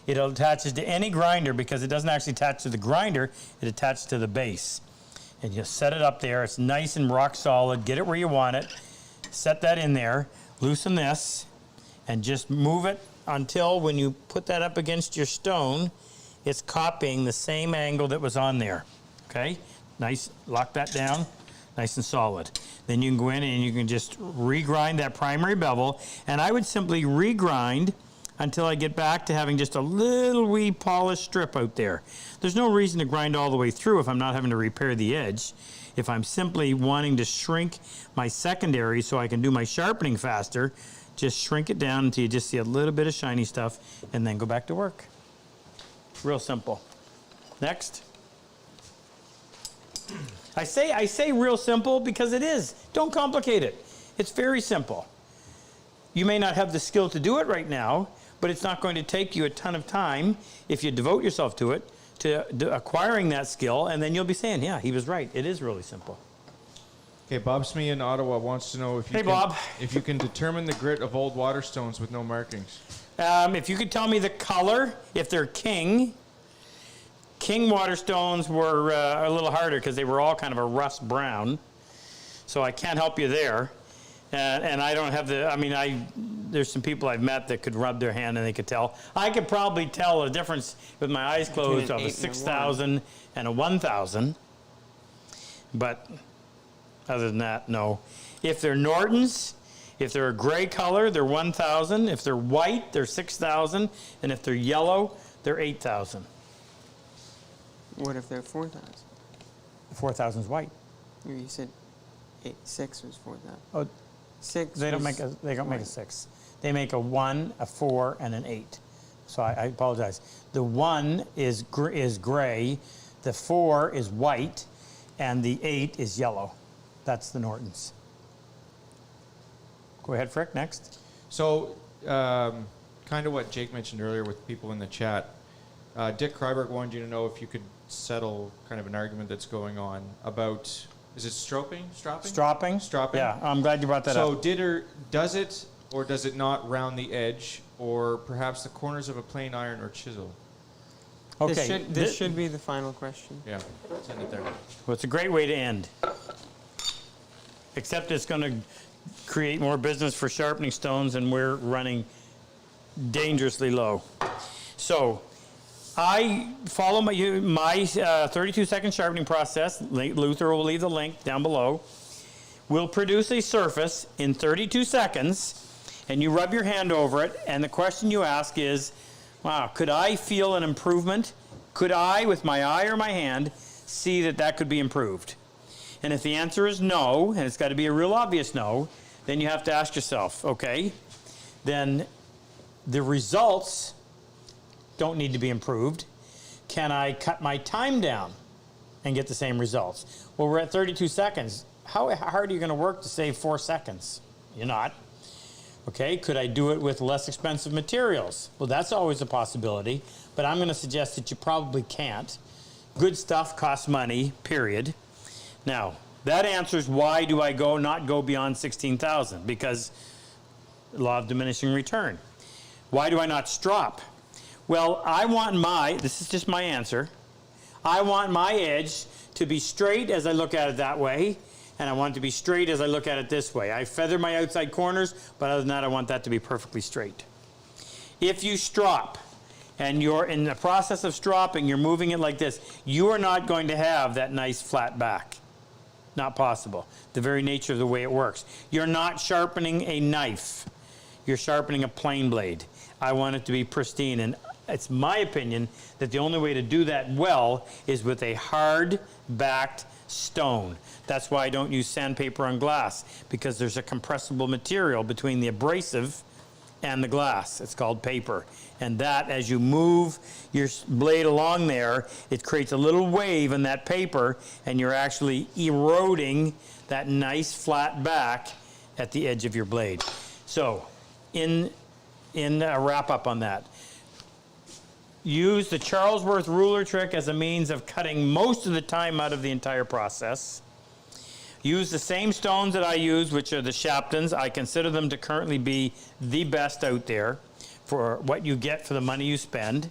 Speaker 1: It attaches to any grinder because it doesn't actually attach to the grinder, it attaches to the base. And you set it up there, it's nice and rock solid, get it where you want it, set that in there, loosen this, and just move it until when you put that up against your stone, it's copying the same angle that was on there, okay? Nice, lock that down, nice and solid. Then you can go in and you can just regrind that primary bevel, and I would simply regrind until I get back to having just a little wee polished strip out there. There's no reason to grind all the way through if I'm not having to repair the edge. If I'm simply wanting to shrink my secondary so I can do my sharpening faster, just shrink it down until you just see a little bit of shiny stuff and then go back to work. Real simple. Next. I say real simple because it is. Don't complicate it. It's very simple. You may not have the skill to do it right now, but it's not going to take you a ton of time if you devote yourself to it, to acquiring that skill, and then you'll be saying, yeah, he was right. It is really simple.
Speaker 2: Okay, Bob Smee in Ottawa wants to know if you can determine the grit of old water stones with no markings.
Speaker 1: If you could tell me the color, if they're king water stones were a little harder because they were all kind of a rust brown, so I can't help you there. And I don't have there's some people I've met that could rub their hand and they could tell. I could probably tell a difference with my eyes closed of a 6,000 and a 1,000. But other than that, no. If they're Nortons, if they're a gray color, they're 1,000. If they're white, they're 6,000. And if they're yellow, they're 8,000.
Speaker 3: What if they're 4,000?
Speaker 1: 4,000 is white.
Speaker 3: You said 6 was 4,000.
Speaker 1: Oh,
Speaker 3: 6.
Speaker 1: they don't make a 6. They make a 1, a 4, and an 8. So I apologize. The 1 is gray, the 4 is white, and the 8 is yellow. That's the Nortons. Go ahead, Frick, next.
Speaker 2: So, kind of what Jake mentioned earlier with people in the chat. Dick Kryberg wanted you to know if you could settle kind of an argument that's going on about, is it stropping?
Speaker 1: Stropping? Yeah, I'm glad you brought that up.
Speaker 2: So does it or does it not round the edge or perhaps the corners of a plane iron or chisel?
Speaker 1: Okay.
Speaker 3: This should be the final question.
Speaker 2: Yeah, send it there.
Speaker 1: Well, it's a great way to end. Except it's going to create more business for sharpening stones, and we're running dangerously low. So I follow my 32-second sharpening process. Luther will leave the link down below. We'll produce a surface in 32 seconds, and you rub your hand over it, and the question you ask is, wow, could I feel an improvement? Could I, with my eye or my hand, see that could be improved? And if the answer is no, and it's got to be a real obvious no, then you have to ask yourself, okay, then the results don't need to be improved. Can I cut my time down and get the same results? Well, we're at 32 seconds. How hard are you going to work to save 4 seconds? You're not. Okay, could I do it with less expensive materials? Well, that's always a possibility, but I'm going to suggest that you probably can't. Good stuff costs money, period. Now, that answers why do I not go beyond 16,000? Because law of diminishing return. Why do I not strop? Well, this is just my answer. I want my edge to be straight as I look at it that way, and I want it to be straight as I look at it this way. I feather my outside corners, but other than that, I want that to be perfectly straight. If you strop, and you're in the process of stropping, you're moving it like this, you are not going to have that nice flat back. Not possible. The very nature of the way it works. You're not sharpening a knife. You're sharpening a plane blade. I want it to be pristine, and it's my opinion that the only way to do that well is with a hard-backed stone. That's why I don't use sandpaper on glass, because there's a compressible material between the abrasive and the glass. It's called paper. And that, as you move your blade along there, it creates a little wave in that paper, and you're actually eroding that nice flat back at the edge of your blade. So, in a wrap-up on that, use the Charlesworth ruler trick as a means of cutting most of the time out of the entire process. Use the same stones that I use, which are the Shaptons. I consider them to currently be the best out there for what you get for the money you spend.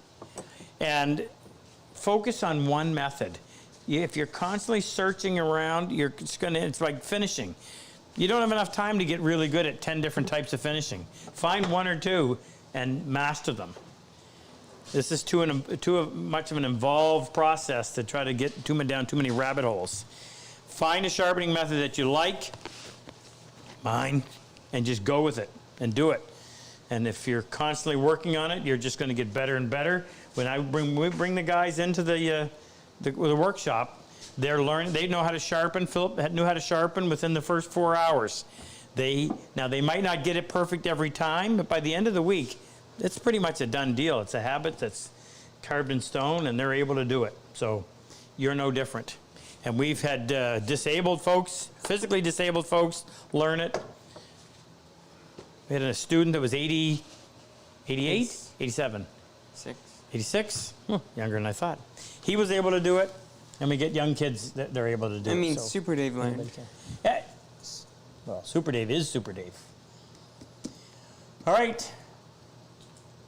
Speaker 1: And focus on one method. If you're constantly searching around, it's like finishing. You don't have enough time to get really good at 10 different types of finishing. Find one or two and master them. This is too much of an involved process to try to get down too many rabbit holes. Find a sharpening method that you like, mine, and just go with it and do it. And if you're constantly working on it, you're just going to get better and better. When we bring the guys into the workshop, they're learning. They know how to sharpen. Philip knew how to sharpen within the first 4 hours. They might not get it perfect every time, but by the end of the week, it's pretty much a done deal. It's a habit that's carved in stone, and they're able to do it. So you're no different. And we've had disabled folks, physically disabled folks, learn it. We had a student that was 88, 87, 86, younger than I thought. He was able to do it, and we get young kids that they're able to do it.
Speaker 3: I mean,
Speaker 1: so
Speaker 3: Super Dave learned.
Speaker 1: Yeah. Well, Super Dave is Super Dave. All right.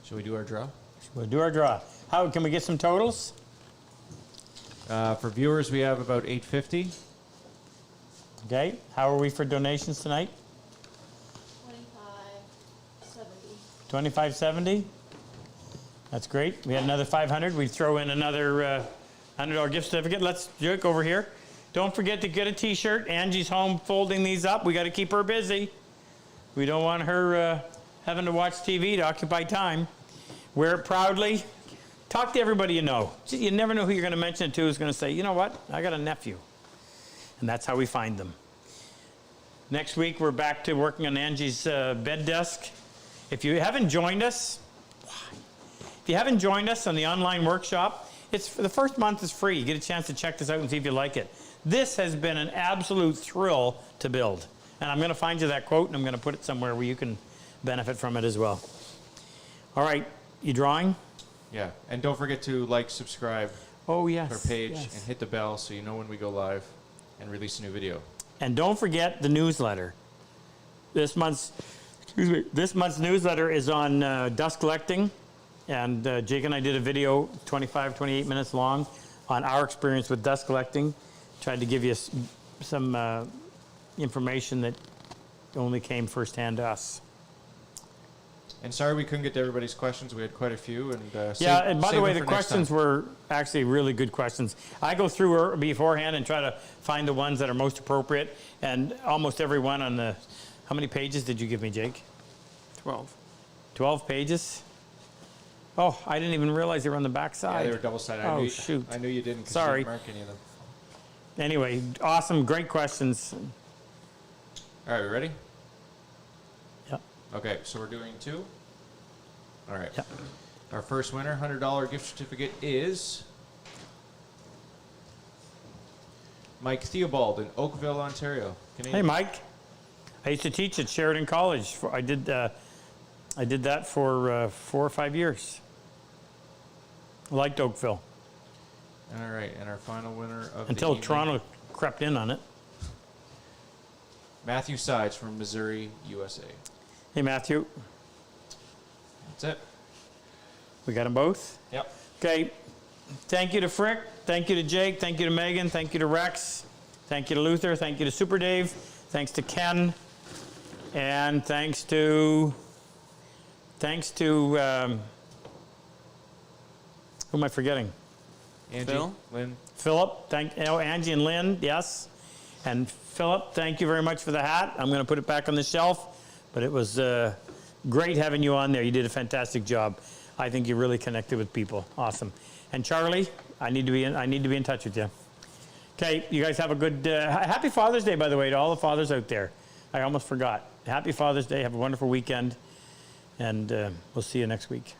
Speaker 2: Shall we do our draw?
Speaker 1: We'll do our draw. How can we get some totals?
Speaker 2: For viewers, we have about $8.50.
Speaker 1: Okay. How are we for donations tonight? $25.70. That's great. We had another $500. We throw in another $100 gift certificate. Let's Jake over here. Don't forget to get a T-shirt. Angie's home folding these up. We got to keep her busy. We don't want her having to watch TV to occupy time. Wear it proudly. Talk to everybody you know. You never know who you're going to mention it to who's going to say, you know what, I got a nephew. And that's how we find them. Next week, we're back to working on Angie's bed desk. If you haven't joined us, on the online workshop, the first month is free. You get a chance to check this out and see if you like it. This has been an absolute thrill to build. And I'm going to find you that quote, and I'm going to put it somewhere where you can benefit from it as well. All right, you drawing?
Speaker 2: Yeah, and don't forget to subscribe
Speaker 1: Oh, yes.
Speaker 2: to our page
Speaker 1: yes.
Speaker 2: and hit the bell so you know when we go live and release a new video.
Speaker 1: And don't forget the newsletter. This month's newsletter is on dust collecting, and Jake and I did a video 28 minutes long on our experience with dust collecting. Tried to give you some information that only came firsthand to us.
Speaker 2: And sorry we couldn't get to everybody's questions. We had quite a few. And
Speaker 1: and by the way, the questions were actually really good questions. I go through her beforehand and try to find the ones that are most appropriate. And almost every one on the... How many pages did you give me, Jake?
Speaker 3: 12.
Speaker 1: 12 pages? Oh, I didn't even realize they were on the back side.
Speaker 2: Yeah, they were double-sided.
Speaker 1: Oh, shoot.
Speaker 2: I knew you didn't because
Speaker 1: Sorry.
Speaker 2: you didn't mark any of them.
Speaker 1: Anyway, awesome, great questions.
Speaker 2: All right, we ready? Okay, so we're doing 2? All right.
Speaker 1: Yep.
Speaker 2: Our first winner, $100 gift certificate is Mike Theobald in Oakville, Ontario.
Speaker 1: Hey, Mike. I used to teach at Sheridan College. I did that for 4 or 5 years. I liked Oakville
Speaker 2: All right, and our final winner of
Speaker 1: until
Speaker 2: the evening,
Speaker 1: Toronto crept in on it.
Speaker 2: Matthew Sides from Missouri, USA.
Speaker 1: Hey, Matthew.
Speaker 2: That's it.
Speaker 1: We got them both?
Speaker 2: Yep.
Speaker 1: Okay. Thank you to Frick. Thank you to Jake. Thank you to Megan. Thank you to Rex. Thank you to Luther. Thank you to Super Dave. Thanks to Ken. And thanks to who am I forgetting?
Speaker 2: Angie,
Speaker 3: Phil?
Speaker 2: Lynn.
Speaker 1: Philip. Angie and Lynn. Yes. And Philip, thank you very much for the hat. I'm going to put it back on the shelf. But it was great having you on there. You did a fantastic job. I think you really connected with people. Awesome. And Charlie, I need to be in touch with you. Okay, you guys have a good happy Father's Day, by the way, to all the fathers out there. I almost forgot. Happy Father's Day. Have a wonderful weekend, and we'll see you next week.